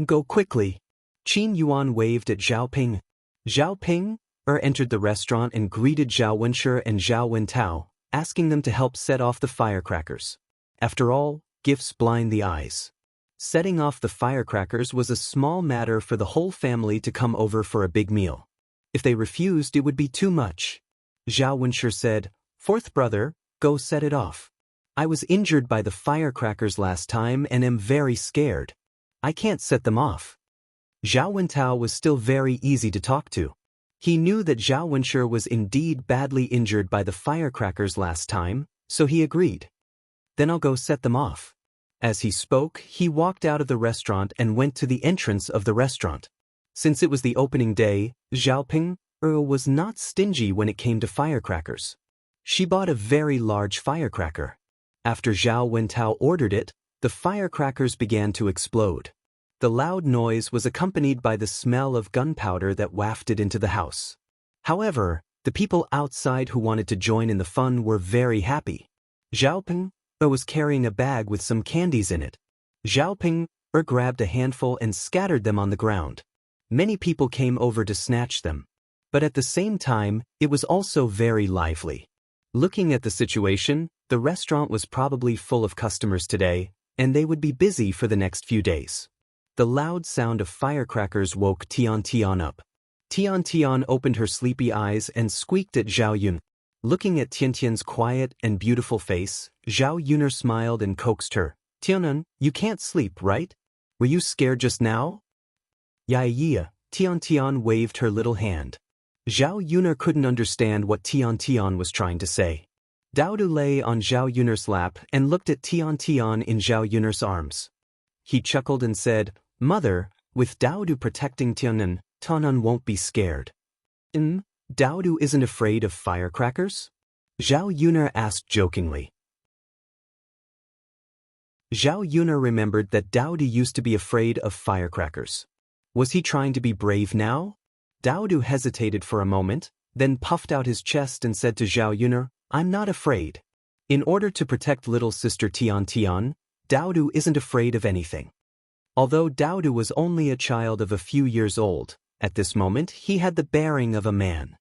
Speaker 1: Go quickly." Qin Yuan waved at Zhao Ping. Zhao Ping entered the restaurant and greeted Zhao Wenshi and Zhao Wentao, asking them to help set off the firecrackers. After all, gifts blind the eyes. Setting off the firecrackers was a small matter for the whole family to come over for a big meal. If they refused, it would be too much. Zhao Wenshi said, "Fourth brother, go set it off. I was injured by the firecrackers last time and am very scared. I can't set them off." Zhao Wentao was still very easy to talk to. He knew that Zhao Wenshi was indeed badly injured by the firecrackers last time, so he agreed. "Then I'll go set them off." As he spoke, he walked out of the restaurant and went to the entrance of the restaurant. Since it was the opening day, Zhao was not stingy when it came to firecrackers. She bought a very large firecracker. After Zhao Wentao ordered it, the firecrackers began to explode. The loud noise was accompanied by the smell of gunpowder that wafted into the house. However, the people outside who wanted to join in the fun were very happy. Zhao was carrying a bag with some candies in it. Zhao grabbed a handful and scattered them on the ground. Many people came over to snatch them. But at the same time, it was also very lively. Looking at the situation, the restaurant was probably full of customers today, and they would be busy for the next few days. The loud sound of firecrackers woke Tian up. Tian opened her sleepy eyes and squeaked at Zhao Yun. Looking at Tian's quiet and beautiful face, Zhao Yun smiled and coaxed her. "Tian, you can't sleep, right? Were you scared just now?" "Yeah." Tian waved her little hand. Zhao Yun couldn't understand what Tian was trying to say. Daodu lay on Zhao Yun's lap and looked at Tian in Zhao Yun's arms. He chuckled and said, "Mother, with Daodu protecting Tian won't be scared." Daodu isn't afraid of firecrackers?" Zhao Yun asked jokingly. Zhao Yun remembered that Daodu used to be afraid of firecrackers. Was he trying to be brave now? Daodu hesitated for a moment, then puffed out his chest and said to Zhao Yun, "I'm not afraid." In order to protect little sister Tian, Daodu isn't afraid of anything. Although Daodu was only a child of a few years old, at this moment he had the bearing of a man.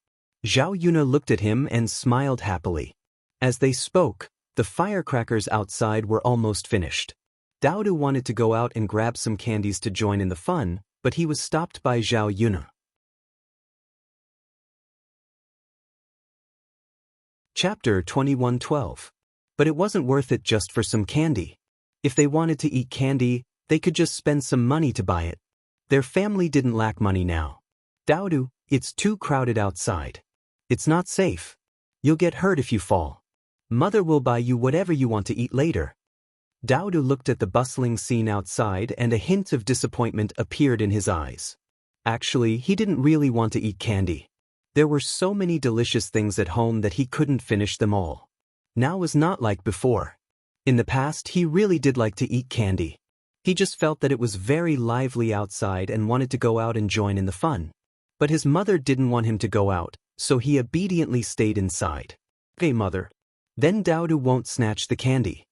Speaker 1: Zhao Yun looked at him and smiled happily. As they spoke, the firecrackers outside were almost finished. Daodu wanted to go out and grab some candies to join in the fun, but he was stopped by Zhao Yun. Chapter 21:12. But it wasn't worth it just for some candy. If they wanted to eat candy, they could just spend some money to buy it. Their family didn't lack money now. "Daodu, it's too crowded outside. It's not safe. You'll get hurt if you fall. Mother will buy you whatever you want to eat later." Daodu looked at the bustling scene outside and a hint of disappointment appeared in his eyes. Actually, he didn't really want to eat candy. There were so many delicious things at home that he couldn't finish them all. Now was not like before. In the past, he really did like to eat candy. He just felt that it was very lively outside and wanted to go out and join in the fun. But his mother didn't want him to go out, so he obediently stayed inside. "Okay, mother. Then Daodu won't snatch the candy,"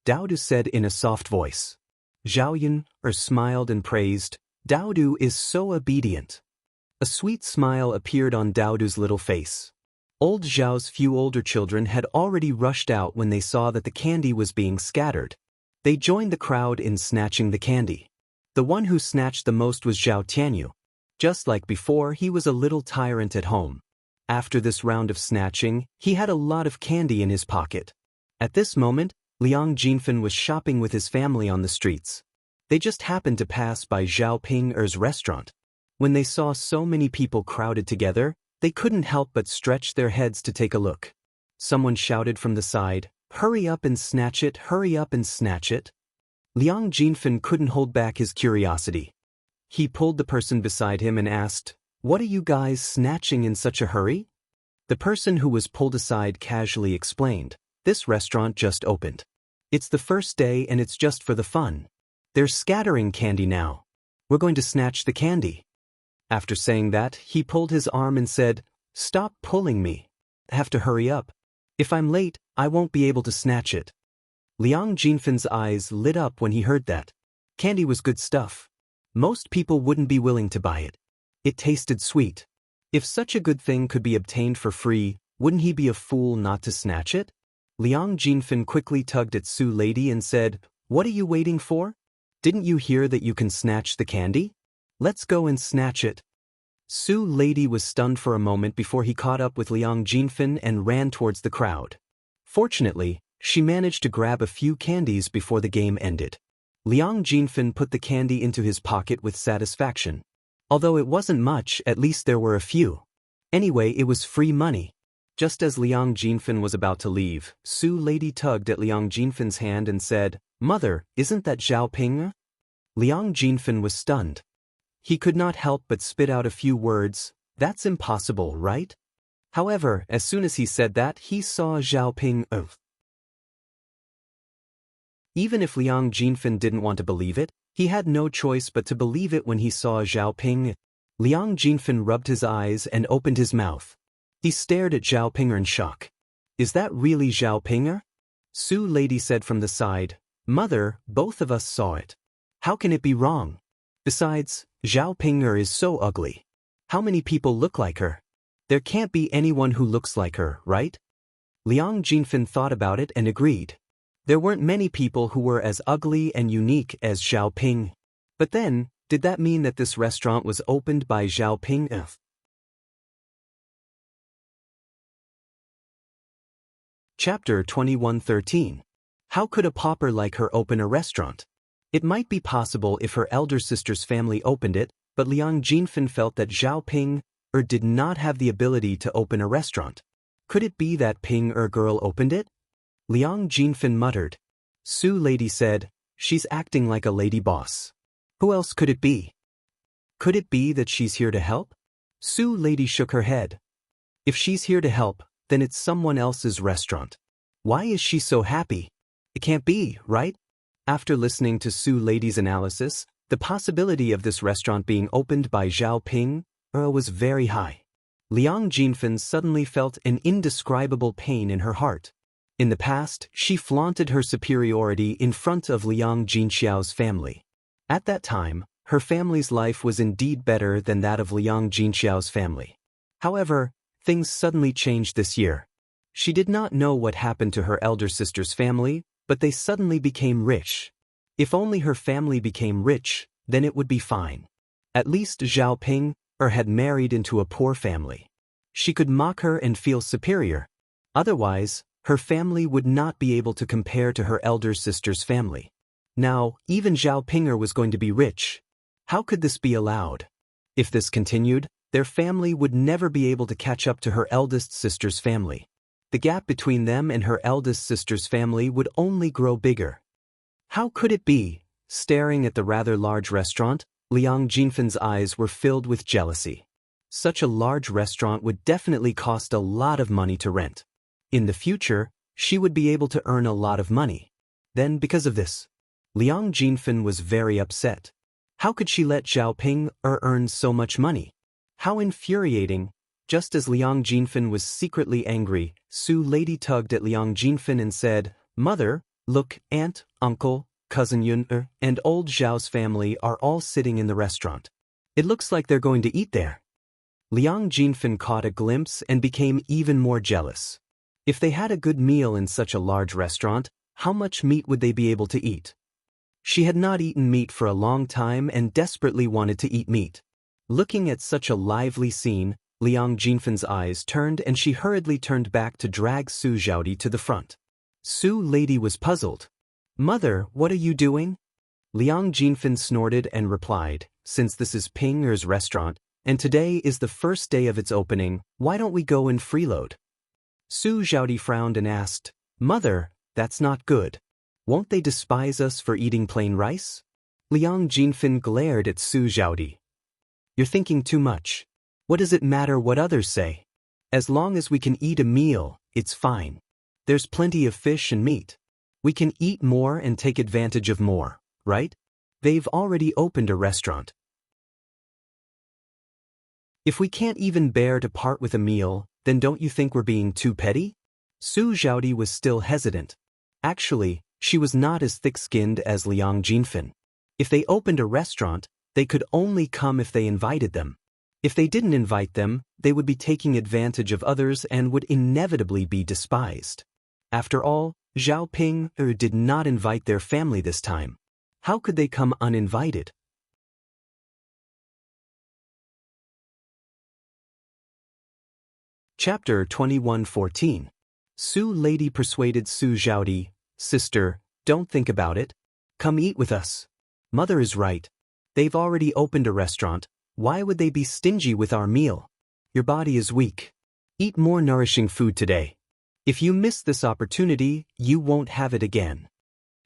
Speaker 1: Daodu said in a soft voice. Zhao Yun smiled and praised, "Daodu is so obedient." A sweet smile appeared on Daodu's little face. Old Zhao's few older children had already rushed out when they saw that the candy was being scattered. They joined the crowd in snatching the candy. The one who snatched the most was Zhao Tianyu. Just like before, he was a little tyrant at home. After this round of snatching, he had a lot of candy in his pocket. At this moment, Liang Jinfen was shopping with his family on the streets. They just happened to pass by Zhao Ping's restaurant. When they saw so many people crowded together, they couldn't help but stretch their heads to take a look. Someone shouted from the side, "Hurry up and snatch it, hurry up and snatch it." Liang Jinfen couldn't hold back his curiosity. He pulled the person beside him and asked, "What are you guys snatching in such a hurry?" The person who was pulled aside casually explained, "This restaurant just opened. It's the first day and it's just for the fun. They're scattering candy now. We're going to snatch the candy." After saying that, he pulled his arm and said, "Stop pulling me. I have to hurry up. If I'm late, I won't be able to snatch it." Liang Jinfen's eyes lit up when he heard that. Candy was good stuff. Most people wouldn't be willing to buy it. It tasted sweet. If such a good thing could be obtained for free, wouldn't he be a fool not to snatch it? Liang Jinfen quickly tugged at Su Lady and said, "What are you waiting for? Didn't you hear that you can snatch the candy? Let's go and snatch it." Su Lady was stunned for a moment before he caught up with Liang Jinfen and ran towards the crowd. Fortunately, she managed to grab a few candies before the game ended. Liang Jinfen put the candy into his pocket with satisfaction. Although it wasn't much, at least there were a few. Anyway, it was free money. Just as Liang Jinfen was about to leave, Su Lady tugged at Liang Jinfen's hand and said, "Mother, isn't that Zhao Ping?" Liang Jinfen was stunned. He could not help but spit out a few words, "That's impossible, right?" However, as soon as he said that, he saw Zhao Ping. Even if Liang Jinfen didn't want to believe it, he had no choice but to believe it when he saw Zhao Ping. Liang Jinfen rubbed his eyes and opened his mouth. He stared at Zhao Pinger in shock. "Is that really Zhao Pinger?" Su Lady said from the side, "Mother, both of us saw it. How can it be wrong? Besides, Zhao Pinger is so ugly. How many people look like her? There can't be anyone who looks like her, right?" Liang Jinfen thought about it and agreed. There weren't many people who were as ugly and unique as Zhao Ping. But then, did that mean that this restaurant was opened by Zhao Ping? Chapter 21:13. How could a pauper like her open a restaurant? It might be possible if her elder sister's family opened it, but Liang Jinfen felt that Zhao Ping did not have the ability to open a restaurant. Could it be that Ping girl opened it? Liang Jinfen muttered. Su Lady said, "She's acting like a lady boss. Who else could it be? Could it be that she's here to help?" Su Lady shook her head. If she's here to help, then it's someone else's restaurant. Why is she so happy? It can't be, right? After listening to Su Lady's analysis, the possibility of this restaurant being opened by Zhao Ping was very high. Liang Jinfen suddenly felt an indescribable pain in her heart. In the past, she flaunted her superiority in front of Liang Jinxiao's family. At that time, her family's life was indeed better than that of Liang Jinxiao's family. However, things suddenly changed this year. She did not know what happened to her elder sister's family, but they suddenly became rich. If only her family became rich, then it would be fine. At least Zhao Ping had married into a poor family. She could mock her and feel superior. Otherwise, her family would not be able to compare to her elder sister's family. Now, even Zhao Pinger was going to be rich. How could this be allowed? If this continued, their family would never be able to catch up to her eldest sister's family. The gap between them and her eldest sister's family would only grow bigger. How could it be? Staring at the rather large restaurant, Liang Jinfen's eyes were filled with jealousy. Such a large restaurant would definitely cost a lot of money to rent. In the future, she would be able to earn a lot of money. Then, because of this, Liang Jinfen was very upset. How could she let Zhao Ping earn so much money? How infuriating! Just as Liang Jinfen was secretly angry, Su Lady tugged at Liang Jinfen and said, "Mother, look, aunt, uncle, cousin Yun and old Zhao's family are all sitting in the restaurant. It looks like they're going to eat there." Liang Jinfen caught a glimpse and became even more jealous. If they had a good meal in such a large restaurant, how much meat would they be able to eat? She had not eaten meat for a long time and desperately wanted to eat meat. Looking at such a lively scene, Liang Jinfen's eyes turned and she hurriedly turned back to drag Su Zhaodi to the front. Su Lady was puzzled. "Mother, what are you doing?" Liang Jinfen snorted and replied, "Since this is Pinger's restaurant, and today is the first day of its opening, why don't we go and freeload?" Su Zhaodi frowned and asked, "Mother, that's not good. Won't they despise us for eating plain rice?" Liang Jinfen glared at Su Zhaodi. "You're thinking too much. What does it matter what others say? As long as we can eat a meal, it's fine. There's plenty of fish and meat. We can eat more and take advantage of more, right? They've already opened a restaurant. If we can't even bear to part with a meal, then don't you think we're being too petty?" Su Zhaodi was still hesitant. Actually, she was not as thick-skinned as Liang Jinfen. If they opened a restaurant, they could only come if they invited them. If they didn't invite them, they would be taking advantage of others and would inevitably be despised. After all, Zhao Ping did not invite their family this time. How could they come uninvited? Chapter 21:14. Su Lady persuaded Su Zhaodi, "Sister, don't think about it. Come eat with us. Mother is right. They've already opened a restaurant. Why would they be stingy with our meal? Your body is weak. Eat more nourishing food today. If you miss this opportunity, you won't have it again."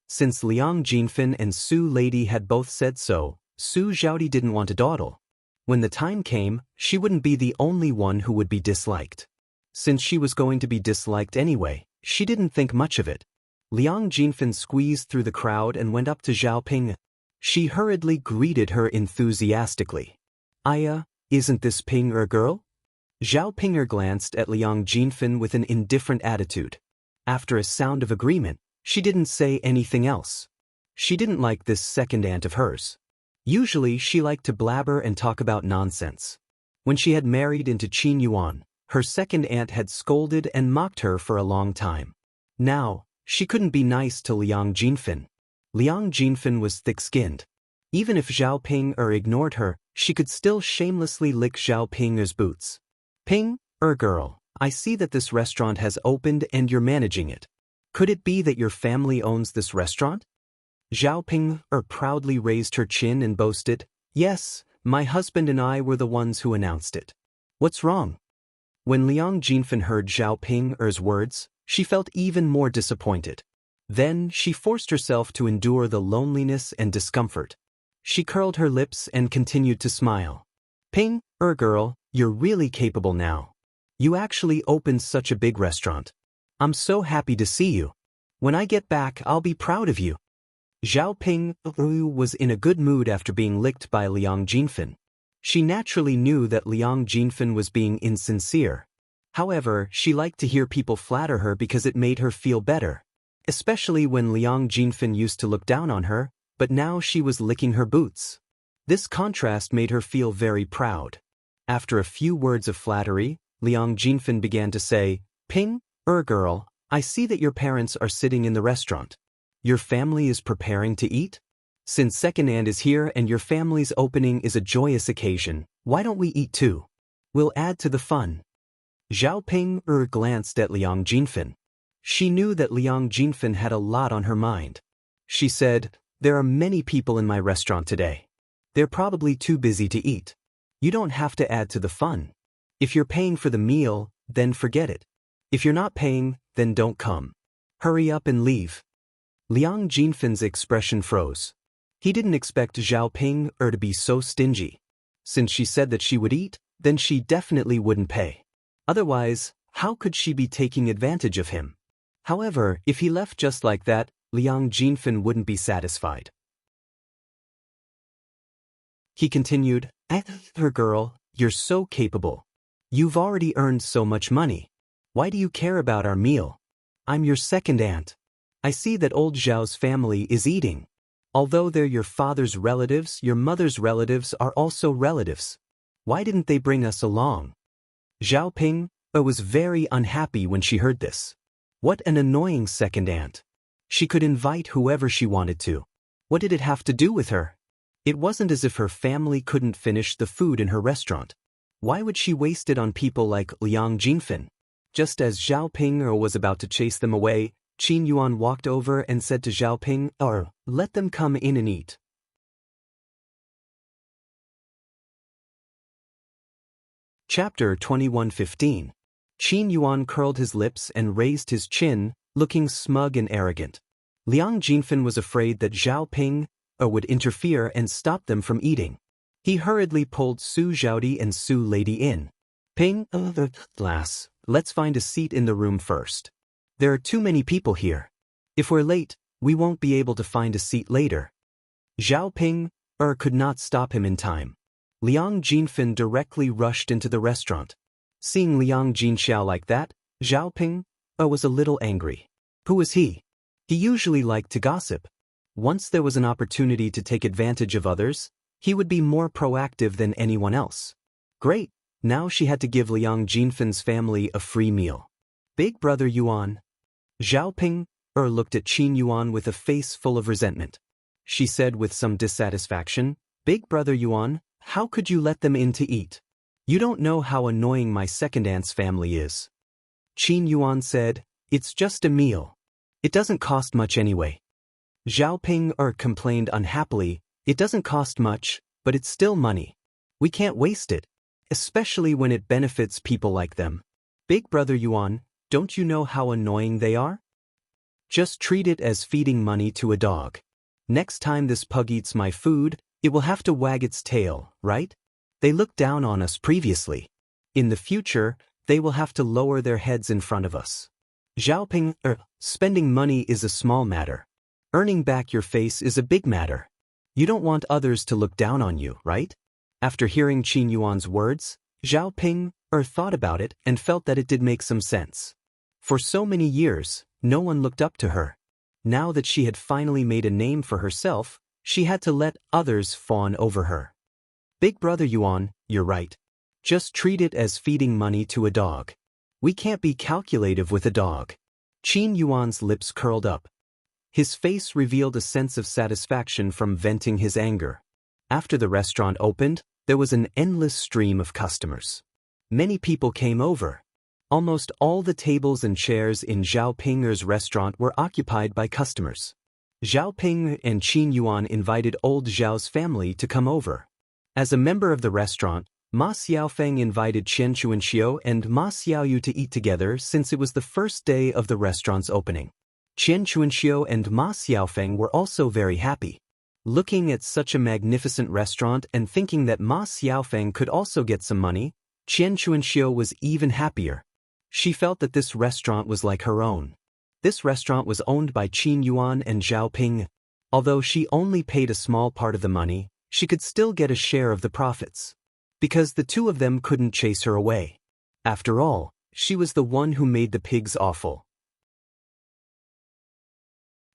Speaker 1: Since Liang Jinfen and Su Lady had both said so, Su Zhaodi didn't want to dawdle. When the time came, she wouldn't be the only one who would be disliked. Since she was going to be disliked anyway, she didn't think much of it. Liang Jinfen squeezed through the crowd and went up to Zhao Ping. She hurriedly greeted her enthusiastically. "Aya, isn't this Ping a girl?" Zhao Pinger glanced at Liang Jinfen with an indifferent attitude. After a sound of agreement, she didn't say anything else. She didn't like this second aunt of hers. Usually she liked to blabber and talk about nonsense. When she had married into Qin Yuan, her second aunt had scolded and mocked her for a long time. Now, she couldn't be nice to Liang Jinfen. Liang Jinfen was thick-skinned. Even if Zhao Ping ignored her, she could still shamelessly lick Zhao Pinger's boots. "Ping, girl, I see that this restaurant has opened and you're managing it. Could it be that your family owns this restaurant?" Zhao Ping proudly raised her chin and boasted, "Yes, my husband and I were the ones who announced it. What's wrong?" When Liang Jinfen heard Zhao Pinger's words, she felt even more disappointed. Then she forced herself to endure the loneliness and discomfort. She curled her lips and continued to smile. "Ping, girl, you're really capable now. You actually opened such a big restaurant. I'm so happy to see you. When I get back, I'll be proud of you." Zhao Ping was in a good mood after being licked by Liang Jinfen. She naturally knew that Liang Jinfen was being insincere. However, she liked to hear people flatter her because it made her feel better. Especially when Liang Jinfen used to look down on her, but now she was licking her boots. This contrast made her feel very proud. After a few words of flattery, Liang Jinfen began to say, "Ping, girl, I see that your parents are sitting in the restaurant. Your family is preparing to eat? Since second aunt is here and your family's opening is a joyous occasion, why don't we eat too? We'll add to the fun." Zhao Ping glanced at Liang Jinfen. She knew that Liang Jinfen had a lot on her mind. She said, "There are many people in my restaurant today. They're probably too busy to eat. You don't have to add to the fun. If you're paying for the meal, then forget it. If you're not paying, then don't come. Hurry up and leave." Liang Jinfen's expression froze. He didn't expect Zhao Ping to be so stingy. Since she said that she would eat, then she definitely wouldn't pay. Otherwise, how could she be taking advantage of him? However, if he left just like that, Liang Jinfen wouldn't be satisfied. He continued, "Girl, you're so capable. You've already earned so much money. Why do you care about our meal? I'm your second aunt. I see that old Zhao's family is eating. Although they're your father's relatives, your mother's relatives are also relatives. Why didn't they bring us along?" Zhao Ping was very unhappy when she heard this. What an annoying second aunt. She could invite whoever she wanted to. What did it have to do with her? It wasn't as if her family couldn't finish the food in her restaurant. Why would she waste it on people like Liang Jinfen? Just as Zhao Ping was about to chase them away, Qin Yuan walked over and said to Zhao Ping, "Let them come in and eat." Chapter 21:15. Qin Yuan curled his lips and raised his chin, looking smug and arrogant. Liang Jinfen was afraid that Zhao Ping would interfere and stop them from eating. He hurriedly pulled Su Zhaodi and Su Lady in. "Ping, lass, let's find a seat in the room first. There are too many people here. If we're late, we won't be able to find a seat later." Zhao Ping could not stop him in time. Liang Jinfen directly rushed into the restaurant. Seeing Liang Jinxiao like that, Zhao Ping was a little angry. Who was he? He usually liked to gossip. Once there was an opportunity to take advantage of others, he would be more proactive than anyone else. Great, now she had to give Liang Jinfen's family a free meal. "Big brother Yuan." Zhao Ping looked at Qin Yuan with a face full of resentment. She said with some dissatisfaction, "Big brother Yuan, how could you let them in to eat? You don't know how annoying my second aunt's family is. Qin Yuan said, "It's just a meal. It doesn't cost much anyway." Zhao Ping complained unhappily, "It doesn't cost much, but it's still money. We can't waste it, especially when it benefits people like them. Big brother Yuan, don't you know how annoying they are? Just treat it as feeding money to a dog. Next time this pug eats my food, it will have to wag its tail, right? They looked down on us previously. In the future, they will have to lower their heads in front of us." Zhaoping, spending money is a small matter. Earning back your face is a big matter. You don't want others to look down on you, right? After hearing Qin Yuan's words, Zhaoping thought about it and felt that it did make some sense. For so many years, no one looked up to her. Now that she had finally made a name for herself, she had to let others fawn over her. Big brother Yuan, you're right. Just treat it as feeding money to a dog. We can't be calculative with a dog. Qin Yuan's lips curled up. His face revealed a sense of satisfaction from venting his anger. After the restaurant opened, there was an endless stream of customers. Many people came over. Almost all the tables and chairs in Zhao Ping's restaurant were occupied by customers. Zhao Ping and Qin Yuan invited old Zhao's family to come over. As a member of the restaurant, Ma Xiaofeng invited Qian Chuanxiu and Ma Xiaoyu to eat together since it was the first day of the restaurant's opening. Qian Chuanxiu and Ma Xiaofeng were also very happy. Looking at such a magnificent restaurant and thinking that Ma Xiaofeng could also get some money, Qian Chuanxiu was even happier. She felt that this restaurant was like her own. This restaurant was owned by Qin Yuan and Zhao Ping. Although she only paid a small part of the money, she could still get a share of the profits. Because the two of them couldn't chase her away. After all, she was the one who made the pigs awful.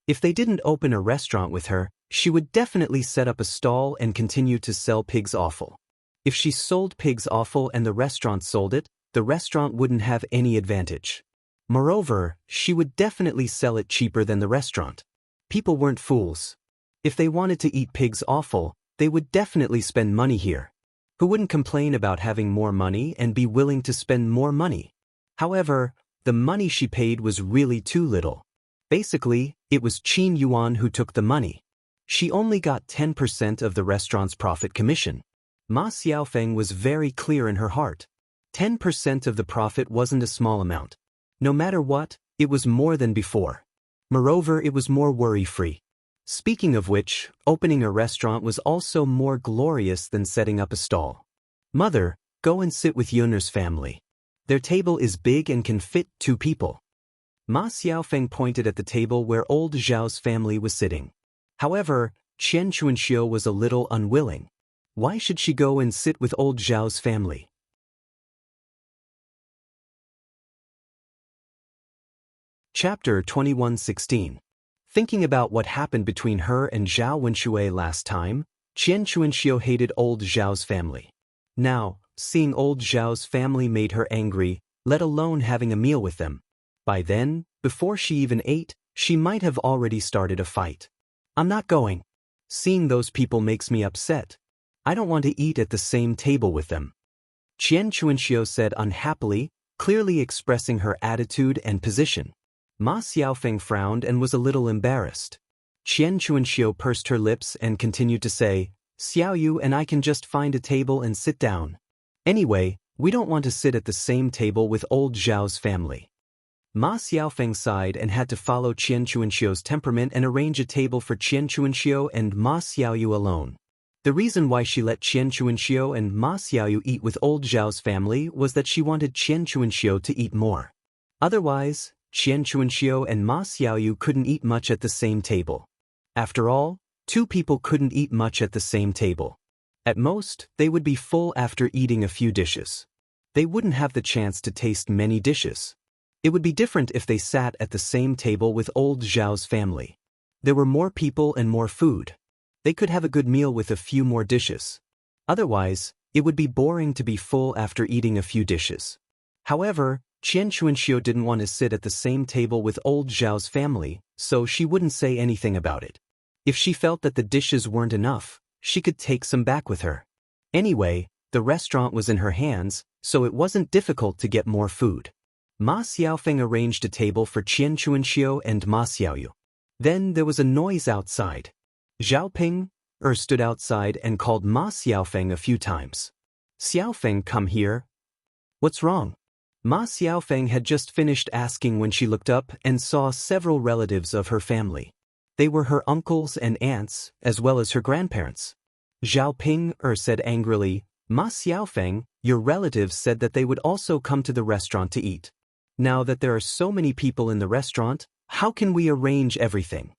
Speaker 1: If they didn't open a restaurant with her, she would definitely set up a stall and continue to sell pigs offal. If she sold pigs offal and the restaurant sold it, the restaurant wouldn't have any advantage. Moreover, she would definitely sell it cheaper than the restaurant. People weren't fools. If they wanted to eat pigs offal, they would definitely spend money here. Who wouldn't complain about having more money and be willing to spend more money? However, the money she paid was really too little. Basically, it was Qin Yuan who took the money. She only got 10% of the restaurant's profit commission. Ma Xiaofeng was very clear in her heart. 10% of the profit wasn't a small amount. No matter what, it was more than before. Moreover, it was more worry-free. Speaking of which, opening a restaurant was also more glorious than setting up a stall. Mother, go and sit with Yun'er's family. Their table is big and can fit 2 people. Ma Xiaofeng pointed at the table where old Zhao's family was sitting. However, Qian Chuanxiu was a little unwilling. Why should she go and sit with old Zhao's family? Chapter 21:16. Thinking about what happened between her and Zhao Wenshui last time, Qian Chuanxiu hated old Zhao's family. Now, seeing old Zhao's family made her angry, let alone having a meal with them. By then, before she even ate, she might have already started a fight. I'm not going. Seeing those people makes me upset. I don't want to eat at the same table with them. Qian Chuanxiu said unhappily, clearly expressing her attitude and position. Ma Xiaofeng frowned and was a little embarrassed. Qian Chuanxiu pursed her lips and continued to say, Xiaoyu and I can just find a table and sit down. Anyway, we don't want to sit at the same table with old Zhao's family. Ma Xiaofeng sighed and had to follow Qian Chuanxiu's temperament and arrange a table for Qian Chuanxiu and Ma Xiaoyu alone. The reason why she let Qian Chuanxiu and Ma Xiaoyu eat with old Zhao's family was that she wanted Qian Chuanxiu to eat more. Otherwise, Qian Chuanxiu and Ma Xiaoyu couldn't eat much at the same table. After all, 2 people couldn't eat much at the same table. At most, they would be full after eating a few dishes. They wouldn't have the chance to taste many dishes. It would be different if they sat at the same table with old Zhao's family. There were more people and more food. They could have a good meal with a few more dishes. Otherwise, it would be boring to be full after eating a few dishes. However, Qian Chuanxiu didn't want to sit at the same table with old Zhao's family, so she wouldn't say anything about it. If she felt that the dishes weren't enough, she could take some back with her. Anyway, The restaurant was in her hands, so it wasn't difficult to get more food. Ma Xiaofeng arranged a table for Qian Chuanxiu and Ma Xiaoyu. Then there was a noise outside. Zhao Ping stood outside and called Ma Xiaofeng a few times. Xiaofeng, come here. What's wrong? Ma Xiaofeng had just finished asking when she looked up and saw several relatives of her family. They were her uncles and aunts, as well as her grandparents. Zhao Ping said angrily, Ma Xiaofeng, your relatives said that they would also come to the restaurant to eat. Now that there are so many people in the restaurant, how can we arrange everything?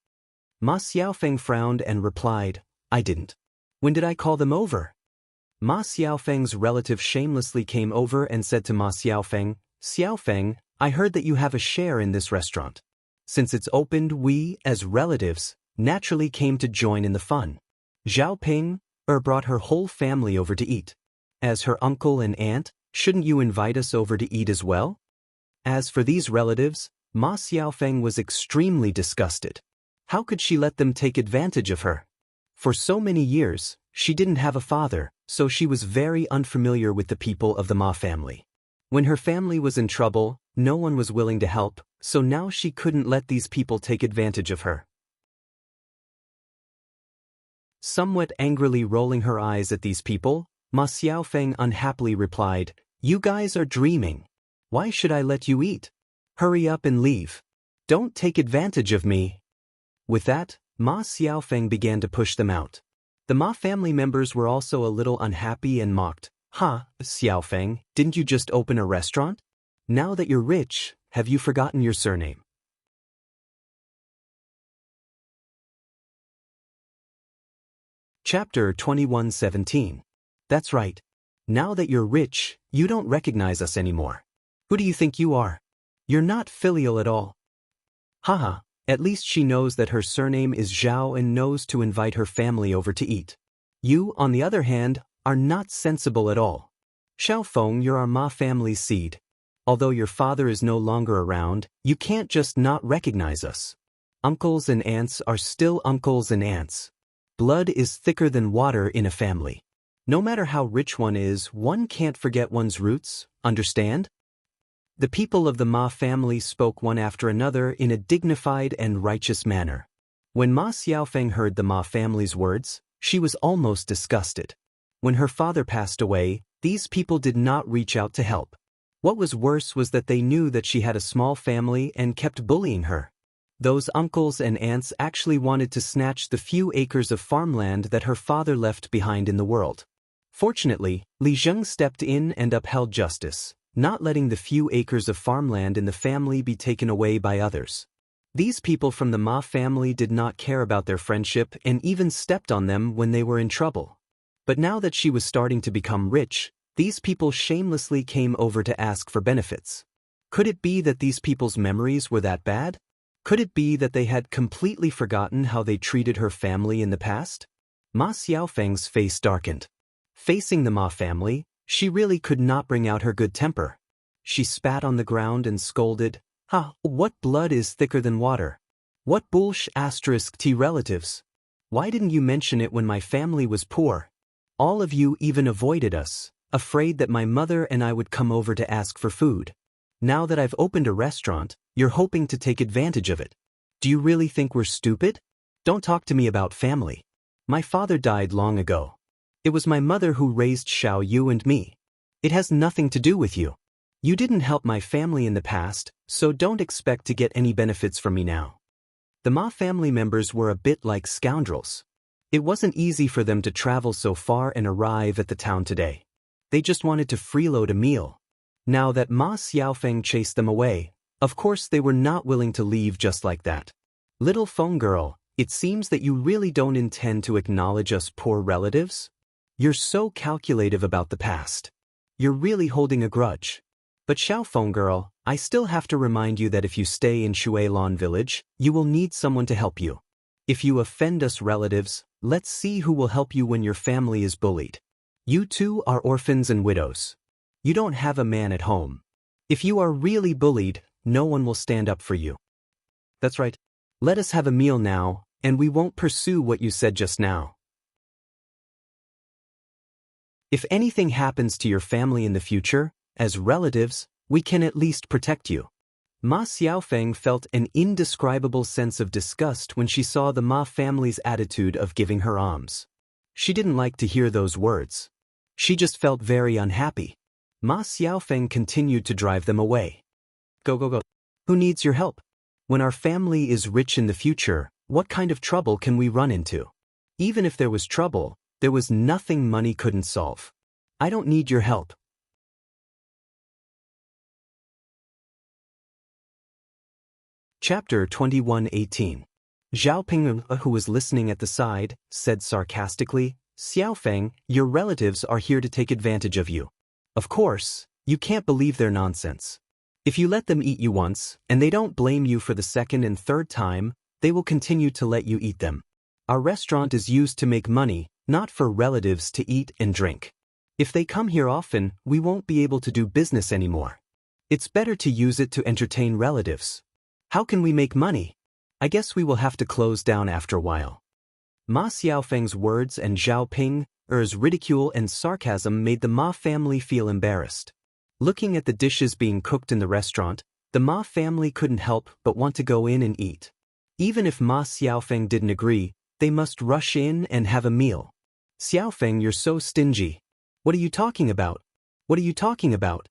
Speaker 1: Ma Xiaofeng frowned and replied, I didn't. When did I call them over? Ma Xiaofeng's relative shamelessly came over and said to Ma Xiaofeng, Xiaofeng, I heard that you have a share in this restaurant. Since it's opened, we, as relatives, naturally came to join in the fun. Zhao Ping brought her whole family over to eat. As her uncle and aunt, shouldn't you invite us over to eat as well? As for these relatives, Ma Xiaofeng was extremely disgusted. How could she let them take advantage of her? For so many years, she didn't have a father, so she was very unfamiliar with the people of the Ma family. When her family was in trouble, no one was willing to help, so now she couldn't let these people take advantage of her. Somewhat angrily rolling her eyes at these people, Ma Xiaofeng unhappily replied, You guys are dreaming. Why should I let you eat? Hurry up and leave. Don't take advantage of me. With that, Ma Xiaofeng began to push them out. The Ma family members were also a little unhappy and mocked. Xiaofeng, didn't you just open a restaurant? Now that you're rich, have you forgotten your surname? Chapter 21:17. That's right. Now that you're rich, you don't recognize us anymore. Who do you think you are? You're not filial at all. At least she knows that her surname is Zhao and knows to invite her family over to eat. You, on the other hand, are not sensible at all. Xiaofeng, you're our Ma family's seed. Although your father is no longer around, you can't just not recognize us. Uncles and aunts are still uncles and aunts. Blood is thicker than water in a family. No matter how rich one is, one can't forget one's roots, understand? The people of the Ma family spoke one after another in a dignified and righteous manner. When Ma Xiaofeng heard the Ma family's words, she was almost disgusted. When her father passed away, these people did not reach out to help. What was worse was that they knew that she had a small family and kept bullying her. Those uncles and aunts actually wanted to snatch the few acres of farmland that her father left behind in the world. Fortunately, Li Zheng stepped in and upheld justice, not letting the few acres of farmland in the family be taken away by others. These people from the Ma family did not care about their friendship and even stepped on them when they were in trouble. But now that she was starting to become rich, these people shamelessly came over to ask for benefits. Could it be that these people's memories were that bad? Could it be that they had completely forgotten how they treated her family in the past? Ma Xiaofeng's face darkened. Facing the Ma family, she really could not bring out her good temper. She spat on the ground and scolded, What blood is thicker than water? What **t relatives? Why didn't you mention it when my family was poor? All of you even avoided us, afraid that my mother and I would come over to ask for food. Now that I've opened a restaurant, you're hoping to take advantage of it. Do you really think we're stupid? Don't talk to me about family. My father died long ago. It was my mother who raised Xiao Yu and me. It has nothing to do with you. You didn't help my family in the past, so don't expect to get any benefits from me now. The Ma family members were a bit like scoundrels. It wasn't easy for them to travel so far and arrive at the town today. They just wanted to freeload a meal. Now that Ma Xiaofeng chased them away, of course they were not willing to leave just like that. Little phone girl, it seems that you really don't intend to acknowledge us poor relatives? You're so calculative about the past. You're really holding a grudge. But Xiaofeng girl, I still have to remind you that if you stay in Shuilan village, you will need someone to help you. If you offend us relatives, let's see who will help you when your family is bullied. You two are orphans and widows. You don't have a man at home. If you are really bullied, no one will stand up for you. That's right. Let us have a meal now, and we won't pursue what you said just now. If anything happens to your family in the future, as relatives, we can at least protect you. Ma Xiaofeng felt an indescribable sense of disgust when she saw the Ma family's attitude of giving her alms. She didn't like to hear those words. She just felt very unhappy. Ma Xiaofeng continued to drive them away. Go, go, go. Who needs your help? When our family is rich in the future, what kind of trouble can we run into? Even if there was trouble, there was nothing money couldn't solve. I don't need your help. Chapter 21:18. Zhao Ping, who was listening at the side, said sarcastically, Xiaofeng, your relatives are here to take advantage of you. Of course, you can't believe their nonsense. If you let them eat you once, and they don't blame you for the second and third time, they will continue to let you eat them. Our restaurant is used to make money, not for relatives to eat and drink. If they come here often, we won't be able to do business anymore. It's better to use it to entertain relatives. How can we make money? I guess we will have to close down after a while. Ma Xiaofeng's words and Zhao Ping's ridicule and sarcasm made the Ma family feel embarrassed. Looking at the dishes being cooked in the restaurant, the Ma family couldn't help but want to go in and eat. Even if Ma Xiaofeng didn't agree, they must rush in and have a meal. Xiaofeng, you're so stingy. What are you talking about? What are you talking about?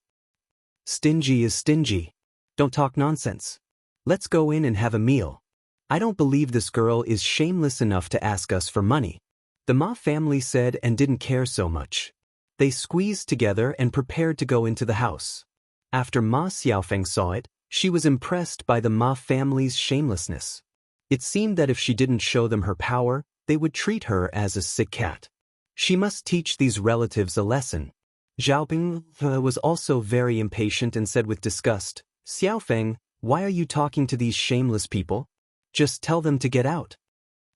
Speaker 1: Stingy is stingy. Don't talk nonsense. Let's go in and have a meal. I don't believe this girl is shameless enough to ask us for money. The Ma family said and didn't care so much. They squeezed together and prepared to go into the house. After Ma Xiaofeng saw it, she was impressed by the Ma family's shamelessness. It seemed that if she didn't show them her power, they would treat her as a sick cat. She must teach these relatives a lesson. Zhao Ping was also very impatient and said with disgust, Xiaofeng, why are you talking to these shameless people? Just tell them to get out.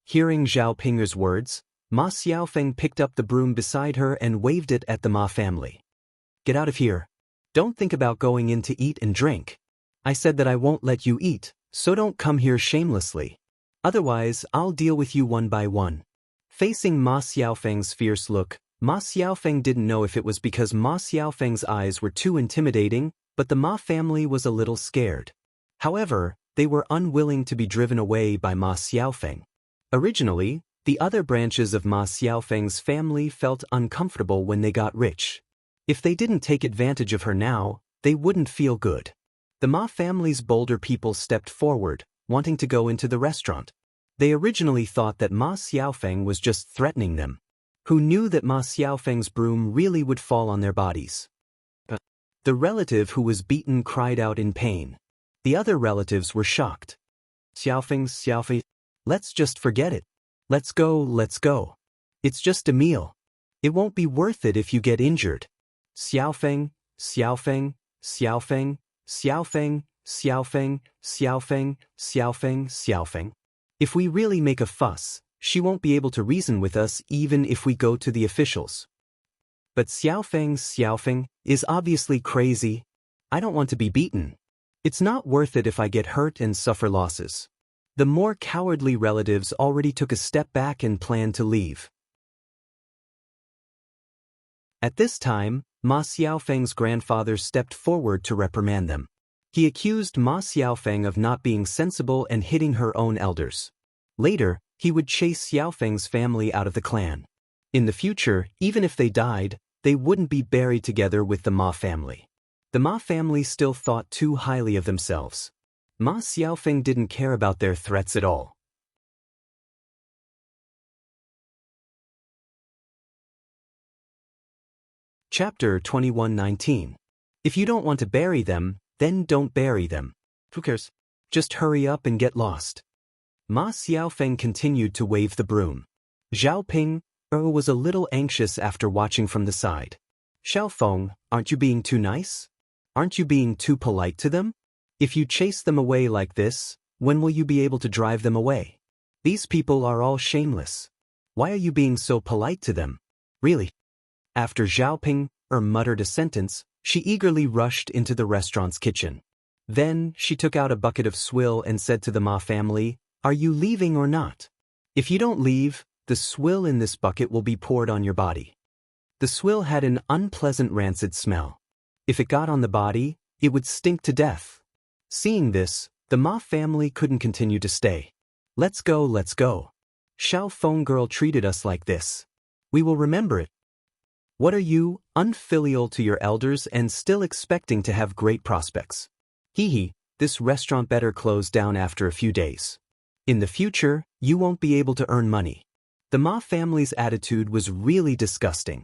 Speaker 1: Hearing Zhao Ping's words, Ma Xiaofeng picked up the broom beside her and waved it at the Ma family. Get out of here. Don't think about going in to eat and drink. I said that I won't let you eat, so don't come here shamelessly. Otherwise, I'll deal with you one by one. Facing Ma Xiaofeng's fierce look, Ma Xiaofeng didn't know if it was because Ma Xiaofeng's eyes were too intimidating, but the Ma family was a little scared. However, they were unwilling to be driven away by Ma Xiaofeng. Originally, the other branches of Ma Xiaofeng's family felt uncomfortable when they got rich. If they didn't take advantage of her now, they wouldn't feel good. The Ma family's bolder people stepped forward, wanting to go into the restaurant. They originally thought that Ma Xiaofeng was just threatening them. Who knew that Ma Xiaofeng's broom really would fall on their bodies? The relative who was beaten cried out in pain. The other relatives were shocked. Xiaofeng, let's just forget it. Let's go. It's just a meal. It won't be worth it if you get injured. Xiaofeng. If we really make a fuss, she won't be able to reason with us even if we go to the officials. But Xiaofeng is obviously crazy. I don't want to be beaten. It's not worth it if I get hurt and suffer losses. The more cowardly relatives already took a step back and planned to leave. At this time, Ma Xiaofeng's grandfather stepped forward to reprimand them. He accused Ma Xiaofeng of not being sensible and hitting her own elders. Later, he would chase Xiaofeng's family out of the clan. In the future, even if they died, they wouldn't be buried together with the Ma family. The Ma family still thought too highly of themselves. Ma Xiaofeng didn't care about their threats at all. Chapter 21:19. If you don't want to bury them, then don't bury them. Who cares? Just hurry up and get lost. Ma Xiaofeng continued to wave the broom. Zhao Ping was a little anxious after watching from the side. Xiaofeng, aren't you being too nice? Aren't you being too polite to them? If you chase them away like this, when will you be able to drive them away? These people are all shameless. Why are you being so polite to them? Really? After Zhao Ping muttered a sentence, she eagerly rushed into the restaurant's kitchen. Then, she took out a bucket of swill and said to the Ma family, "Are you leaving or not? If you don't leave, the swill in this bucket will be poured on your body." The swill had an unpleasant rancid smell. If it got on the body, it would stink to death. Seeing this, the Ma family couldn't continue to stay. Let's go, let's go. Xiao Feng girl treated us like this. We will remember it. What are you, unfilial to your elders and still expecting to have great prospects? Hee hee, this restaurant better close down after a few days. In the future, you won't be able to earn money. The Ma family's attitude was really disgusting.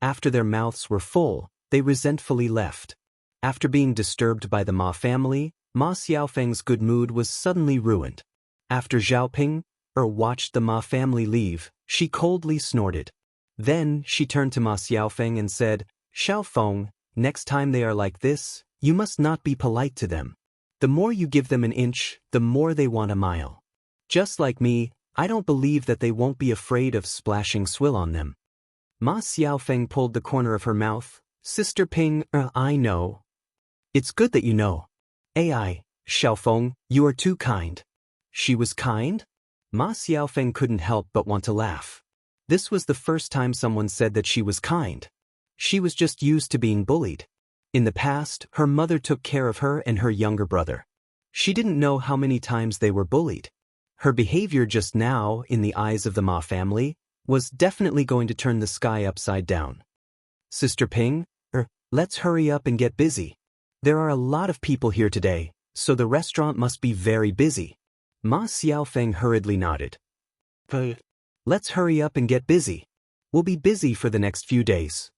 Speaker 1: After their mouths were full, they resentfully left. After being disturbed by the Ma family, Ma Xiaofeng's good mood was suddenly ruined. After Xiaoping watched the Ma family leave, she coldly snorted. Then she turned to Ma Xiaofeng and said, Xiaofeng, next time they are like this, you must not be polite to them. The more you give them an inch, the more they want a mile. Just like me, I don't believe that they won't be afraid of splashing swill on them. Ma Xiaofeng pulled the corner of her mouth. Sister Ping, I know. It's good that you know. AI, Xiaofeng, you are too kind. She was kind? Ma Xiaofeng couldn't help but want to laugh. This was the first time someone said that she was kind. She was just used to being bullied. In the past, her mother took care of her and her younger brother. She didn't know how many times they were bullied. Her behavior just now, in the eyes of the Ma family, was definitely going to turn the sky upside down. Sister Ping, let's hurry up and get busy. There are a lot of people here today, so the restaurant must be very busy. Ma Xiaofeng hurriedly nodded. Let's hurry up and get busy. We'll be busy for the next few days.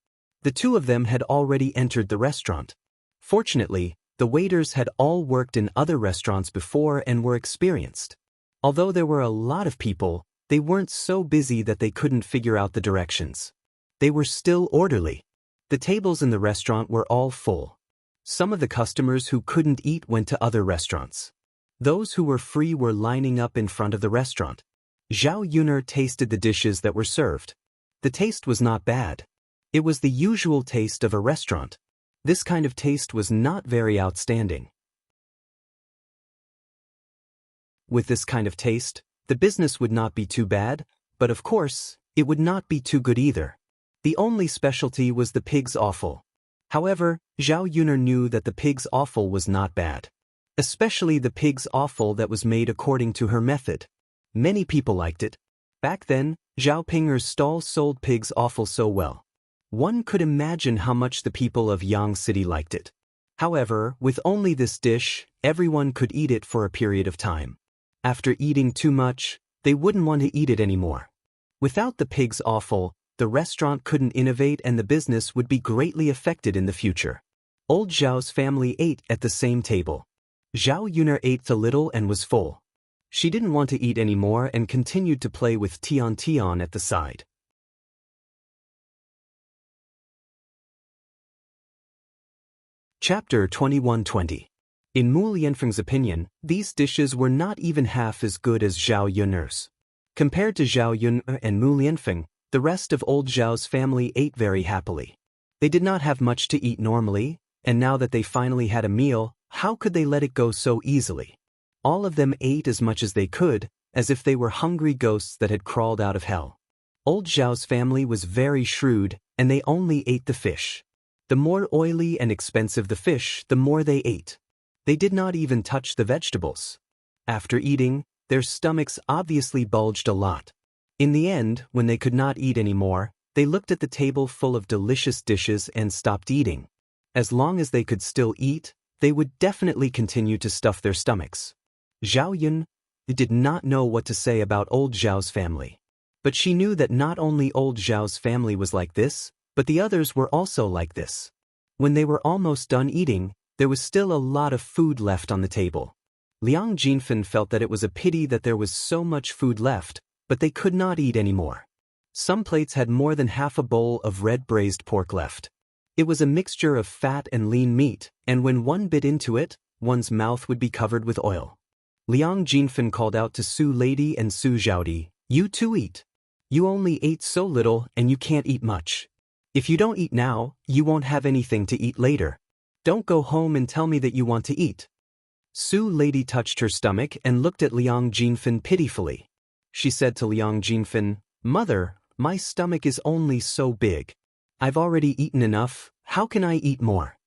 Speaker 1: The two of them had already entered the restaurant. Fortunately, the waiters had all worked in other restaurants before and were experienced. Although there were a lot of people, they weren't so busy that they couldn't figure out the directions. They were still orderly. The tables in the restaurant were all full. Some of the customers who couldn't eat went to other restaurants. Those who were free were lining up in front of the restaurant. Zhao Yuner tasted the dishes that were served. The taste was not bad. It was the usual taste of a restaurant. This kind of taste was not very outstanding. With this kind of taste, the business would not be too bad, but of course, it would not be too good either. The only specialty was the pig's offal. However, Zhao Yuner knew that the pig's offal was not bad. Especially the pig's offal that was made according to her method. Many people liked it. Back then, Zhao Pinger's stall sold pig's offal so well. One could imagine how much the people of Yang City liked it. However, with only this dish, everyone could eat it for a period of time. After eating too much, they wouldn't want to eat it anymore. Without the pig's offal, the restaurant couldn't innovate and the business would be greatly affected in the future. Old Zhao's family ate at the same table. Zhao Yuner ate a little and was full. She didn't want to eat anymore and continued to play with Tian Tian at the side. Chapter 2120. In Mu Lianfeng's opinion, these dishes were not even half as good as Zhao Yuner's. Compared to Zhao Yun and Mu Lianfeng, the rest of old Zhao's family ate very happily. They did not have much to eat normally, and now that they finally had a meal, how could they let it go so easily? All of them ate as much as they could, as if they were hungry ghosts that had crawled out of hell. Old Zhao's family was very shrewd, and they only ate the fish. The more oily and expensive the fish, the more they ate. They did not even touch the vegetables. After eating, their stomachs obviously bulged a lot. In the end, when they could not eat anymore, they looked at the table full of delicious dishes and stopped eating. As long as they could still eat, they would definitely continue to stuff their stomachs. Zhao Yun did not know what to say about old Zhao's family. But she knew that not only old Zhao's family was like this, but the others were also like this. When they were almost done eating, there was still a lot of food left on the table. Liang Jinfen felt that it was a pity that there was so much food left, but they could not eat anymore. Some plates had more than half a bowl of red braised pork left. It was a mixture of fat and lean meat, and when one bit into it, one's mouth would be covered with oil. Liang Jinfen called out to Su Lady and Su Zhaodi, "You too eat. You only ate so little and you can't eat much. If you don't eat now, you won't have anything to eat later. Don't go home and tell me that you want to eat." Su Lady touched her stomach and looked at Liang Jinfen pitifully. She said to Liang Jinfen, "Mother, my stomach is only so big. I've already eaten enough, how can I eat more?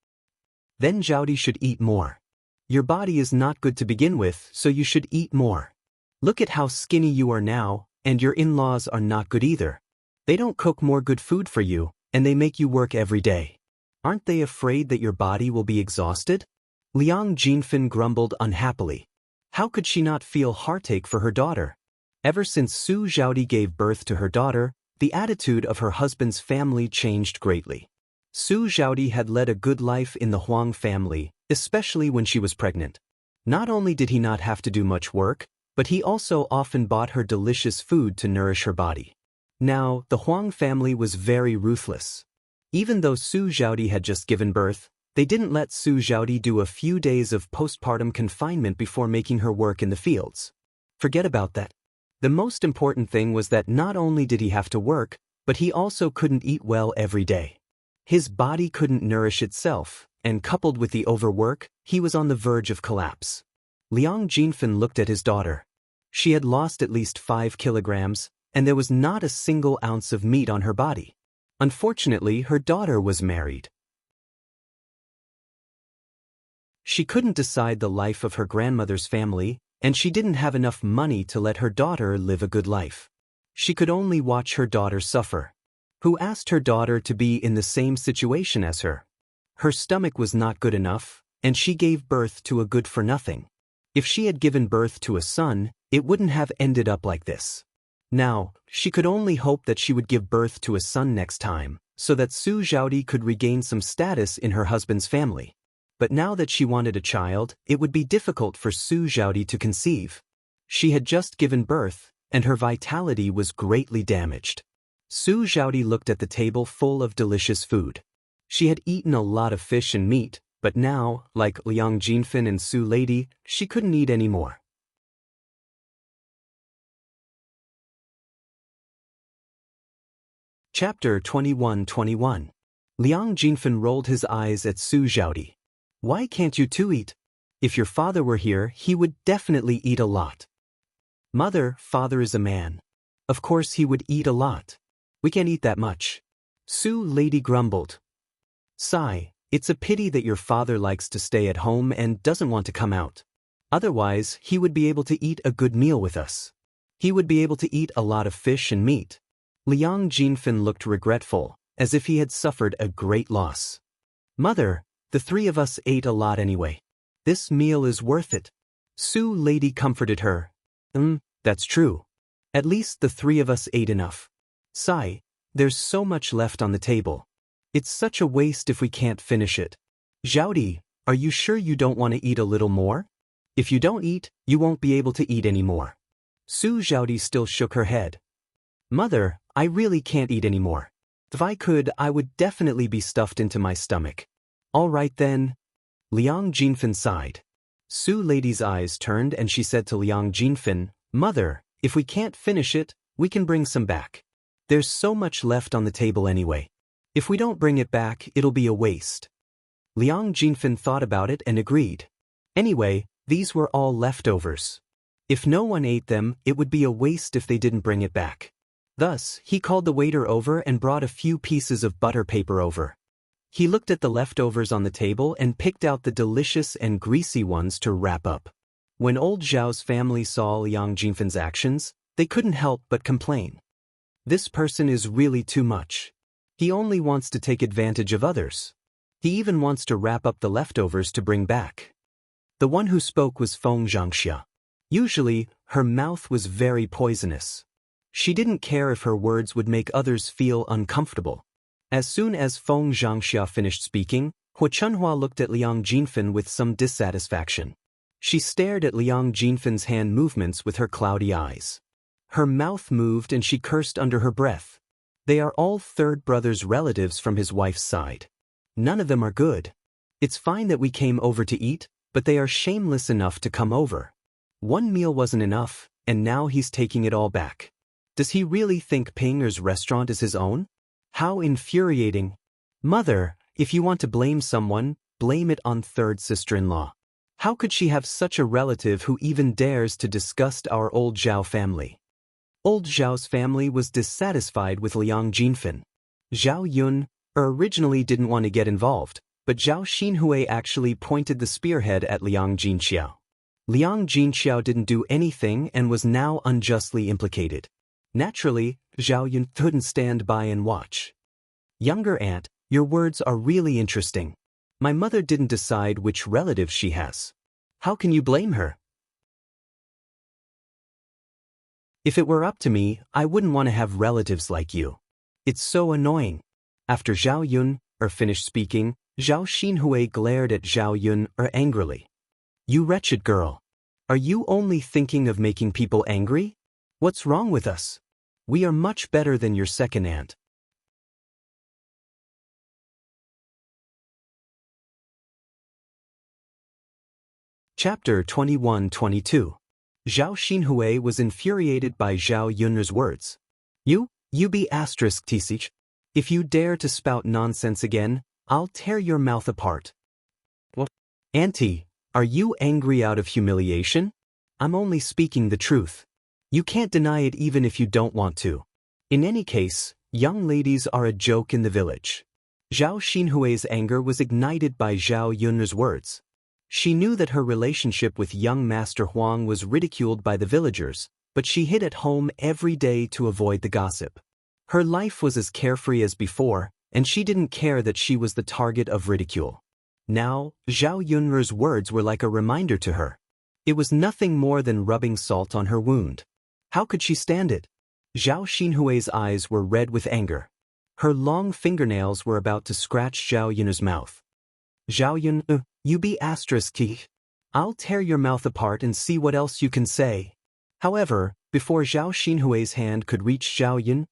Speaker 1: Then Zhaodi should eat more. Your body is not good to begin with, so you should eat more. Look at how skinny you are now, and your in-laws are not good either. They don't cook more good food for you, and they make you work every day. Aren't they afraid that your body will be exhausted? Liang Jinfen grumbled unhappily. How could she not feel heartache for her daughter? Ever since Su Zhaodi gave birth to her daughter, the attitude of her husband's family changed greatly. Su Zhaodi had led a good life in the Huang family, especially when she was pregnant. Not only did he not have to do much work, but he also often bought her delicious food to nourish her body. Now, the Huang family was very ruthless. Even though Su Zhaodi had just given birth, they didn't let Su Zhaodi do a few days of postpartum confinement before making her work in the fields. Forget about that. The most important thing was that not only did he have to work, but he also couldn't eat well every day. His body couldn't nourish itself, and coupled with the overwork, he was on the verge of collapse. Liang Jinfen looked at his daughter. She had lost at least 5 kilograms, and there was not a single ounce of meat on her body. Unfortunately, her daughter was married. She couldn't decide the life of her grandmother's family, and she didn't have enough money to let her daughter live a good life. She could only watch her daughter suffer. Who asked her daughter to be in the same situation as her? Her stomach was not good enough, and she gave birth to a good-for-nothing. If she had given birth to a son, it wouldn't have ended up like this. Now, she could only hope that she would give birth to a son next time, so that Su Zhaodi could regain some status in her husband's family. But now that she wanted a child, it would be difficult for Su Zhaodi to conceive. She had just given birth, and her vitality was greatly damaged. Su Zhaodi looked at the table full of delicious food. She had eaten a lot of fish and meat, but now, like Liang Jinfen and Su Lady, she couldn't eat any more. Chapter 21-21. Liang Jinfen rolled his eyes at Su Zhaodi. Why can't you two eat? If your father were here, he would definitely eat a lot. Mother, father is a man. Of course he would eat a lot. We can't eat that much. Su Lady grumbled. Sigh, it's a pity that your father likes to stay at home and doesn't want to come out. Otherwise, he would be able to eat a good meal with us. He would be able to eat a lot of fish and meat. Liang Jinfen looked regretful, as if he had suffered a great loss. Mother, the 3 of us ate a lot anyway. This meal is worth it. Su Lady comforted her. That's true. At least the 3 of us ate enough. Sigh, there's so much left on the table. It's such a waste if we can't finish it. Zhaodi, are you sure you don't want to eat a little more? If you don't eat, you won't be able to eat any more. Su Zhaodi still shook her head. Mother, I really can't eat anymore. If I could, I would definitely be stuffed into my stomach. All right then. Liang Jinfen sighed. Su Lady's eyes turned and she said to Liang Jinfen, Mother, if we can't finish it, we can bring some back. There's so much left on the table anyway. If we don't bring it back, it'll be a waste. Liang Jinfen thought about it and agreed. Anyway, these were all leftovers. If no one ate them, it would be a waste if they didn't bring it back. Thus, he called the waiter over and brought a few pieces of butter paper over. He looked at the leftovers on the table and picked out the delicious and greasy ones to wrap up. When old Zhao's family saw Liang Jinfen's actions, they couldn't help but complain. This person is really too much. He only wants to take advantage of others. He even wants to wrap up the leftovers to bring back. The one who spoke was Xianxia. Usually, her mouth was very poisonous. She didn't care if her words would make others feel uncomfortable. As soon as Xianxia finished speaking, Hua Chunhua looked at Liang Jinfen with some dissatisfaction. She stared at Liang Jinfen's hand movements with her cloudy eyes. Her mouth moved and she cursed under her breath. They are all third brother's relatives from his wife's side. None of them are good. It's fine that we came over to eat, but they are shameless enough to come over. One meal wasn't enough, and now he's taking it all back. Does he really think Pinger's restaurant is his own? How infuriating. Mother, if you want to blame someone, blame it on third sister-in-law. How could she have such a relative who even dares to disgust our old Zhao family? Old Zhao's family was dissatisfied with Liang Jinfen. Zhao Yun, originally didn't want to get involved, but Zhao Xinhui actually pointed the spearhead at Liang Jinxiao. Liang Jinxiao didn't do anything and was now unjustly implicated. Naturally, Zhao Yun couldn't stand by and watch. Younger aunt, your words are really interesting. My mother didn't decide which relative she has. How can you blame her? If it were up to me, I wouldn't want to have relatives like you. It's so annoying. After Zhao Yun finished speaking, Zhao Xinhui glared at Zhao Yun angrily. You wretched girl. Are you only thinking of making people angry? What's wrong with us? We are much better than your second aunt. Chapter 21-22. Zhao Xinhui was infuriated by Zhao Yun's words. You be asterisk TCH. If you dare to spout nonsense again, I'll tear your mouth apart. What? Auntie, are you angry out of humiliation? I'm only speaking the truth. You can't deny it even if you don't want to. In any case, young ladies are a joke in the village. Zhao Xinhui's anger was ignited by Zhao Yun's words. She knew that her relationship with young Master Huang was ridiculed by the villagers, but she hid at home every day to avoid the gossip. Her life was as carefree as before, and she didn't care that she was the target of ridicule. Now, Zhao Yun's words were like a reminder to her. It was nothing more than rubbing salt on her wound. How could she stand it? Zhao Xinhui's eyes were red with anger. Her long fingernails were about to scratch Zhao Yun's mouth. Zhao Yun, you be asterisk. I'll tear your mouth apart and see what else you can say. However, before Zhao Xinhui's hand could reach Zhao Yun,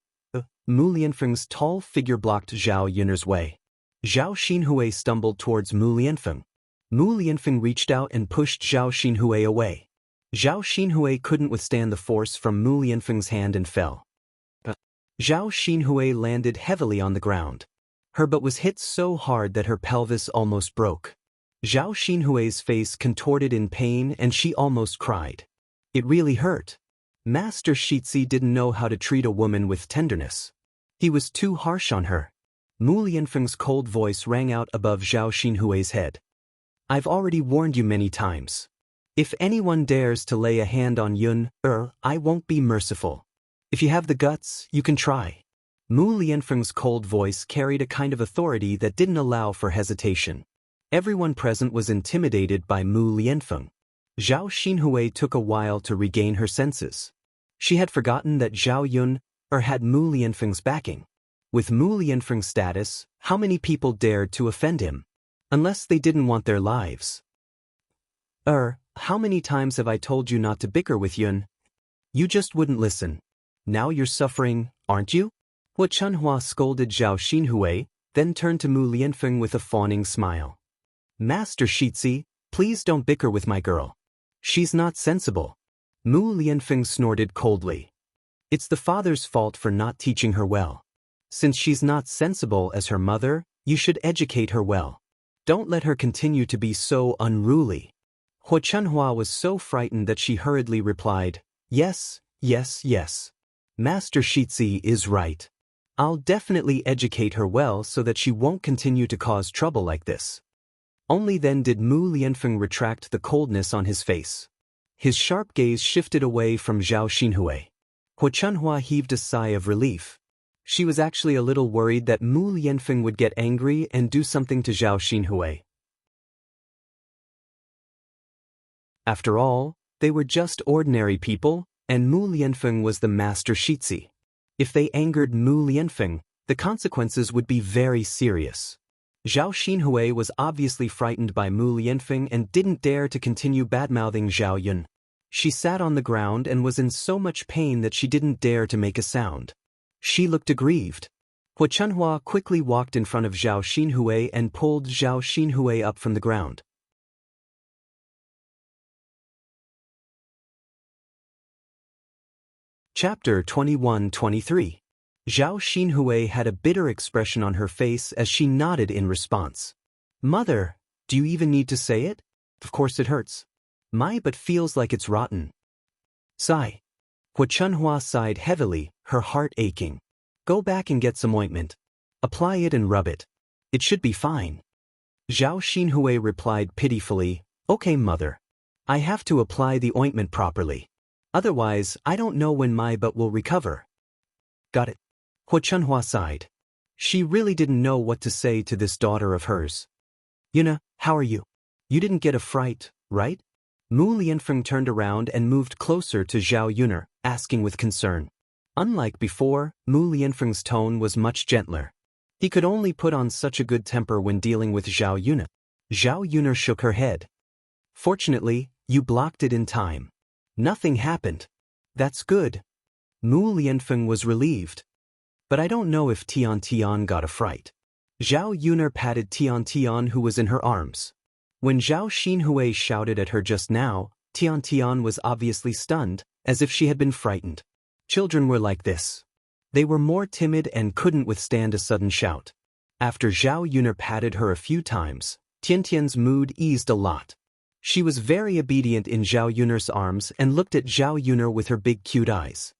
Speaker 1: Mu Lianfeng's tall figure blocked Zhao Yun's way. Zhao Xinhui stumbled towards Mu Lianfeng. Mu Lianfeng reached out and pushed Zhao Xinhui away. Zhao Xinhui couldn't withstand the force from Mu Lianfeng's hand and fell. Zhao Xinhui landed heavily on the ground. Her butt was hit so hard that her pelvis almost broke. Zhao Xinhui's face contorted in pain and she almost cried. It really hurt. Master Shitzi didn't know how to treat a woman with tenderness. He was too harsh on her. Mu Lianfeng's cold voice rang out above Zhao Xinhui's head. I've already warned you many times. If anyone dares to lay a hand on Yun, I won't be merciful. If you have the guts, you can try. Mu Lianfeng's cold voice carried a kind of authority that didn't allow for hesitation. Everyone present was intimidated by Mu Lianfeng. Zhao Xinhui took a while to regain her senses. She had forgotten that Zhao Yun had Mu Lianfeng's backing. With Mu Lianfeng's status, how many people dared to offend him? Unless they didn't want their lives. How many times have I told you not to bicker with Yun? You just wouldn't listen. Now you're suffering, aren't you? Hua Chunhua scolded Zhao Xinhui, then turned to Mu Lianfeng with a fawning smile. Master Shitzi, please don't bicker with my girl. She's not sensible. Mu Lianfeng snorted coldly. It's the father's fault for not teaching her well. Since she's not sensible as her mother, you should educate her well. Don't let her continue to be so unruly. Hua Chunhua was so frightened that she hurriedly replied, Yes, yes, yes. Master Shitzi is right. I'll definitely educate her well so that she won't continue to cause trouble like this. Only then did Mu Lianfeng retract the coldness on his face. His sharp gaze shifted away from Zhao Xinhui. Hua Chunhua heaved a sigh of relief. She was actually a little worried that Mu Lianfeng would get angry and do something to Zhao Xinhui. After all, they were just ordinary people, and Mu Lianfeng was the Master Shitzi. If they angered Mu Lianfeng, the consequences would be very serious. Zhao Xinhui was obviously frightened by Mu Lianfeng and didn't dare to continue badmouthing Zhao Yun. She sat on the ground and was in so much pain that she didn't dare to make a sound. She looked aggrieved. Hua Chunhua quickly walked in front of Zhao Xinhui and pulled Zhao Xinhui up from the ground. Chapter 21-23. Zhao Xinhui had a bitter expression on her face as she nodded in response. Mother, do you even need to say it? Of course it hurts. My butt feels like it's rotten. Sigh. Hua Chunhua sighed heavily, her heart aching. Go back and get some ointment. Apply it and rub it. It should be fine. Zhao Xinhui replied pitifully, Okay, mother. I have to apply the ointment properly. Otherwise, I don't know when my butt will recover. Got it. Hua Chunhua sighed. She really didn't know what to say to this daughter of hers. Yuna, how are you? You didn't get a fright, right? Mu Lianfeng turned around and moved closer to Zhao Yuner, asking with concern. Unlike before, Mu Lianfeng's tone was much gentler. He could only put on such a good temper when dealing with Zhao Yuner. Zhao Yuner shook her head. Fortunately, you blocked it in time. Nothing happened. That's good. Mu Lianfeng was relieved. But I don't know if Tian Tian got a fright. Zhao Yuner patted Tian Tian who was in her arms. When Zhao Xinhui shouted at her just now, Tian Tian was obviously stunned, as if she had been frightened. Children were like this. They were more timid and couldn't withstand a sudden shout. After Zhao Yuner patted her a few times, Tian Tian's mood eased a lot. She was very obedient in Zhao Yuner's arms and looked at Zhao Yuner with her big cute eyes.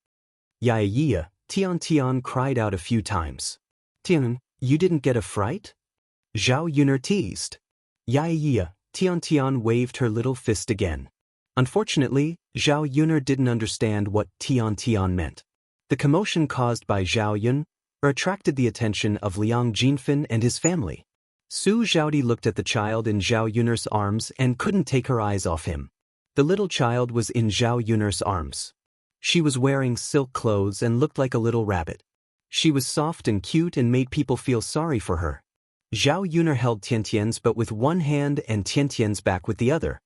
Speaker 1: Yaya, Tian Tian cried out a few times. Tian, you didn't get a fright? Zhao Yuner teased. Yaya, Tian Tian waved her little fist again. Unfortunately, Zhao Yuner didn't understand what Tian Tian meant. The commotion caused by Zhao Yun attracted the attention of Liang Jinfen and his family. Su Zhaodi looked at the child in Zhao Yuner's arms and couldn't take her eyes off him. The little child was in Zhao Yuner's arms. She was wearing silk clothes and looked like a little rabbit. She was soft and cute and made people feel sorry for her. Zhao Yuner held Tiantian's butt with one hand and Tiantian's back with the other.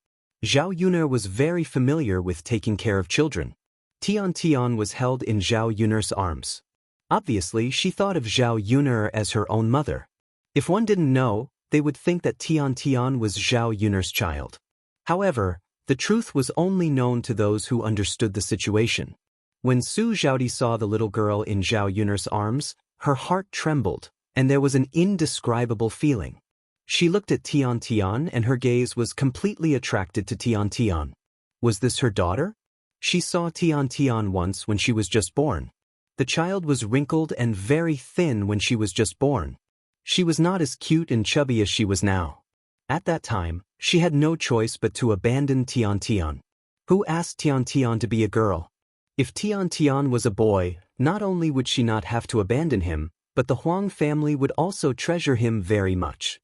Speaker 1: Zhao Yuner was very familiar with taking care of children. Tian Tian was held in Zhao Yuner's arms. Obviously, she thought of Zhao Yuner as her own mother. If one didn't know, they would think that Tian Tian was Zhao Yuner's child. However, the truth was only known to those who understood the situation. When Su Zhaodi saw the little girl in Zhao Yuner's arms, her heart trembled, and there was an indescribable feeling. She looked at Tian Tian and her gaze was completely attracted to Tian Tian. Was this her daughter? She saw Tian Tian once when she was just born. The child was wrinkled and very thin when she was just born. She was not as cute and chubby as she was now. At that time, she had no choice but to abandon Tian Tian. Who asked Tian Tian to be a girl? If Tian Tian was a boy, not only would she not have to abandon him, but the Huang family would also treasure him very much.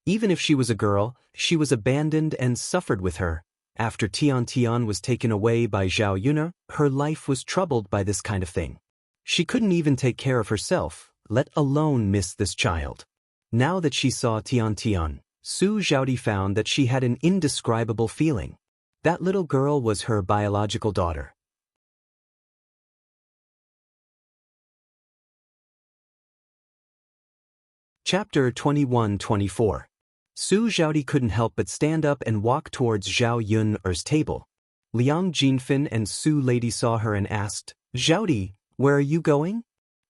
Speaker 1: Even if she was a girl, she was abandoned and suffered with her. After Tian Tian was taken away by Zhao Yuner, her life was troubled by this kind of thing. She couldn't even take care of herself, let alone miss this child. Now that she saw Tian Tian, Su Zhaodi found that she had an indescribable feeling. That little girl was her biological daughter. Chapter 21-24. Su Zhaodi couldn't help but stand up and walk towards Zhao Yun's table. Liang Jinfen and Su Lady saw her and asked, Zhaodi, where are you going?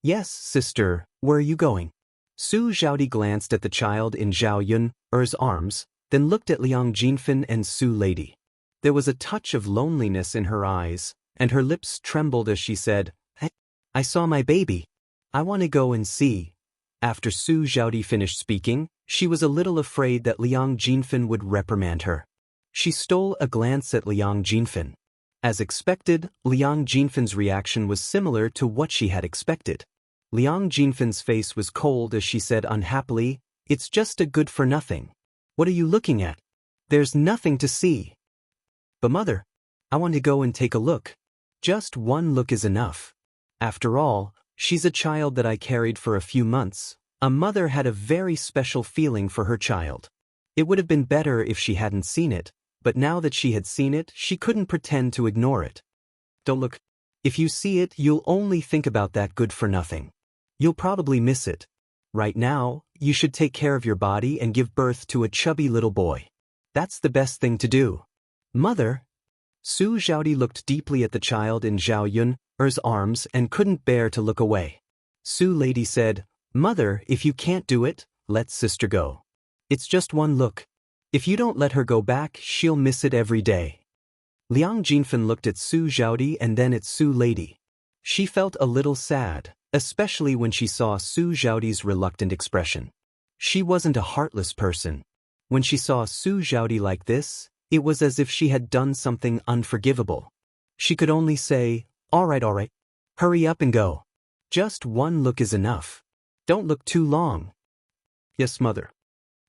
Speaker 1: Yes, sister, where are you going? Su Zhaodi glanced at the child in Zhao Yun's arms, then looked at Liang Jinfen and Su Lady. There was a touch of loneliness in her eyes, and her lips trembled as she said, I saw my baby. I want to go and see. After Su Zhaodi finished speaking, she was a little afraid that Liang Jinfen would reprimand her. She stole a glance at Liang Jinfen. As expected, Liang Jinfen's reaction was similar to what she had expected. Liang Jinfen's face was cold as she said unhappily, It's just a good-for-nothing. What are you looking at? There's nothing to see. But mother, I want to go and take a look. Just one look is enough. After all, she's a child that I carried for a few months. A mother had a very special feeling for her child. It would have been better if she hadn't seen it, but now that she had seen it, she couldn't pretend to ignore it. Don't look. If you see it, you'll only think about that good-for-nothing. You'll probably miss it. Right now, you should take care of your body and give birth to a chubby little boy. That's the best thing to do. Mother. Su Zhaodi looked deeply at the child in Zhao Yun's arms and couldn't bear to look away. Su Lady said, Mother, if you can't do it, let sister go. It's just one look. If you don't let her go back, she'll miss it every day. Liang Jinfen looked at Su Zhaodi and then at Su Lady. She felt a little sad, especially when she saw Su Xiaodi's reluctant expression. She wasn't a heartless person. When she saw Su Xiaodi like this, it was as if she had done something unforgivable. She could only say, all right, hurry up and go. Just one look is enough. Don't look too long. Yes, mother.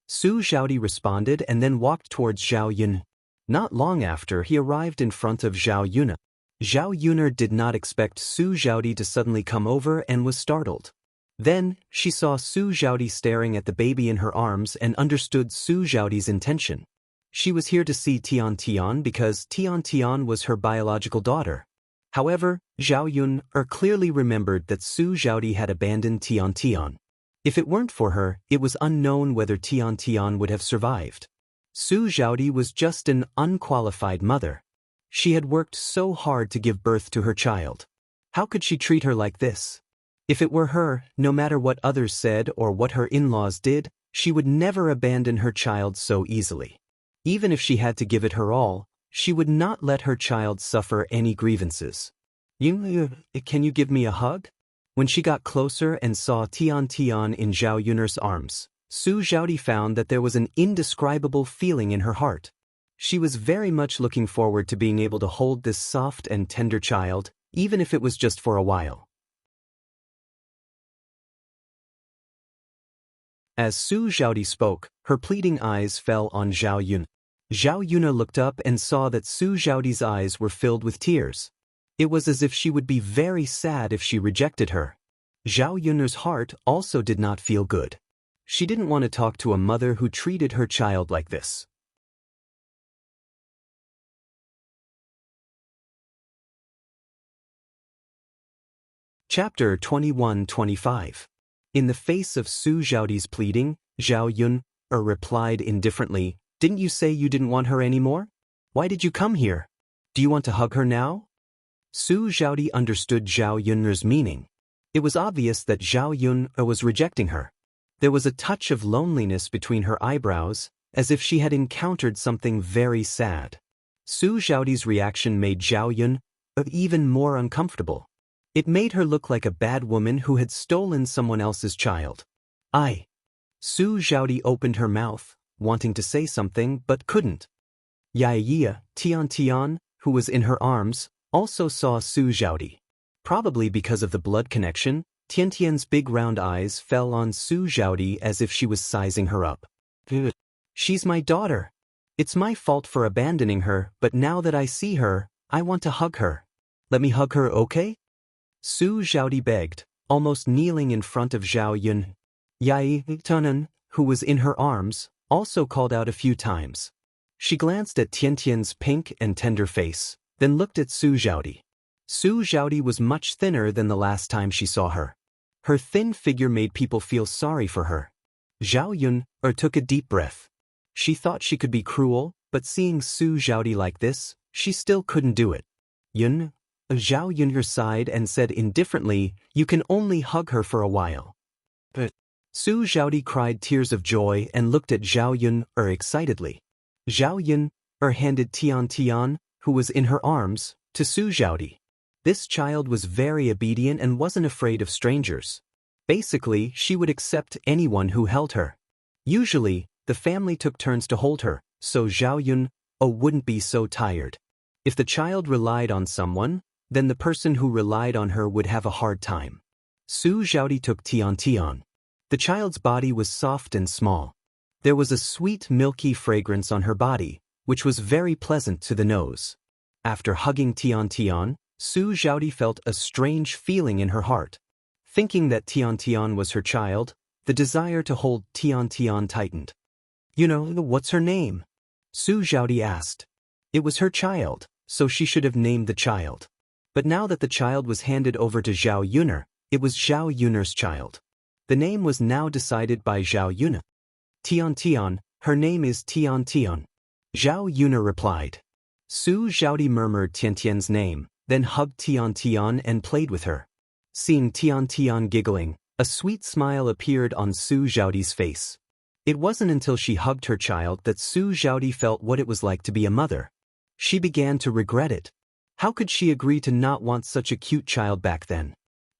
Speaker 1: Su Xiaodi responded and then walked towards Zhao Yun. Not long after, he arrived in front of Zhao Yun. Zhao Yun did not expect Su Xiaodi to suddenly come over and was startled. Then, she saw Su Xiaodi staring at the baby in her arms and understood Su Xiaodi's intention. She was here to see Tian Tian because Tian Tian was her biological daughter. However, Zhao Yun clearly remembered that Su Xiaodi had abandoned Tian Tian. If it weren't for her, it was unknown whether Tian Tian would have survived. Su Xiaodi was just an unqualified mother. She had worked so hard to give birth to her child. How could she treat her like this? If it were her, no matter what others said or what her in-laws did, she would never abandon her child so easily. Even if she had to give it her all, she would not let her child suffer any grievances. Can you give me a hug? When she got closer and saw Tian Tian in Zhao Yun's arms, Su Xiaodi found that there was an indescribable feeling in her heart. She was very much looking forward to being able to hold this soft and tender child, even if it was just for a while. As Su Xiaodi spoke, her pleading eyes fell on Zhao Yun. Zhao Yun looked up and saw that Su Xiaodi's eyes were filled with tears. It was as if she would be very sad if she rejected her. Zhao Yun's heart also did not feel good. She didn't want to talk to a mother who treated her child like this. Chapter 21-25. In the face of Su Xiaodi's pleading, Zhao Yun replied indifferently, "Didn't you say you didn't want her anymore? Why did you come here? Do you want to hug her now?" Su Xiaodi understood Zhao Yun's meaning. It was obvious that Zhao Yun was rejecting her. There was a touch of loneliness between her eyebrows, as if she had encountered something very sad. Su Xiaodi's reaction made Zhao Yun even more uncomfortable. It made her look like a bad woman who had stolen someone else's child. Su Xiaodi opened her mouth, wanting to say something but couldn't. Tian Tian, who was in her arms, also saw Su Xiaodi. Probably because of the blood connection, Tian Tian's big round eyes fell on Su Xiaodi as if she was sizing her up. She's my daughter. It's my fault for abandoning her, but now that I see her, I want to hug her. Let me hug her, okay? Su Xiaodi begged, almost kneeling in front of Zhao Yun. Tian, who was in her arms, also called out a few times. She glanced at Tian Tian's pink and tender face, then looked at Su Xiaodi. Su Xiaodi was much thinner than the last time she saw her. Her thin figure made people feel sorry for her. Zhao Yun took a deep breath. She thought she could be cruel, but seeing Su Xiaodi like this, she still couldn't do it. Zhao Yun sighed and said indifferently, "You can only hug her for a while." But Su Xiaodi cried tears of joy and looked at Zhao Yun excitedly. Zhao Yun handed Tian Tian, who was in her arms, to Su Xiaodi. This child was very obedient and wasn't afraid of strangers. Basically, she would accept anyone who held her. Usually, the family took turns to hold her, so Zhao Yun wouldn't be so tired. If the child relied on someone, then the person who relied on her would have a hard time. Su Xiaodi took Tian Tian. The child's body was soft and small. There was a sweet milky fragrance on her body, which was very pleasant to the nose. After hugging Tian Tian, Su Xiaodi felt a strange feeling in her heart. Thinking that Tian Tian was her child, the desire to hold Tian Tian tightened. What's her name? Su Xiaodi asked. It was her child, so she should have named the child. But now that the child was handed over to Zhao Yun, it was Zhao Yun's child. The name was now decided by Zhao Yun. Tian Tian, her name is Tian Tian. Zhao Yun replied. Su Xiaodi murmured Tian Tian's name, then hugged Tian Tian and played with her. Seeing Tian Tian giggling, a sweet smile appeared on Su Xiaodi's face. It wasn't until she hugged her child that Su Xiaodi felt what it was like to be a mother. She began to regret it. How could she agree to not want such a cute child back then?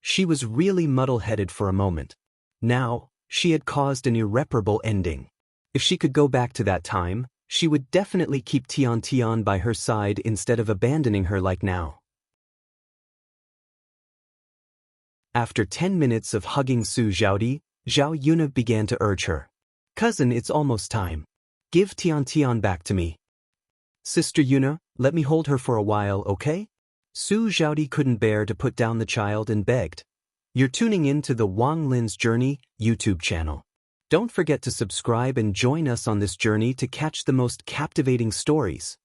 Speaker 1: She was really muddle-headed for a moment. Now, she had caused an irreparable ending. If she could go back to that time, she would definitely keep Tian Tian by her side instead of abandoning her like now. After 10 minutes of hugging Su Xiaodi, Zhao Yuna began to urge her. Cousin, it's almost time. Give Tian Tian back to me. Sister Yuna, let me hold her for a while, okay? Su Xiaodi couldn't bear to put down the child and begged. You're tuning in to the Wang Lin's Journey YouTube channel. Don't forget to subscribe and join us on this journey to catch the most captivating stories.